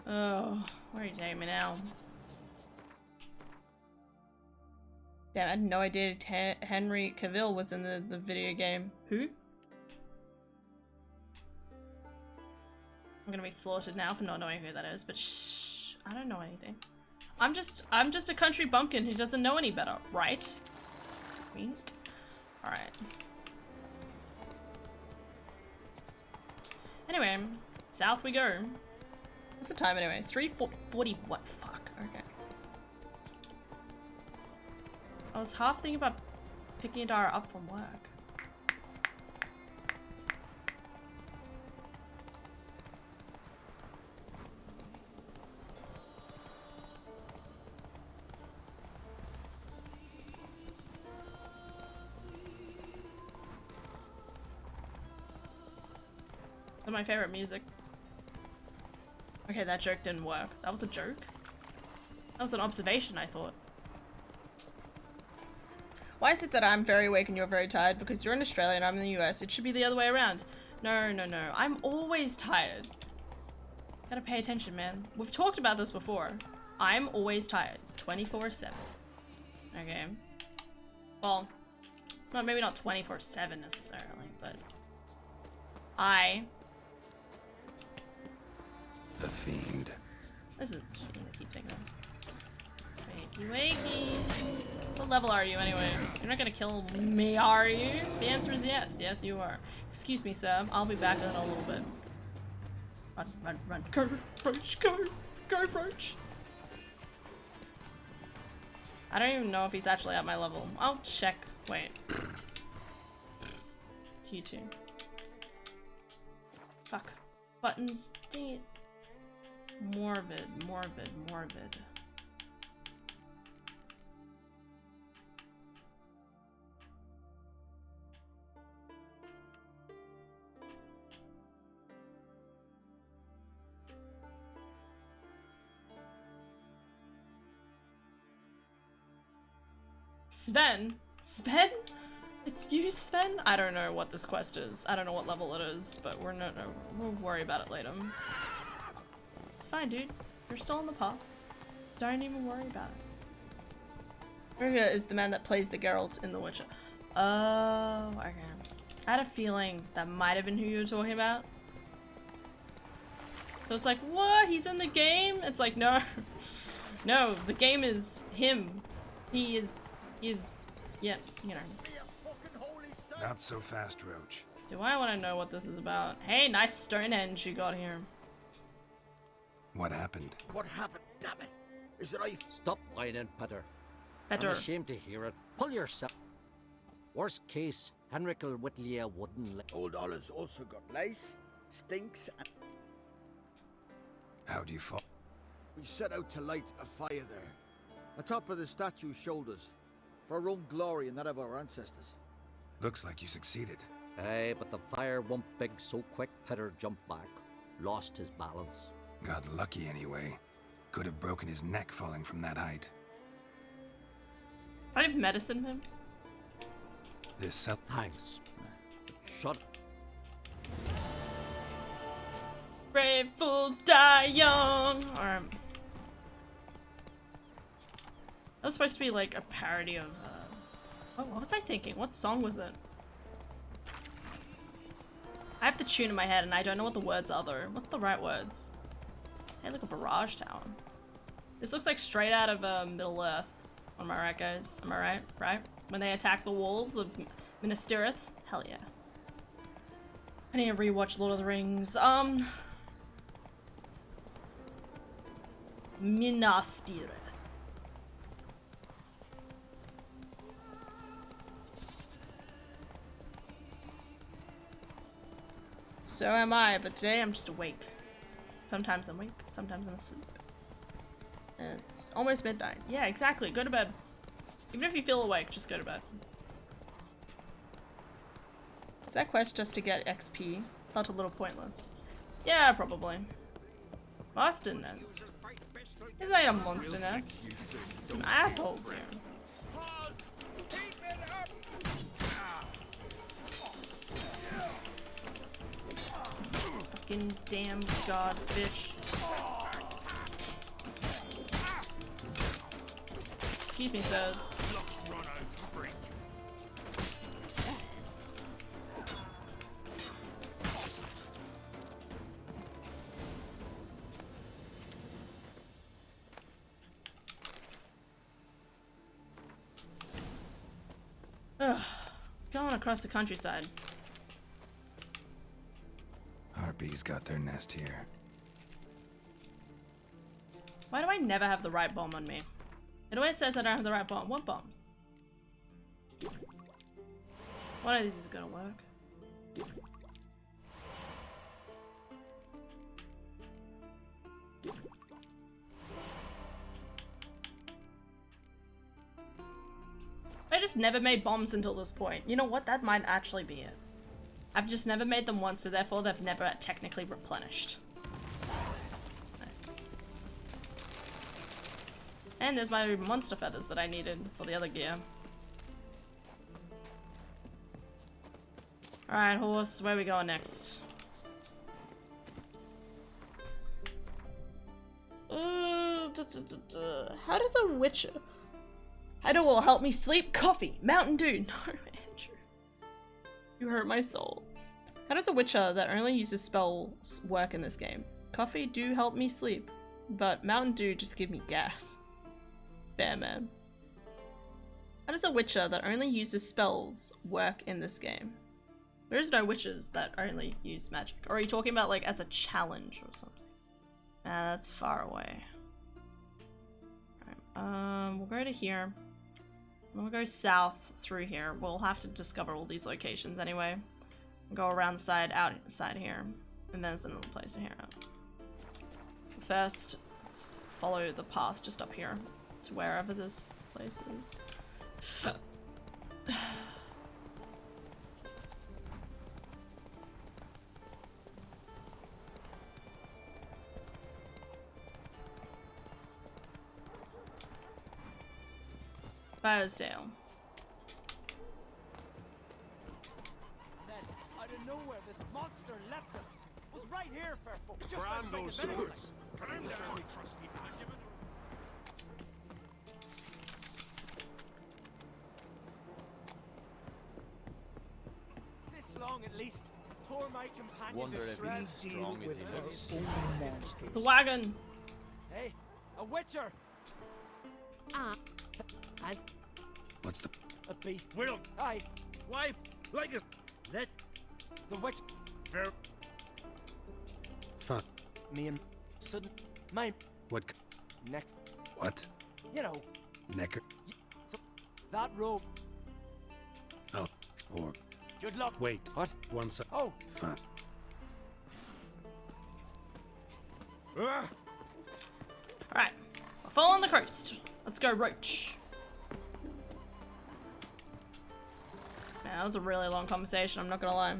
Oh, where are you taking me now? Damn, I had no idea Henry Cavill was in the video game. Who? I'm gonna be slaughtered now for not knowing who that is, but shh, I don't know anything. I'm just a country bumpkin who doesn't know any better, right? Wink. Alright. Anyway, south we go. What's the time anyway? 3:40. What? Fuck. Okay. I was half thinking about picking Adara up from work. That's my favorite music. Okay, that joke didn't work. That was a joke? That was an observation, I thought. Why is it that I'm very awake and you're very tired? Because you're in Australia and I'm in the US. It should be the other way around. No, no, no. I'm always tired. Gotta pay attention, man. We've talked about this before. I'm always tired. 24/7. Okay. Well, maybe not 24/7 necessarily, but The Fiend. This is I keep thinking. Wakey wakey. What level are you anyway? You're not gonna kill me, are you? The answer is yes. Yes, you are. Excuse me, sir. I'll be back in a little bit. Run, run, run. Go, Roach, go! Go, Roach! I don't even know if he's actually at my level. I'll check. Wait. T2. Fuck. Buttons. Dang it. Morbid, morbid, morbid. Sven? Sven? It's you, Sven? I don't know what this quest is. I don't know what level it is, but we'll worry about it later. It's fine, dude. You're still on the path. Don't even worry about it. Urga is the man that plays the Geralt in The Witcher. Oh, okay. I had a feeling that might have been who you were talking about. So it's like, what? He's in the game? It's like, no. No, the game is him. He is, yeah, you know. Not so fast, Roach. Do I want to know what this is about? Hey, nice Stonehenge you got here. What happened? What happened? Damn it! Is it I? Stop whining, Petter. Petter. I'm ashamed to hear it. Pull yourself. Worst case, Henrik'll whittle you a wooden leg. Old Oll's also got lice, stinks, and... How do you fall? We set out to light a fire there, atop of the statue's shoulders, for our own glory and that of our ancestors. Looks like you succeeded. Aye, but the fire went big so quick, Petter jumped back, lost his balance. Got lucky anyway. Could have broken his neck falling from that height. I've medicine him. This cell. Thanks. Shut up. Brave fools die young. Or That was supposed to be like a parody of, oh, what was I thinking? What song was it? I have the tune in my head and I don't know what the words are though. What's the right words? Hey, look, a barrage tower. This looks like straight out of Middle Earth. Am I right, guys? Am I right? Right? When they attack the walls of Minas Tirith? Hell yeah. I need to rewatch Lord of the Rings. Minas Tirith. So am I, but today I'm just awake. Sometimes I'm awake, sometimes I'm asleep. And it's almost midnight. Yeah, exactly. Go to bed. Even if you feel awake, just go to bed. Is that quest just to get XP? Felt a little pointless. Yeah, probably. Monster nest. Isn't that a monster nest? Some assholes here. Fucking damn god, bitch. Excuse me, sirs. Ugh. Going across the countryside. Harpies got their nest here. Why do I never have the right bomb on me? It always says I don't have the right bomb. What bombs? One of these is gonna work. I just never made bombs until this point. You know what? That might actually be it. I've just never made them once, so therefore they've never technically replenished. Nice. And there's my monster feathers that I needed for the other gear. Alright, horse, where are we going next? How does a witcher... How will help me sleep? Coffee! Mountain Dew! No, Andrew. You hurt my soul. How does a witcher that only uses spells work in this game? Coffee do help me sleep, but Mountain Dew just give me gas. Fair man. How does a witcher that only uses spells work in this game? There is no witches that only use magic. Or are you talking about like as a challenge or something? Ah, that's far away. Alright, we'll go to here. We'll go south through here. We'll have to discover all these locations anyway. Go around the side, outside here. And then there's another place in here. First, let's follow the path just up here to wherever this place is. Firesdale. Out of nowhere, this monster leapt at us. Was right here, fair folk. Just Brand outside those the village. swords. Calm down, trusty Acumen. This long, at least, tore my companion Wonder to if shreds. he's strong as he looks. The wagon. Hey, a witcher. What's the... A beast. Will. Aye. Why? Like a... Let... The witch. Fair... Fuck. Me and... Sudden... My... What... Neck. What? You know. Necker? So, that rope. Oh. Or... Good luck. Wait. What? One sec. Oh. Fine. Ah! Alright. We're following the coast. Let's go, Roach. Man, that was a really long conversation, I'm not gonna lie.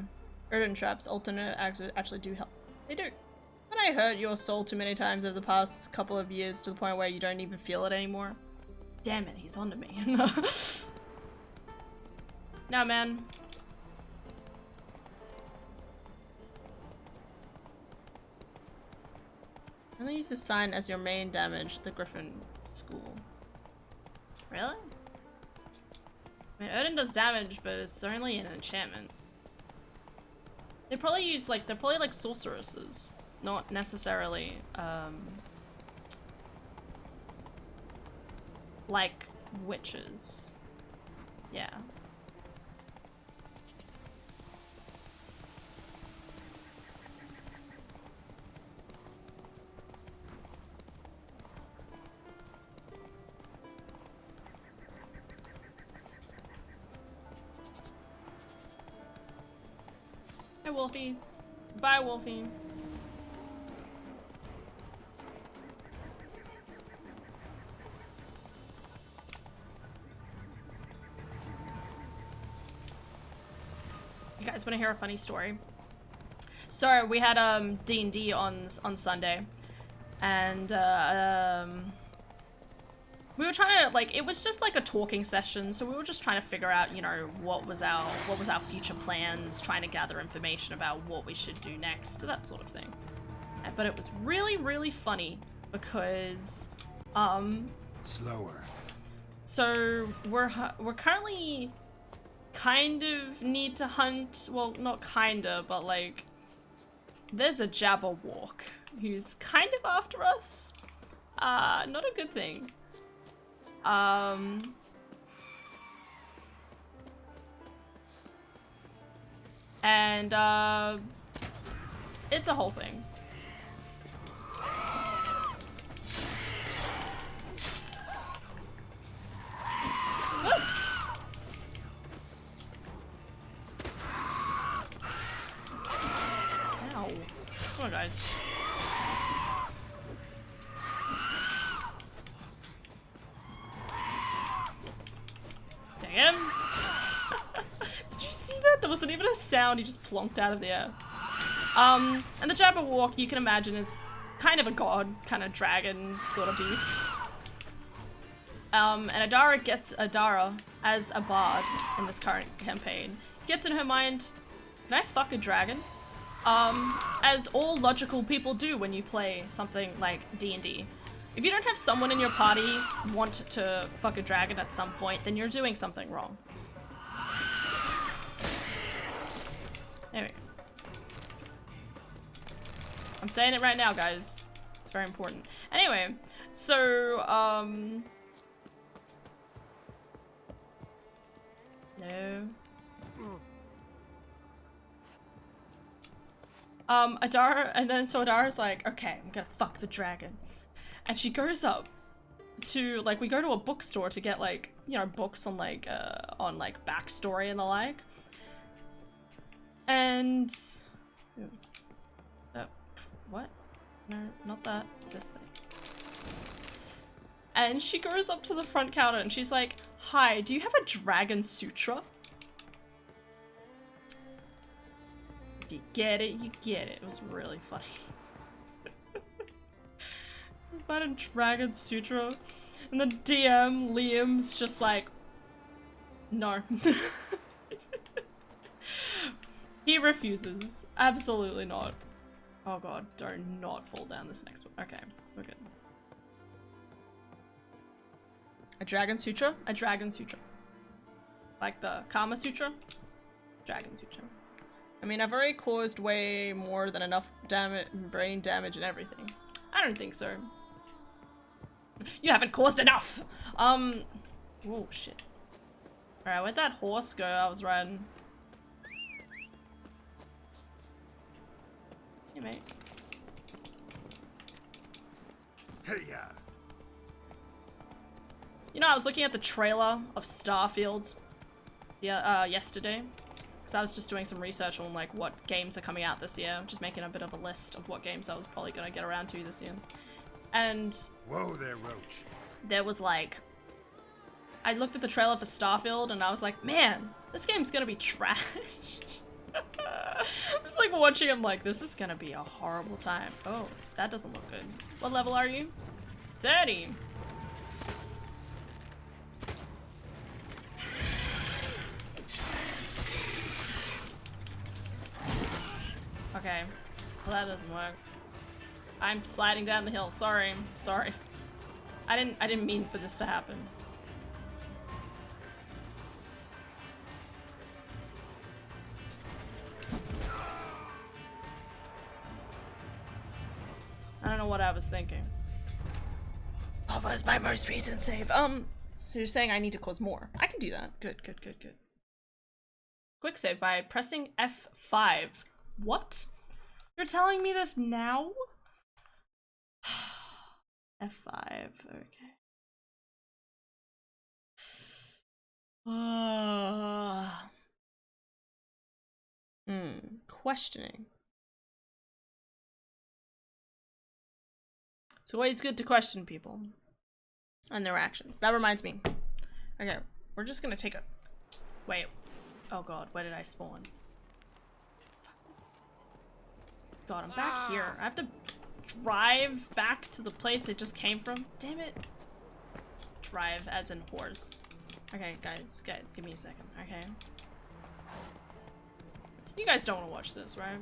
Erdin traps alternate actually do help. They do. But I hurt your soul too many times over the past couple of years to the point where you don't even feel it anymore. Damn it, he's onto me. Nah, man. Only use the sign as your main damage at the Griffin School. Really? I mean, Odin does damage, but it's only an enchantment. They probably use like, they're probably like sorceresses, not necessarily, like witches. Yeah. Hi, Wolfie. Bye, Wolfie. You guys want to hear a funny story? So we had D&D on Sunday, and we were trying to, like, it was just like a talking session, so we were just trying to figure out, you know, what was our future plans, trying to gather information about what we should do next, that sort of thing. But it was really, really funny because Slower. so we're currently kind of need to hunt, well, not kinda, but like there's a Jabberwock who's kind of after us. Not a good thing. And it's a whole thing. Ow. Come on, guys. Dang him. Did you see that? There wasn't even a sound, he just plonked out of the air. And the Jabberwock, you can imagine, is kind of a god, kind of dragon sort of beast. And Adara, as a bard in this current campaign, gets in her mind, can I fuck a dragon? As all logical people do when you play something like D&D. If you don't have someone in your party want to fuck a dragon at some point, then you're doing something wrong. There we go. I'm saying it right now, guys. It's very important. Anyway, so, no. Adara, and then so Adara's like, okay, I'm gonna fuck the dragon. And she goes up to, like, we go to a bookstore to get, like, you know, books on, like, backstory and the like. And... what? No, not that. This thing. And she goes up to the front counter and she's like, hi, do you have a Dragon Sutra? If you get it, you get it. It was really funny. About a Dragon Sutra, and the DM, Liam's just like, no. He refuses. Absolutely not. Oh god, do not fall down this next one. Okay, we're good. A Dragon Sutra? A Dragon Sutra. Like the Kama Sutra? Dragon Sutra. I mean, I've already caused way more than enough brain damage and everything. I don't think so. You haven't caused enough! Oh, shit. Alright, where'd that horse go I was riding? Hey, mate. Hey-ya! You know, I was looking at the trailer of Starfield yesterday. Because I was just doing some research on, like, what games are coming out this year. Just making a bit of a list of what games I was probably gonna get around to this year. And whoa there, Roach. There was like, I looked at the trailer for Starfield and I was like, man, this game's gonna be trash. I'm just like watching him like, this is gonna be a horrible time. Oh, that doesn't look good. What level are you? 30. Okay, well that doesn't work. I'm sliding down the hill. Sorry. Sorry. I didn't mean for this to happen. know what I was thinking. What was my most recent save? So you're saying I need to cause more. I can do that. Good, good, good, good. Quick save by pressing F5. What? You're telling me this now? F5, okay. Questioning. It's always good to question people and their actions. That reminds me. Okay, we're just gonna take a... Wait. Oh god, where did I spawn? God, I'm back here. I have to drive back to the place I just came from. Damn it. Drive as in horse. Okay, guys, give me a second, okay? You guys don't want to watch this, right?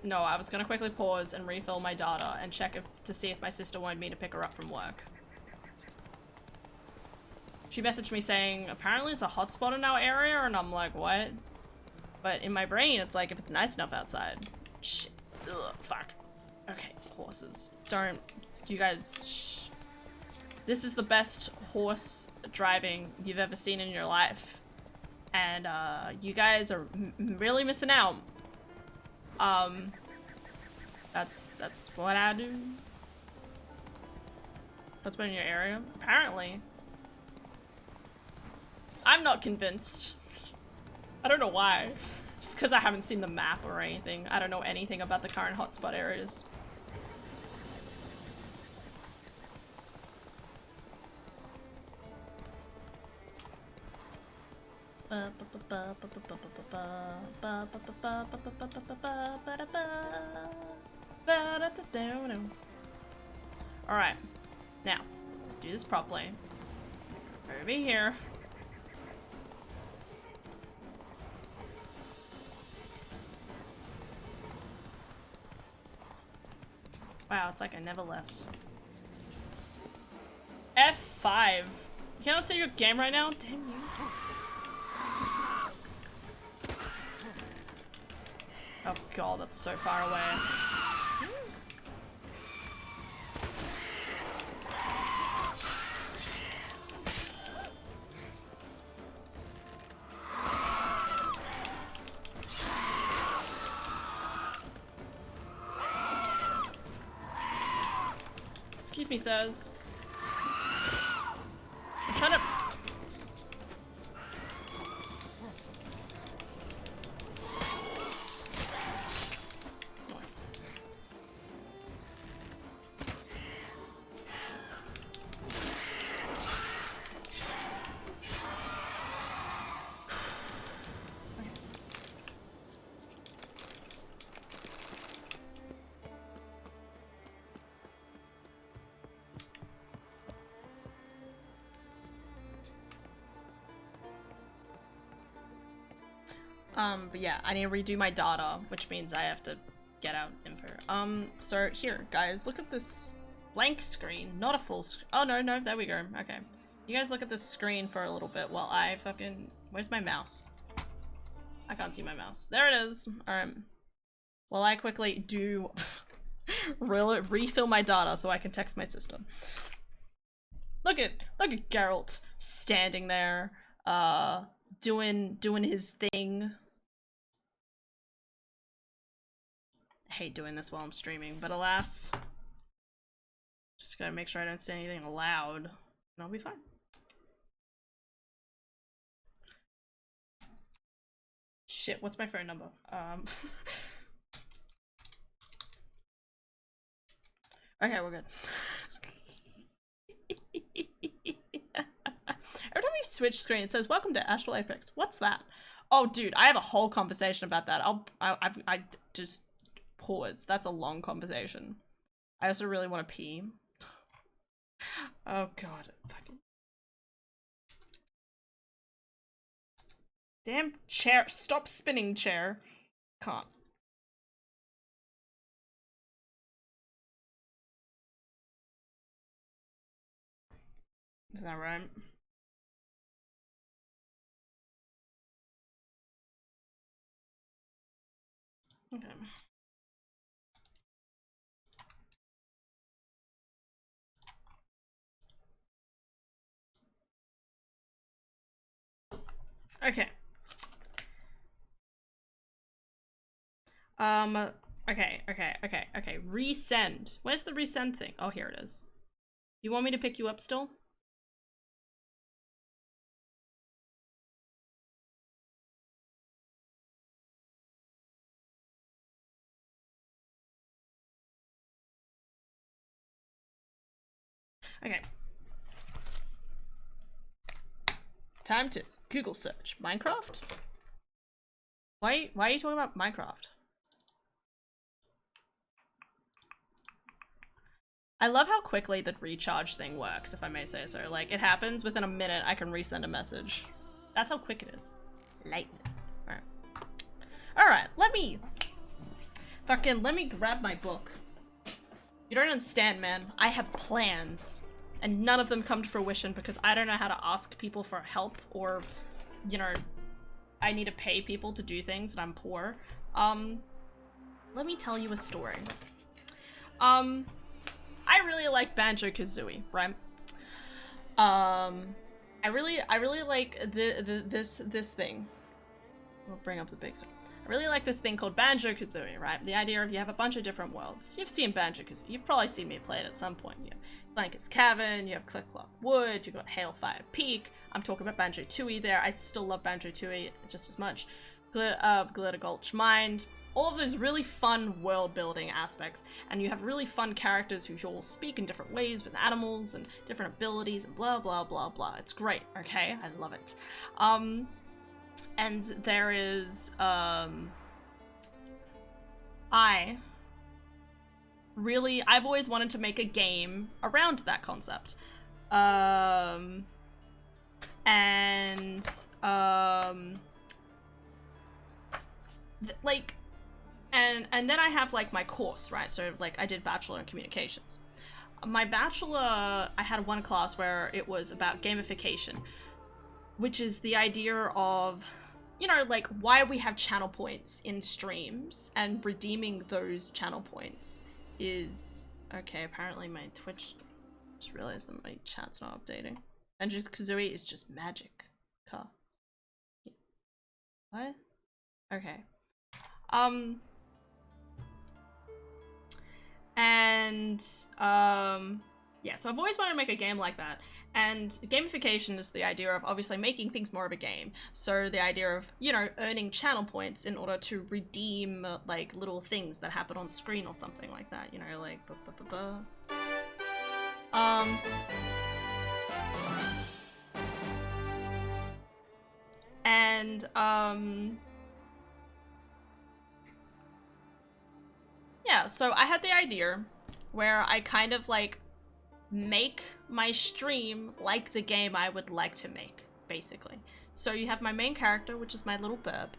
No, I was gonna quickly pause and refill my data and check to see if my sister wanted me to pick her up from work. She messaged me saying, apparently it's a hotspot in our area, and I'm like, what? But in my brain, it's like, if it's nice enough outside. Shit. Ugh, fuck. Okay, horses. Don't. You guys, shh. This is the best horse driving you've ever seen in your life. And, you guys are really missing out. That's what I do. What's been in your area? Apparently. I'm not convinced. I don't know why. Just because I haven't seen the map or anything. I don't know anything about the current hotspot areas. Alright. Now, let's do this properly. Over here. Wow, it's like I never left. F5. You cannot see your game right now? Damn you. Oh god, that's so far away. Excuse me, sirs. I'm trying to... Nice. But yeah, I need to redo my data, which means I have to get out info. So here, guys, look at this blank screen, not a full screen. Oh, no, there we go. Okay. You guys look at this screen for a little bit while I fucking... Where's my mouse? I can't see my mouse. There it is. Alright. While I quickly do refill my data so I can text my sister. Look at Geralt standing there, doing his thing. I hate doing this while I'm streaming, but alas. Just gotta make sure I don't say anything loud, and I'll be fine. Shit, what's my phone number? Okay, we're good. Every time we switch screen, it says, "Welcome to Astral Apex." What's that? Oh, dude, I have a whole conversation about that. I just pause. That's a long conversation. I also really want to pee. Oh god. Fucking damn chair. Stop spinning, chair. Can't. Is that right? Okay. Okay. Okay. Resend. Where's the resend thing? Oh, here it is. You want me to pick you up still? Okay. Time to Google search Minecraft. Why are you talking about Minecraft? I love how quickly the recharge thing works, if I may say so. Like, it happens within a minute, I can resend a message. That's how quick it is. Lightning. Alright. Alright, let me grab my book. You don't understand, man. I have plans. And none of them come to fruition because I don't know how to ask people for help or, you know, I need to pay people to do things and I'm poor. Let me tell you a story. I really like Banjo-Kazooie, right? I really like this thing. We'll bring up the big story. I really like this thing called Banjo-Kazooie, right? The idea of you have a bunch of different worlds. You've seen Banjo-Kazooie. You've probably seen me play it at some point. You have Blanket's Cavern, you have Click Clock Wood, you've got Hailfire Peak. I'm talking about Banjo-Tooie there. I still love Banjo-Tooie just as much. Glitter Gulch Mine. All of those really fun world building aspects, and you have really fun characters who all speak in different ways with animals and different abilities and blah blah blah blah. It's great, okay? I love it. And there is I've always wanted to make a game around that concept. And then I have like my course, right? So like I did Bachelor in Communications. My Bachelor, I had one class where it was about gamification, which is the idea of, you know, like why we have channel points in streams and redeeming those channel points is... Okay, apparently my Twitch... Just realized that my chat's not updating. Banjo-Kazooie is just magic. What? Okay. Yeah, so I've always wanted to make a game like that, and gamification is the idea of obviously making things more of a game. So the idea of, you know, earning channel points in order to redeem like little things that happen on screen or something like that, you know, like yeah, so I had the idea where I kind of like make my stream like the game I would like to make, basically. So you have my main character, which is my little burb,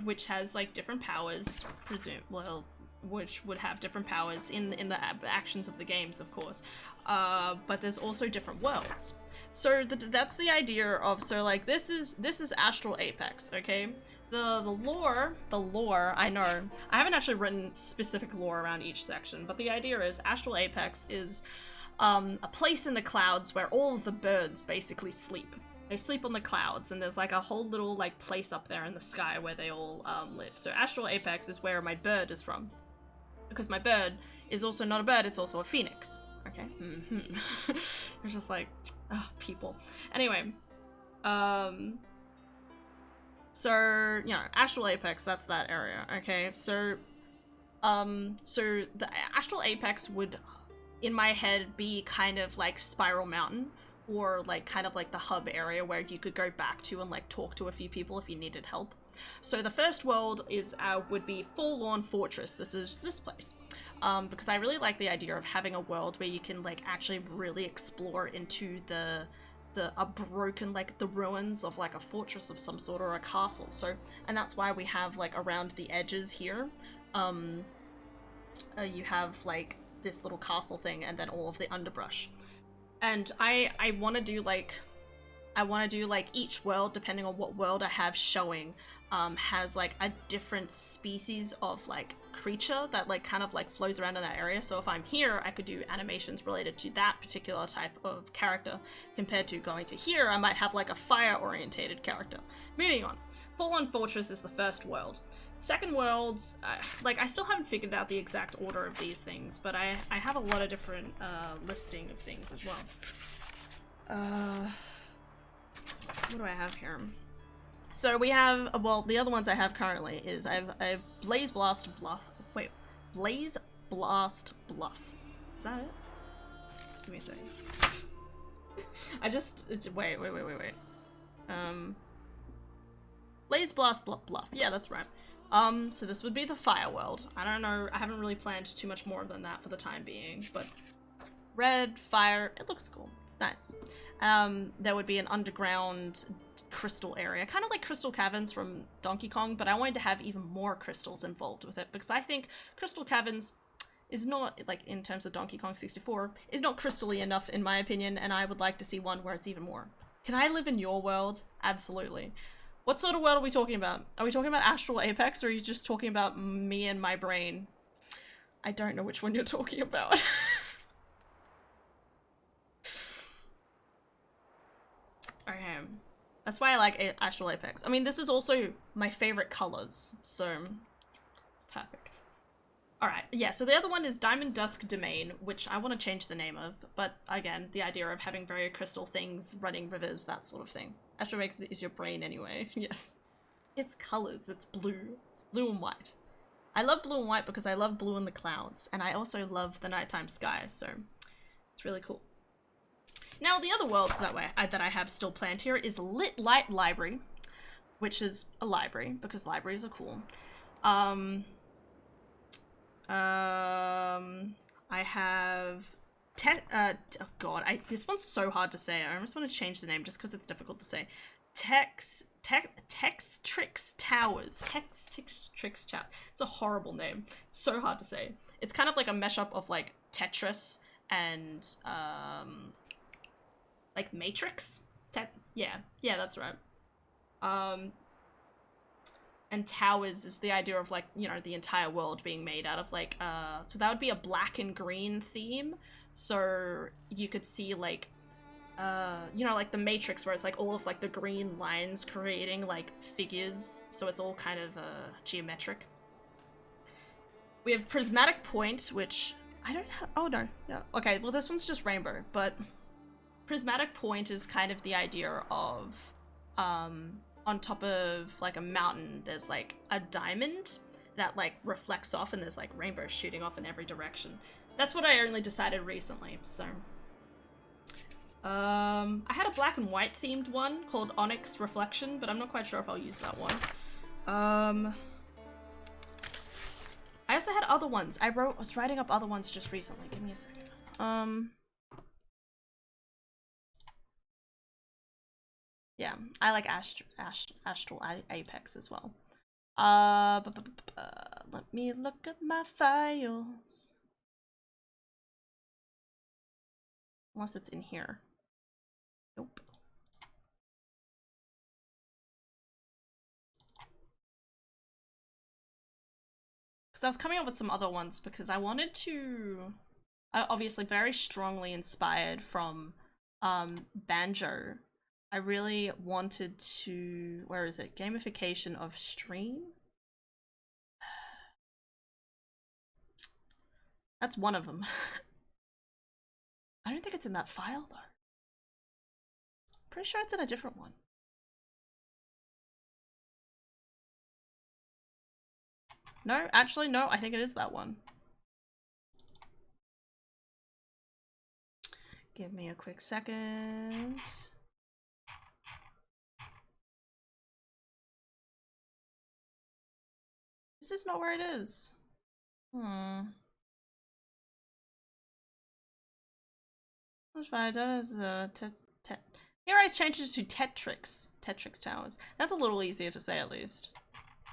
which has like different powers, which would have different powers in the actions of the games, of course. But there's also different worlds. So that's the idea of, so like this is Astral Apex, okay? The lore, I know, I haven't actually written specific lore around each section, but the idea is Astral Apex is a place in the clouds where all of the birds basically sleep. They sleep on the clouds, and there's like a whole little like place up there in the sky where they all live. So Astral Apex is where my bird is from, because my bird is also not a bird, it's also a phoenix. Okay. It's just like, oh, people. Anyway, so, you know, Astral Apex, that's that area, okay? So, so the Astral Apex would, in my head, be kind of like Spiral Mountain, or like kind of like the hub area where you could go back to and like talk to a few people if you needed help. So the first world is would be Forlorn Fortress. This is this place. Because I really like the idea of having a world where you can like actually really explore into a broken, like the ruins of like a fortress of some sort or a castle. So, and that's why we have like around the edges here, you have like this little castle thing and then all of the underbrush. And I want to do like, I want to do like each world, depending on what world I have showing, has like a different species of like creature that like kind of like flows around in that area. So if I'm here, I could do animations related to that particular type of character, compared to going to here, I might have like a fire orientated character. Moving on. Fallen Fortress is the first world. Second world, like I still haven't figured out the exact order of these things, but I have a lot of different listing of things as well. What do I have here? So we have, well, the other ones I have currently is I have Blaze Blast Bluff. Wait, Blaze Blast Bluff. Is that it? Give me a second. Wait. Blaze Blast Bluff. Yeah, that's right. So this would be the fire world. I don't know, I haven't really planned too much more than that for the time being, but red, fire, it looks cool. It's nice. There would be an underground crystal area, kind of like Crystal Caverns from Donkey Kong, but I wanted to have even more crystals involved with it, because I think Crystal Caverns is not, like, in terms of Donkey Kong 64, is not crystally enough in my opinion, and I would like to see one where it's even more. Can I live in your world? Absolutely. What sort of world are we talking about? Are we talking about Astral Apex, or are you just talking about me and my brain? I don't know which one you're talking about. Okay. That's why I like Astral Apex. I mean, this is also my favorite colors, so it's perfect. Alright, yeah, so the other one is Diamond Dusk Domain, which I want to change the name of, but again, the idea of having very crystal things, running rivers, that sort of thing. Astral Apex is your brain anyway, yes. It's colors, it's blue. It's blue and white. I love blue and white because I love blue in the clouds, and I also love the nighttime sky, so it's really cool. Now, the other worlds that I have still planned here is Lit Light Library, which is a library, because libraries are cool. I have... oh god, this one's so hard to say. I almost want to change the name just because it's difficult to say. Textrix Towers. Textrix Towers. It's a horrible name. It's so hard to say. It's kind of like a mashup of like Tetris and like Matrix? Yeah, that's right. And towers is the idea of like, you know, the entire world being made out of like, so that would be a black and green theme. So you could see like, you know, like the Matrix where it's like all of like the green lines creating like figures. So it's all kind of geometric. We have Prismatic Point, which I don't have, oh no, yeah. Okay, well this one's just rainbow, but Prismatic Point is kind of the idea of, on top of like a mountain, there's like a diamond that like reflects off and there's like rainbows shooting off in every direction. That's what I only decided recently, so. I had a black and white themed one called Onyx Reflection, but I'm not quite sure if I'll use that one. I also had other ones. I was writing up other ones just recently. Give me a second. Yeah, I like Astral Apex as well. Let me look at my files. Unless it's in here. Nope. Because I was coming up with some other ones because I wanted to... obviously very strongly inspired from Banjo. I really wanted to... where is it? Gamification of stream? That's one of them. I don't think it's in that file though. Pretty sure it's in a different one. No, actually no, I think it is that one. Give me a quick second. This is not where it is. Here I changed it to Tetrix. Tetrix Towers. That's a little easier to say at least.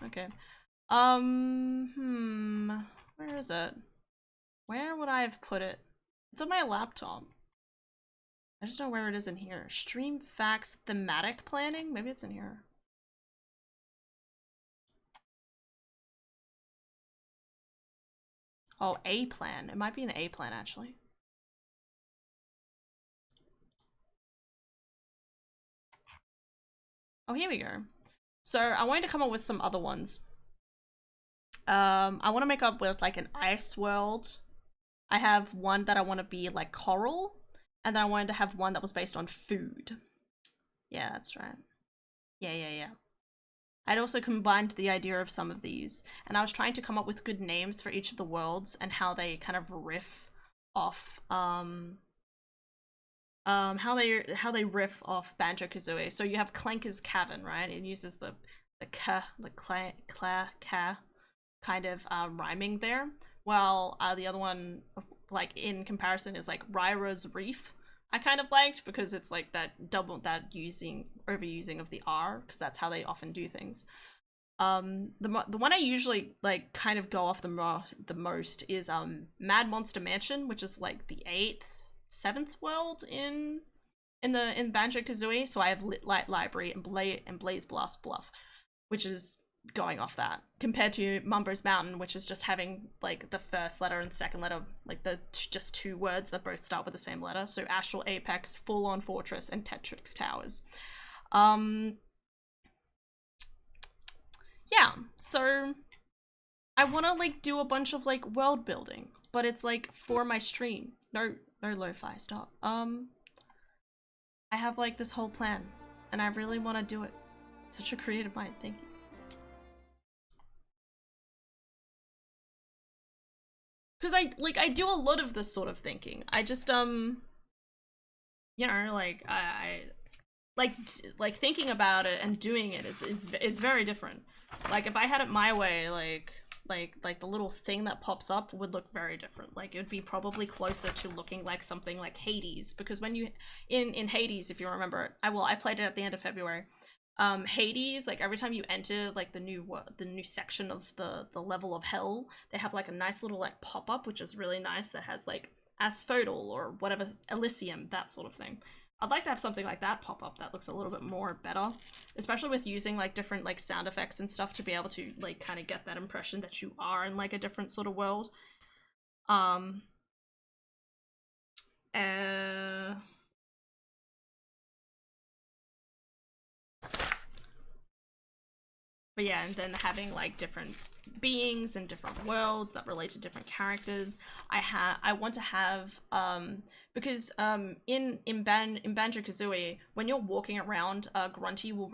Okay. Where is it? Where would I have put it? It's on my laptop. I just don't know where it is in here. Stream facts thematic planning? Maybe it's in here. Oh, A plan. It might be an A plan, actually. Oh, here we go. So I wanted to come up with some other ones. I want to make up with like an ice world. I have one that I want to be like coral, and then I wanted to have one that was based on food. Yeah, that's right. Yeah. I'd also combined the idea of some of these, and I was trying to come up with good names for each of the worlds and how they kind of riff off how they riff off Banjo-Kazooie. So you have Clanker's Cavern, right? It uses the kind of rhyming there, while the other one, like in comparison, is like Ryra's Reef. I kind of liked because it's like that overusing of the R, because that's how they often do things. The one I usually like kind of go off the most is Mad Monster Mansion, which is like the 7th world in Banjo-Kazooie. So I have Lit Light Library and Blaze Blast Bluff, which is going off that, compared to Mumbo's Mountain, which is just having like the first letter and second letter, like just 2 words that both start with the same letter. So Astral Apex, Full On Fortress, and Tetrix Towers. Yeah, so I want to like do a bunch of like world building, but it's like for my stream. No lo-fi, stop. I have like this whole plan, and I really want to do it. Such a creative mind, thank you. Because I do a lot of this sort of thinking. I just you know, like I like thinking about it and doing it is very different. Like if I had it my way, like the little thing that pops up would look very different. Like it would be probably closer to looking like something like Hades, because when you in Hades, if you remember it, I played it at the end of February. Hades, like every time you enter like the new section of the level of hell, they have like a nice little like pop-up, which is really nice, that has like Asphodel or whatever, Elysium, that sort of thing. I'd like to have something like that pop up that looks a little bit more better, especially with using like different like sound effects and stuff to be able to like kind of get that impression that you are in like a different sort of world. But yeah, and then having like different beings and different worlds that relate to different characters. I want to have because in Banjo-Kazooie, when you're walking around, Grunty will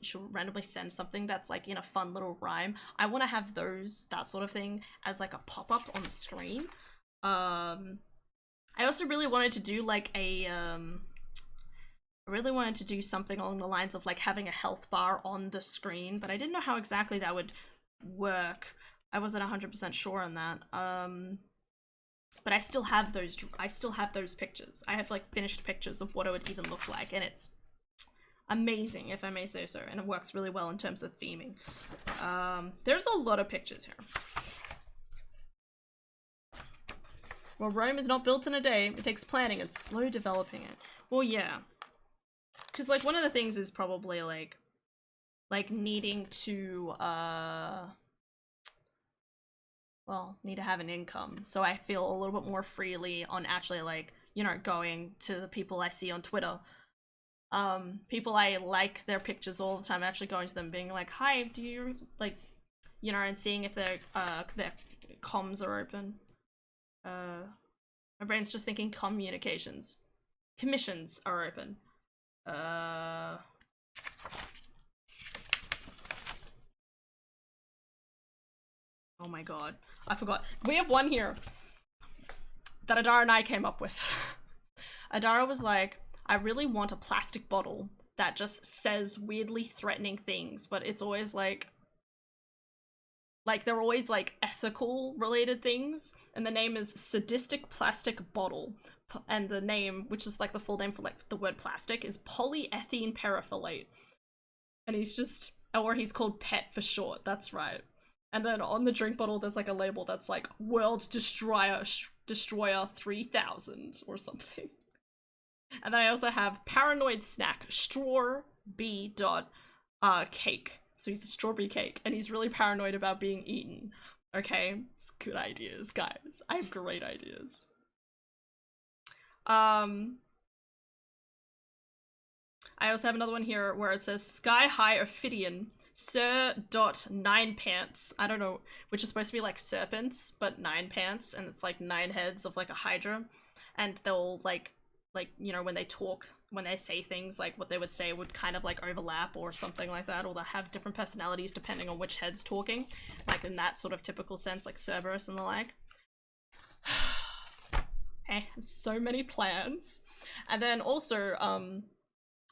she'll randomly send something that's like in a fun little rhyme. I want to have that sort of thing as like a pop-up on the screen. I also really wanted to do like I really wanted to do something along the lines of like having a health bar on the screen, but I didn't know how exactly that would work. I wasn't 100% sure on that. But I still have those pictures. I have like finished pictures of what it would even look like, and it's amazing, if I may say so, and it works really well in terms of theming. There's a lot of pictures here. Well, Rome is not built in a day. It takes planning and slow developing it. Well, yeah. Because, like, one of the things is probably, like needing to, need to have an income. So I feel a little bit more freely on actually, like, you know, going to the people I see on Twitter. People I like their pictures all the time, actually going to them, being like, hi, do you, like, you know, and seeing if their comms are open. My brain's just thinking communications. Commissions are open. Oh my god, I forgot. We have one here that Adara and I came up with. Adara was like, I really want a plastic bottle that just says weirdly threatening things, but it's always like they're always like ethical related things, and the name is Sadistic Plastic Bottle. And the name, which is like the full name for like the word plastic, is polyethylene periphthalate. And he's called PET for short, that's right. And then on the drink bottle there's like a label that's like World Destroyer 3000 or something. And then I also have paranoid snack straw b dot cake. So he's a strawberry cake, and he's really paranoid about being eaten. Okay, it's good ideas, guys. I have great ideas. I also have another one here where it says Sky High Ophidian Sir dot nine pants. I don't know, which is supposed to be like serpents, but nine pants, and it's like 9 heads of like a hydra, and they'll like you know, when they talk, when they say things, like what they would say would kind of like overlap or something like that, or they'll have different personalities depending on which head's talking, like in that sort of typical sense, like Cerberus and the like. I have so many plans. And then also,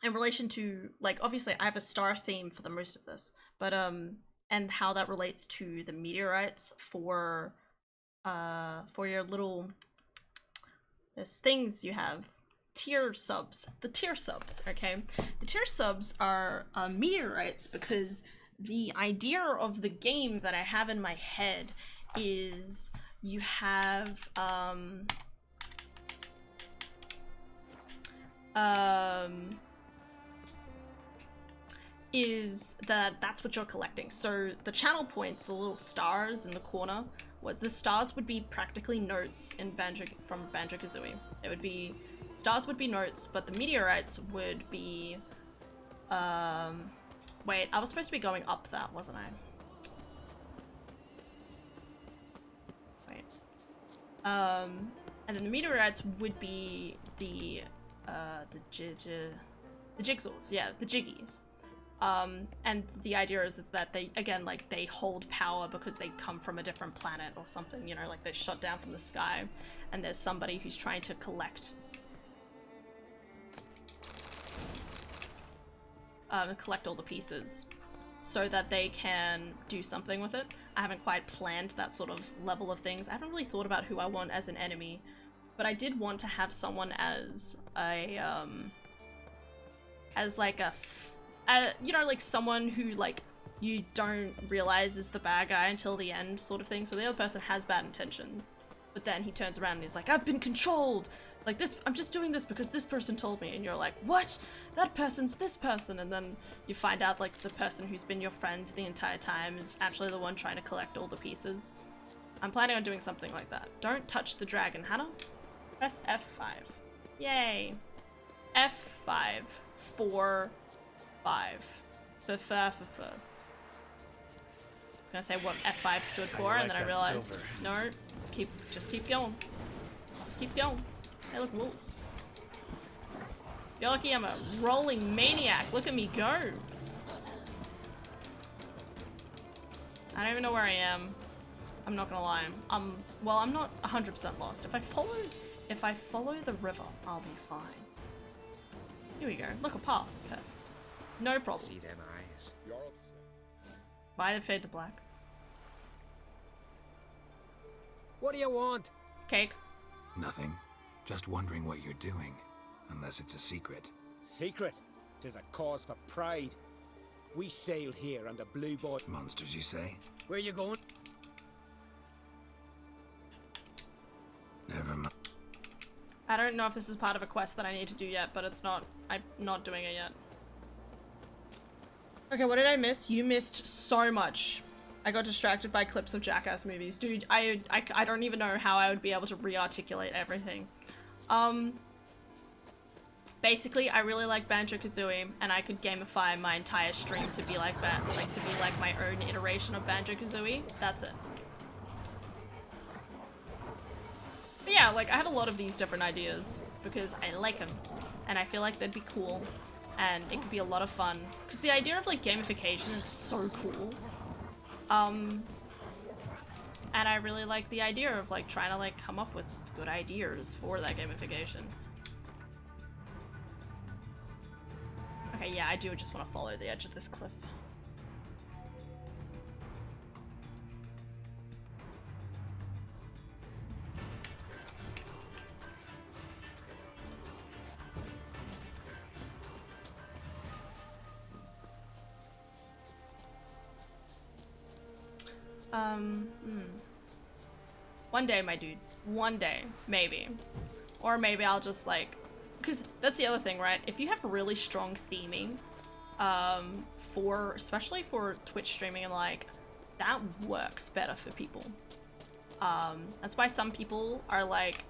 in relation to, like, obviously I have a star theme for the most of this, but and how that relates to the meteorites for your little, there's things you have, tier subs, the tier subs, okay? The tier subs are meteorites because the idea of the game that I have in my head is you have is that that's what you're collecting. So the channel points, the little stars in the corner, the stars would be practically notes in from Banjo-Kazooie. It would be, stars would be notes, but the meteorites would be, wait, I was supposed to be going up that, wasn't I? Wait. And then the meteorites would be the jigsaws, yeah, the jiggies. And the idea is that they, again, like, they hold power because they come from a different planet or something, you know, like they're shot down from the sky, and there's somebody who's trying to collect all the pieces so that they can do something with it. I haven't quite planned that sort of level of things. I haven't really thought about who I want as an enemy, but I did want to have someone as a, you know, like someone who, like, you don't realize is the bad guy until the end sort of thing. So the other person has bad intentions, but then he turns around and he's like, I've been controlled! Like this, I'm just doing this because this person told me, and you're like, what? That person's this person, and then you find out, like, the person who's been your friend the entire time is actually the one trying to collect all the pieces. I'm planning on doing something like that. Don't touch the dragon, Hannah. Press F5. Yay. F5. 4, 5. I was gonna say what F5 stood for, and then I realized, silver. No, just keep going. Just keep going. Hey, look, wolves. You're lucky I'm a rolling maniac. Look at me go. I don't even know where I am. I'm not gonna lie. Well, I'm not 100% lost. If I follow the river, I'll be fine. Here we go. Look, a path. Perfect. No problem. See them eyes. Why did it fade to black? What do you want? Cake. Nothing. Just wondering what you're doing. Unless it's a secret. Secret? 'Tis a cause for pride. We sail here under blue board. Monsters, you say? Where you going? Never mind. I don't know if this is part of a quest that I need to do yet, but it's not. I'm not doing it yet. Okay, what did I miss? You missed so much. I got distracted by clips of Jackass movies. Dude, I don't even know how I would be able to re-articulate everything. Basically, I really like Banjo-Kazooie, and I could gamify my entire stream to be like that, like to be like my own iteration of Banjo-Kazooie. That's it. But yeah, like, I have a lot of these different ideas because I like them, and I feel like they'd be cool, and it could be a lot of fun. Because the idea of, like, gamification is so cool. And I really like the idea of, like, trying to, like, come up with good ideas for that gamification. Okay, yeah, I do just want to follow the edge of this cliff. One day, my dude. One day. Maybe. Or maybe I'll just, like, because that's the other thing, right? If you have really strong theming, especially for Twitch streaming, and like, that works better for people. That's why some people are like,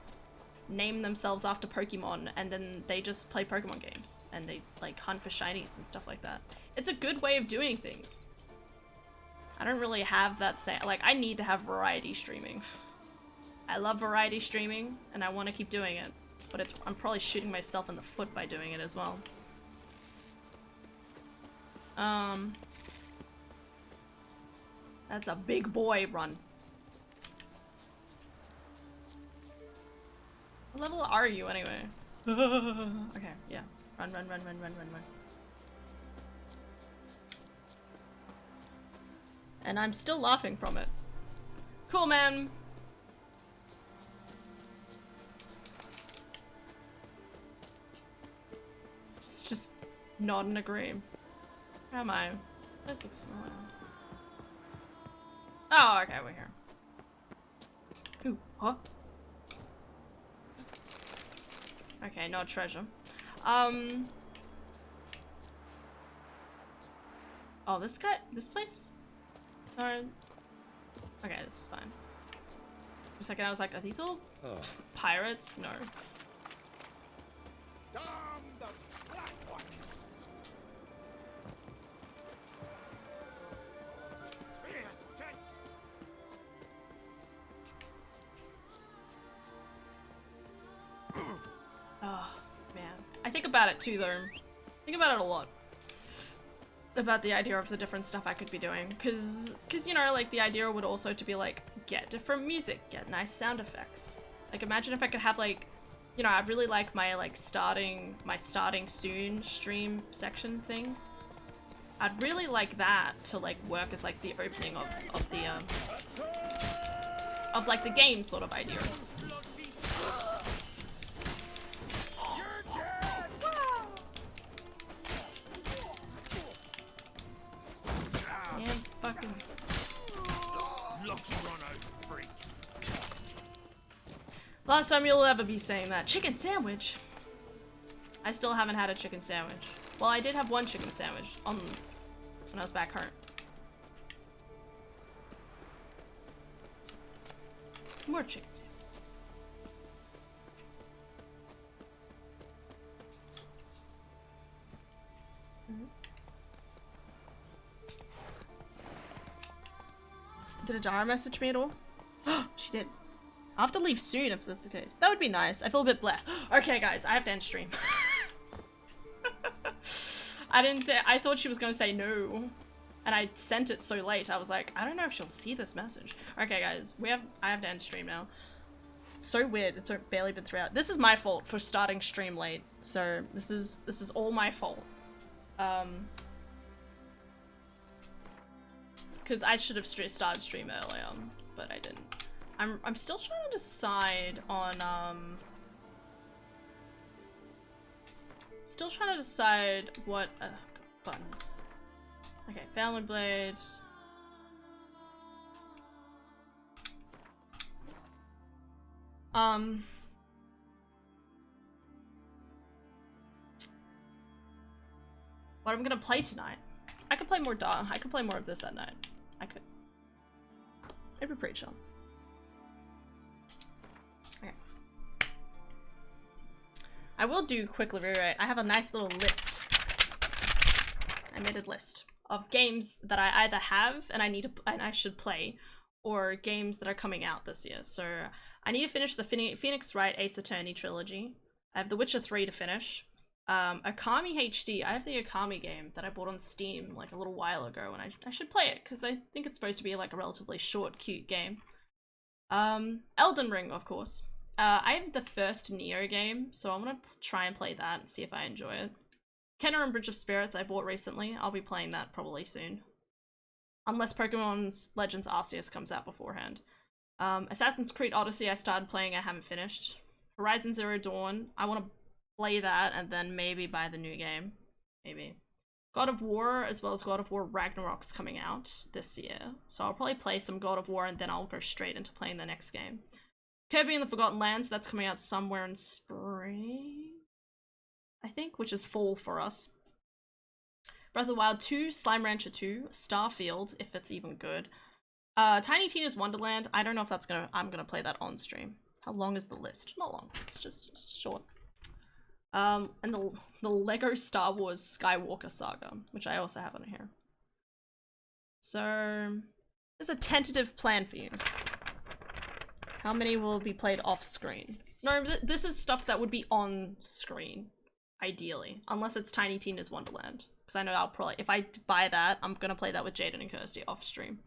name themselves after Pokemon, and then they just play Pokemon games, and they like hunt for shinies and stuff like that. It's a good way of doing things. I don't really have that like, I need to have variety streaming. I love variety streaming, and I want to keep doing it, but I'm probably shooting myself in the foot by doing it as well. That's a big boy run. What level are you anyway? Okay, yeah. Run. And I'm still laughing from it. Cool, man. It's just nod and agree. Where am I? This looks familiar. Oh, okay, we're here. Ooh, huh? Okay, no treasure. Oh, this place? Sorry. Okay, this is fine. For a second I was like, are these all pirates? No. Damn the black ones! Fierce tents! Oh, man. I think about it too, though. I think about it a lot. About the idea of the different stuff I could be doing. Cause you know, like, the idea would also to be like, get different music, get nice sound effects. Like, imagine if I could have, like, you know, I'd really like my, like, starting soon stream section thing. I'd really like that to, like, work as, like, the opening of like, the game sort of idea. Yeah, fucking. Last time you'll ever be saying that. Chicken sandwich? I still haven't had a chicken sandwich. Well, I did have one chicken sandwich when I was back home. More chicken sandwich. Did Adara message me at all? She did. I'll have to leave soon if that's the case. That would be nice. I feel a bit bleh. Okay, guys, I have to end stream. I thought she was gonna say no. And I sent it so late, I was like, I don't know if she'll see this message. Okay, guys, I have to end stream now. It's so weird. It's barely been 3 hours. This is my fault for starting stream late. So this is all my fault. Because I should have started stream earlier, but I didn't. I'm still trying to decide on still trying to decide what buttons. Okay, Family Blade. What I'm gonna play tonight. I could play more I could play more of this at night. I could. It'd be pretty chill. Okay. I will do quickly rewrite. I have a nice little list. I made a list of games that I either have and I should play, or games that are coming out this year. So I need to finish the Phoenix Wright Ace Attorney trilogy. I have The Witcher 3 to finish. Okami HD. I have the Okami game that I bought on Steam like a little while ago, and I should play it because I think it's supposed to be like a relatively short, cute game. Elden Ring, of course. I have the first Neo game, so I'm gonna try and play that and see if I enjoy it. Kenna and Bridge of Spirits I bought recently. I'll be playing that probably soon. Unless Pokemon Legends Arceus comes out beforehand. Assassin's Creed Odyssey I started playing, I haven't finished. Horizon Zero Dawn, I want to play that and then maybe buy the new game. Maybe. God of War, as well as God of War Ragnarok's coming out this year. So I'll probably play some God of War and then I'll go straight into playing the next game. Kirby and the Forgotten Lands, that's coming out somewhere in spring? I think, which is fall for us. Breath of the Wild 2, Slime Rancher 2, Starfield, if it's even good. Tiny Tina's Wonderland, I don't know if that's I'm gonna play that on stream. How long is the list? Not long, it's just short. And the Lego Star Wars Skywalker Saga, which I also have on here. So, there's a tentative plan for you. How many will be played off screen? No, this is stuff that would be on screen, ideally. Unless it's Tiny Tina's Wonderland. Because I know I'll probably, if I buy that, I'm gonna play that with Jaden and Kirsty off stream.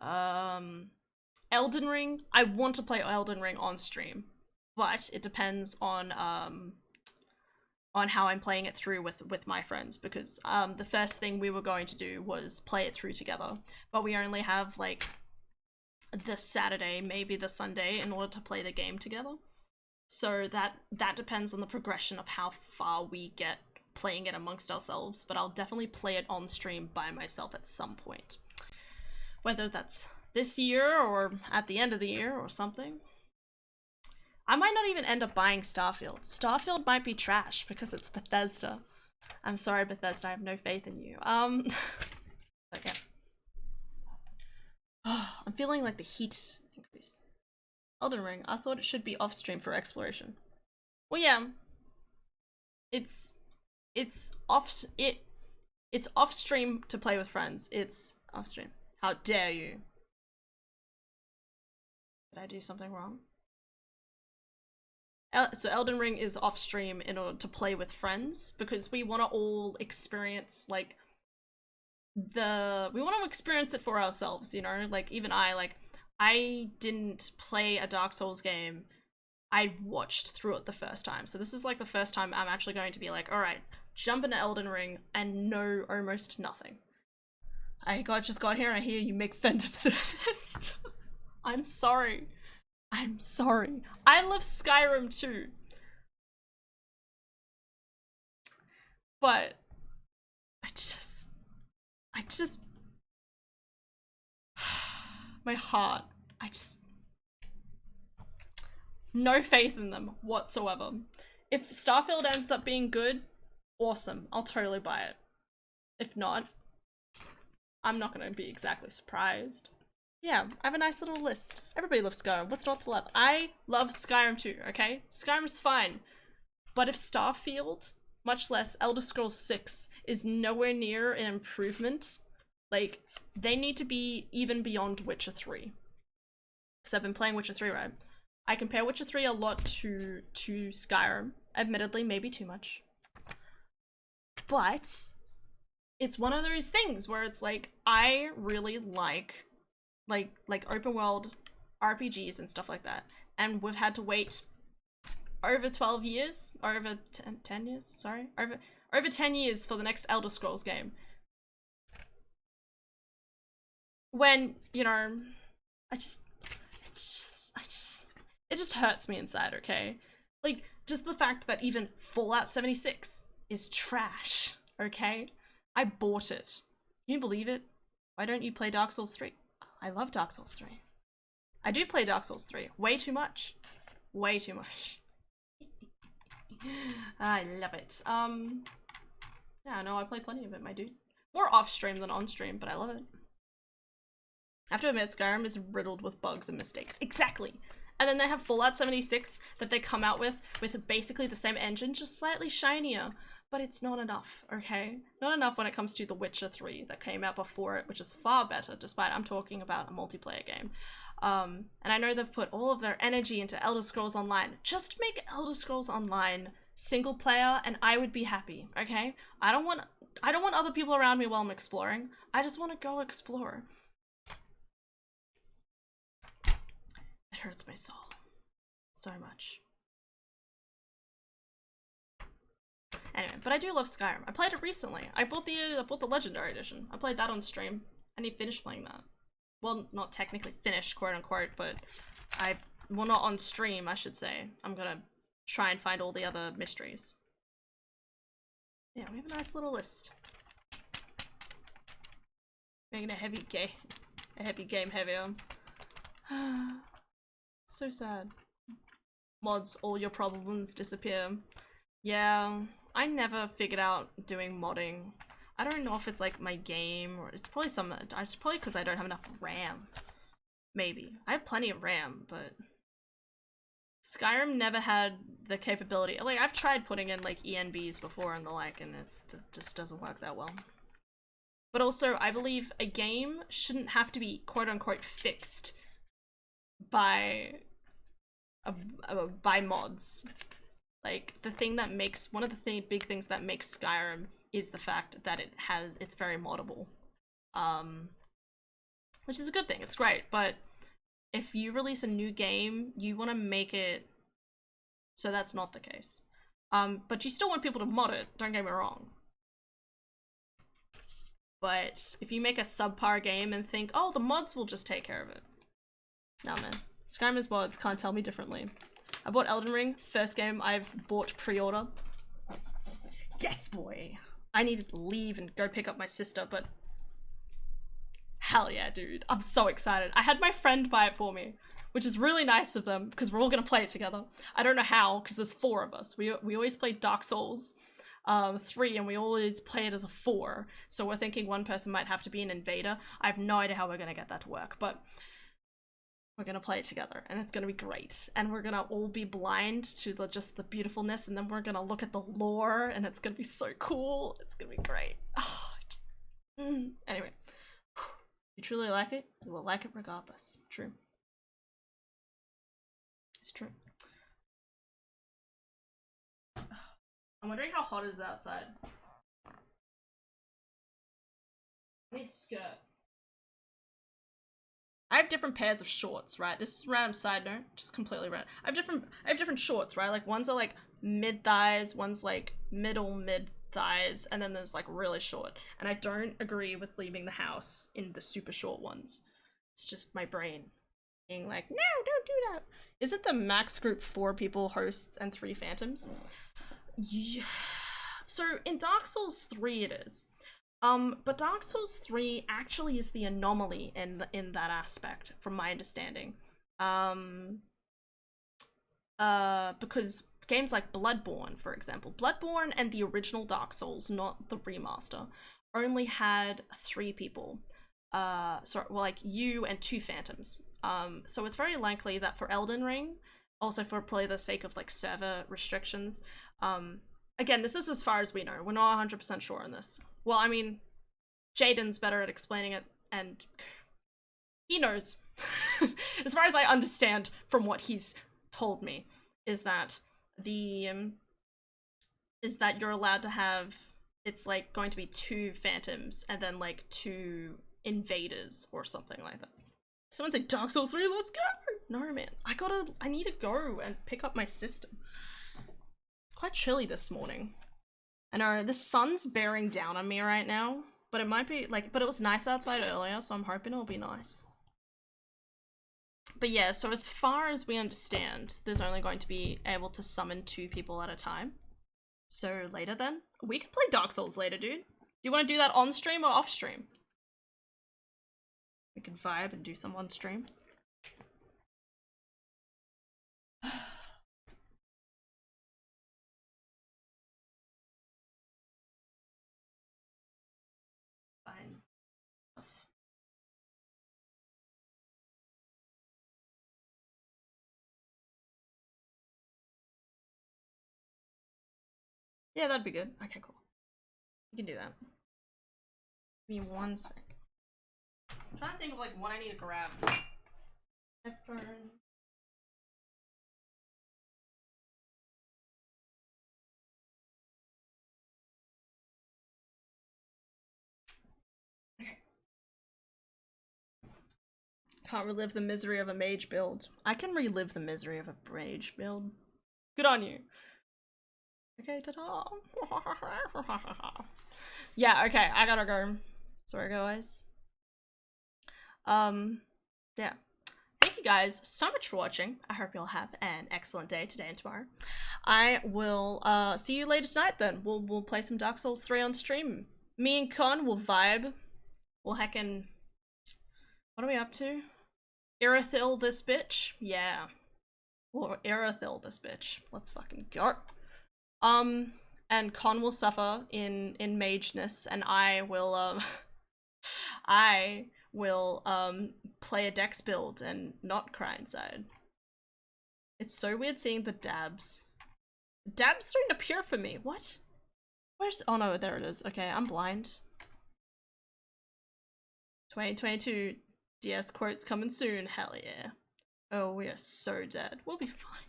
Elden Ring, I want to play Elden Ring on stream. But it depends on how I'm playing it through with my friends. Because the first thing we were going to do was play it through together. But we only have, like, the Saturday, maybe the Sunday, in order to play the game together. So that depends on the progression of how far we get playing it amongst ourselves, but I'll definitely play it on stream by myself at some point. Whether that's this year or at the end of the year or something. I might not even end up buying Starfield. Starfield might be trash because it's Bethesda. I'm sorry, Bethesda, I have no faith in you. But yeah. I'm feeling like the heat increase. Elden Ring, I thought it should be off stream for exploration. Well, yeah. It's off stream to play with friends. It's off stream. How dare you? Did I do something wrong? So Elden Ring is off stream in order to play with friends because we want to all experience like we want to experience it for ourselves, you know? Like even I didn't play a Dark Souls game. I watched through it the first time. So this is like the first time I'm actually going to be like, all right, jump into Elden Ring and know almost nothing. I just got here and I hear you make Fender Fist. I'm sorry. I'm sorry. I love Skyrim too. But I just my heart, no faith in them whatsoever. If Starfield ends up being good, awesome. I'll totally buy it. If not, I'm not gonna be exactly surprised. Yeah, I have a nice little list. Everybody loves Skyrim. What's not to love? I love Skyrim too, okay? Skyrim's fine. But if Starfield, much less Elder Scrolls 6, is nowhere near an improvement, like, they need to be even beyond Witcher 3. Because I've been playing Witcher 3, right? I compare Witcher 3 a lot to Skyrim. Admittedly, maybe too much. But it's one of those things where it's like, I really like open world RPGs and stuff like that. And we've had to wait over 12 years, or over 10 years, sorry. Over 10 years for the next Elder Scrolls game. When, you know, it just hurts me inside, okay? Like, just the fact that even Fallout 76 is trash, okay? I bought it. Can you believe it? Why don't you play Dark Souls 3? I love Dark Souls 3. I do play Dark Souls 3. Way too much. Way too much. I love it. Yeah, no, I play plenty of it, my dude. More off-stream than on-stream, but I love it. I have to admit, Skyrim is riddled with bugs and mistakes. Exactly! And then they have Fallout 76 that they come out with basically the same engine, just slightly shinier. But it's not enough, okay? Not enough when it comes to The Witcher 3 that came out before it, which is far better, despite I'm talking about a multiplayer game. And I know they've put all of their energy into Elder Scrolls Online. Just make Elder Scrolls Online single player and I would be happy, okay? I don't want other people around me while I'm exploring. I just want to go explore. It hurts my soul so much. Anyway, but I do love Skyrim. I played it recently. I bought the Legendary Edition. I played that on stream. I need to finish playing that. Well, not technically finished, quote unquote, but well, not on stream, I should say. I'm gonna try and find all the other mysteries. Yeah, we have a nice little list. Making a heavy game heavier. So sad. Mods, all your problems disappear. Yeah, I never figured out doing modding. I don't know if it's like my game or it's probably it's probably because I don't have enough RAM. Maybe. I have plenty of RAM, but Skyrim never had the capability. Like, I've tried putting in like ENBs before and the like, and it just doesn't work that well. But also, I believe a game shouldn't have to be quote-unquote fixed by mods. Like, the thing that makes, one of the big things that makes Skyrim is the fact that it's very moddable. Which is a good thing, it's great, but if you release a new game, you want to make it so that's not the case. But you still want people to mod it, don't get me wrong. But if you make a subpar game and think, oh, the mods will just take care of it. Nah, man. Skyrim's mods can't tell me differently. I bought Elden Ring, first game I've bought pre-order. Yes, boy! I needed to leave and go pick up my sister, but hell yeah, dude. I'm so excited. I had my friend buy it for me, which is really nice of them because we're all gonna play it together. I don't know how, because there's 4 of us. We always play Dark Souls 3 and we always play it as a 4. So we're thinking one person might have to be an invader. I have no idea how we're gonna get that to work, but we're gonna play it together and it's gonna be great. And we're gonna all be blind to just the beautifulness, and then we're gonna look at the lore and it's gonna be so cool. It's gonna be great. Oh, Anyway. You truly like it, you will like it regardless. True. It's true. I'm wondering how hot it is outside. I need a skirt. I have different pairs of shorts, right? This is a random side note, just completely random. I have different shorts, right? Like one's are like mid thighs, one's like mid thighs, and then there's like really short. And I don't agree with leaving the house in the super short ones. It's just my brain being like, no, don't do that. Is it the max group 4 people, hosts, and 3 phantoms? Yeah. So in Dark Souls 3 it is. But Dark Souls 3 actually is the anomaly in that aspect, from my understanding. Because games like Bloodborne, for example, Bloodborne and the original Dark Souls, not the remaster, only had 3 people. Like you and 2 phantoms. So it's very likely that for Elden Ring, also for probably the sake of like server restrictions, again, this is as far as we know. We're not 100% sure on this. Well, I mean, Jaden's better at explaining it, and he knows. As far as I understand from what he's told me, is that you're allowed to have, it's like going to be 2 phantoms and then like 2 invaders or something like that. Someone say Dark Souls 3, let's go! No, man, I need to go and pick up my system. It's quite chilly this morning. I know, the sun's bearing down on me right now, but it might be like, but it was nice outside earlier, so I'm hoping it'll be nice. But yeah, so as far as we understand, there's only going to be able to summon 2 people at a time. So later then, we can play Dark Souls later, dude. Do you want to do that on stream or off stream? We can vibe and do some on stream. Fine. Yeah, that'd be good. Okay, cool. We can do that. Give me 1 sec. I'm trying to think of like what I need to grab. Headphones. Okay. Can't relive the misery of a mage build. I can relive the misery of a mage build. Good on you. Okay, ta-ta. Yeah, okay, I gotta go. Sorry, guys. Yeah. Thank you guys so much for watching. I hope you'll have an excellent day today and tomorrow. I will see you later tonight then. We'll play some Dark Souls 3 on stream. Me and Con will vibe. We'll heckin'... What are we up to? Irithyll this bitch? Yeah. We'll Irithyll this bitch. Let's fucking go. And and Con will suffer in mageness, and I will I will play a dex build and not cry inside. It's so weird seeing the dabs. Dabs don't appear for me. What? Where's, oh no, there it is. Okay, I'm blind. 2022 DS quotes coming soon. Hell yeah. Oh, we are so dead. We'll be fine.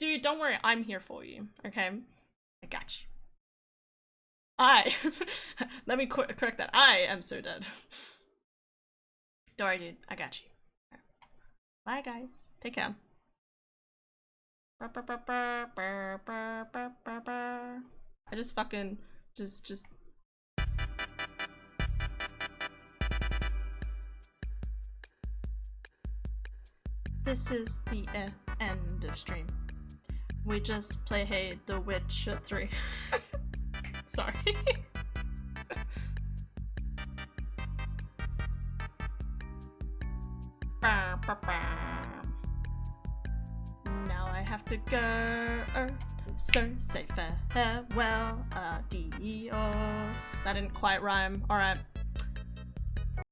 Dude, don't worry. I'm here for you. Okay? I got you. Let me correct that. I am so dead. Don't worry, dude. I got you. Bye, guys. Take care. I just fucking just This is the end of stream. We just played The Witcher 3. Sorry. Now I have to go. So say farewell, adios. That didn't quite rhyme. Alright.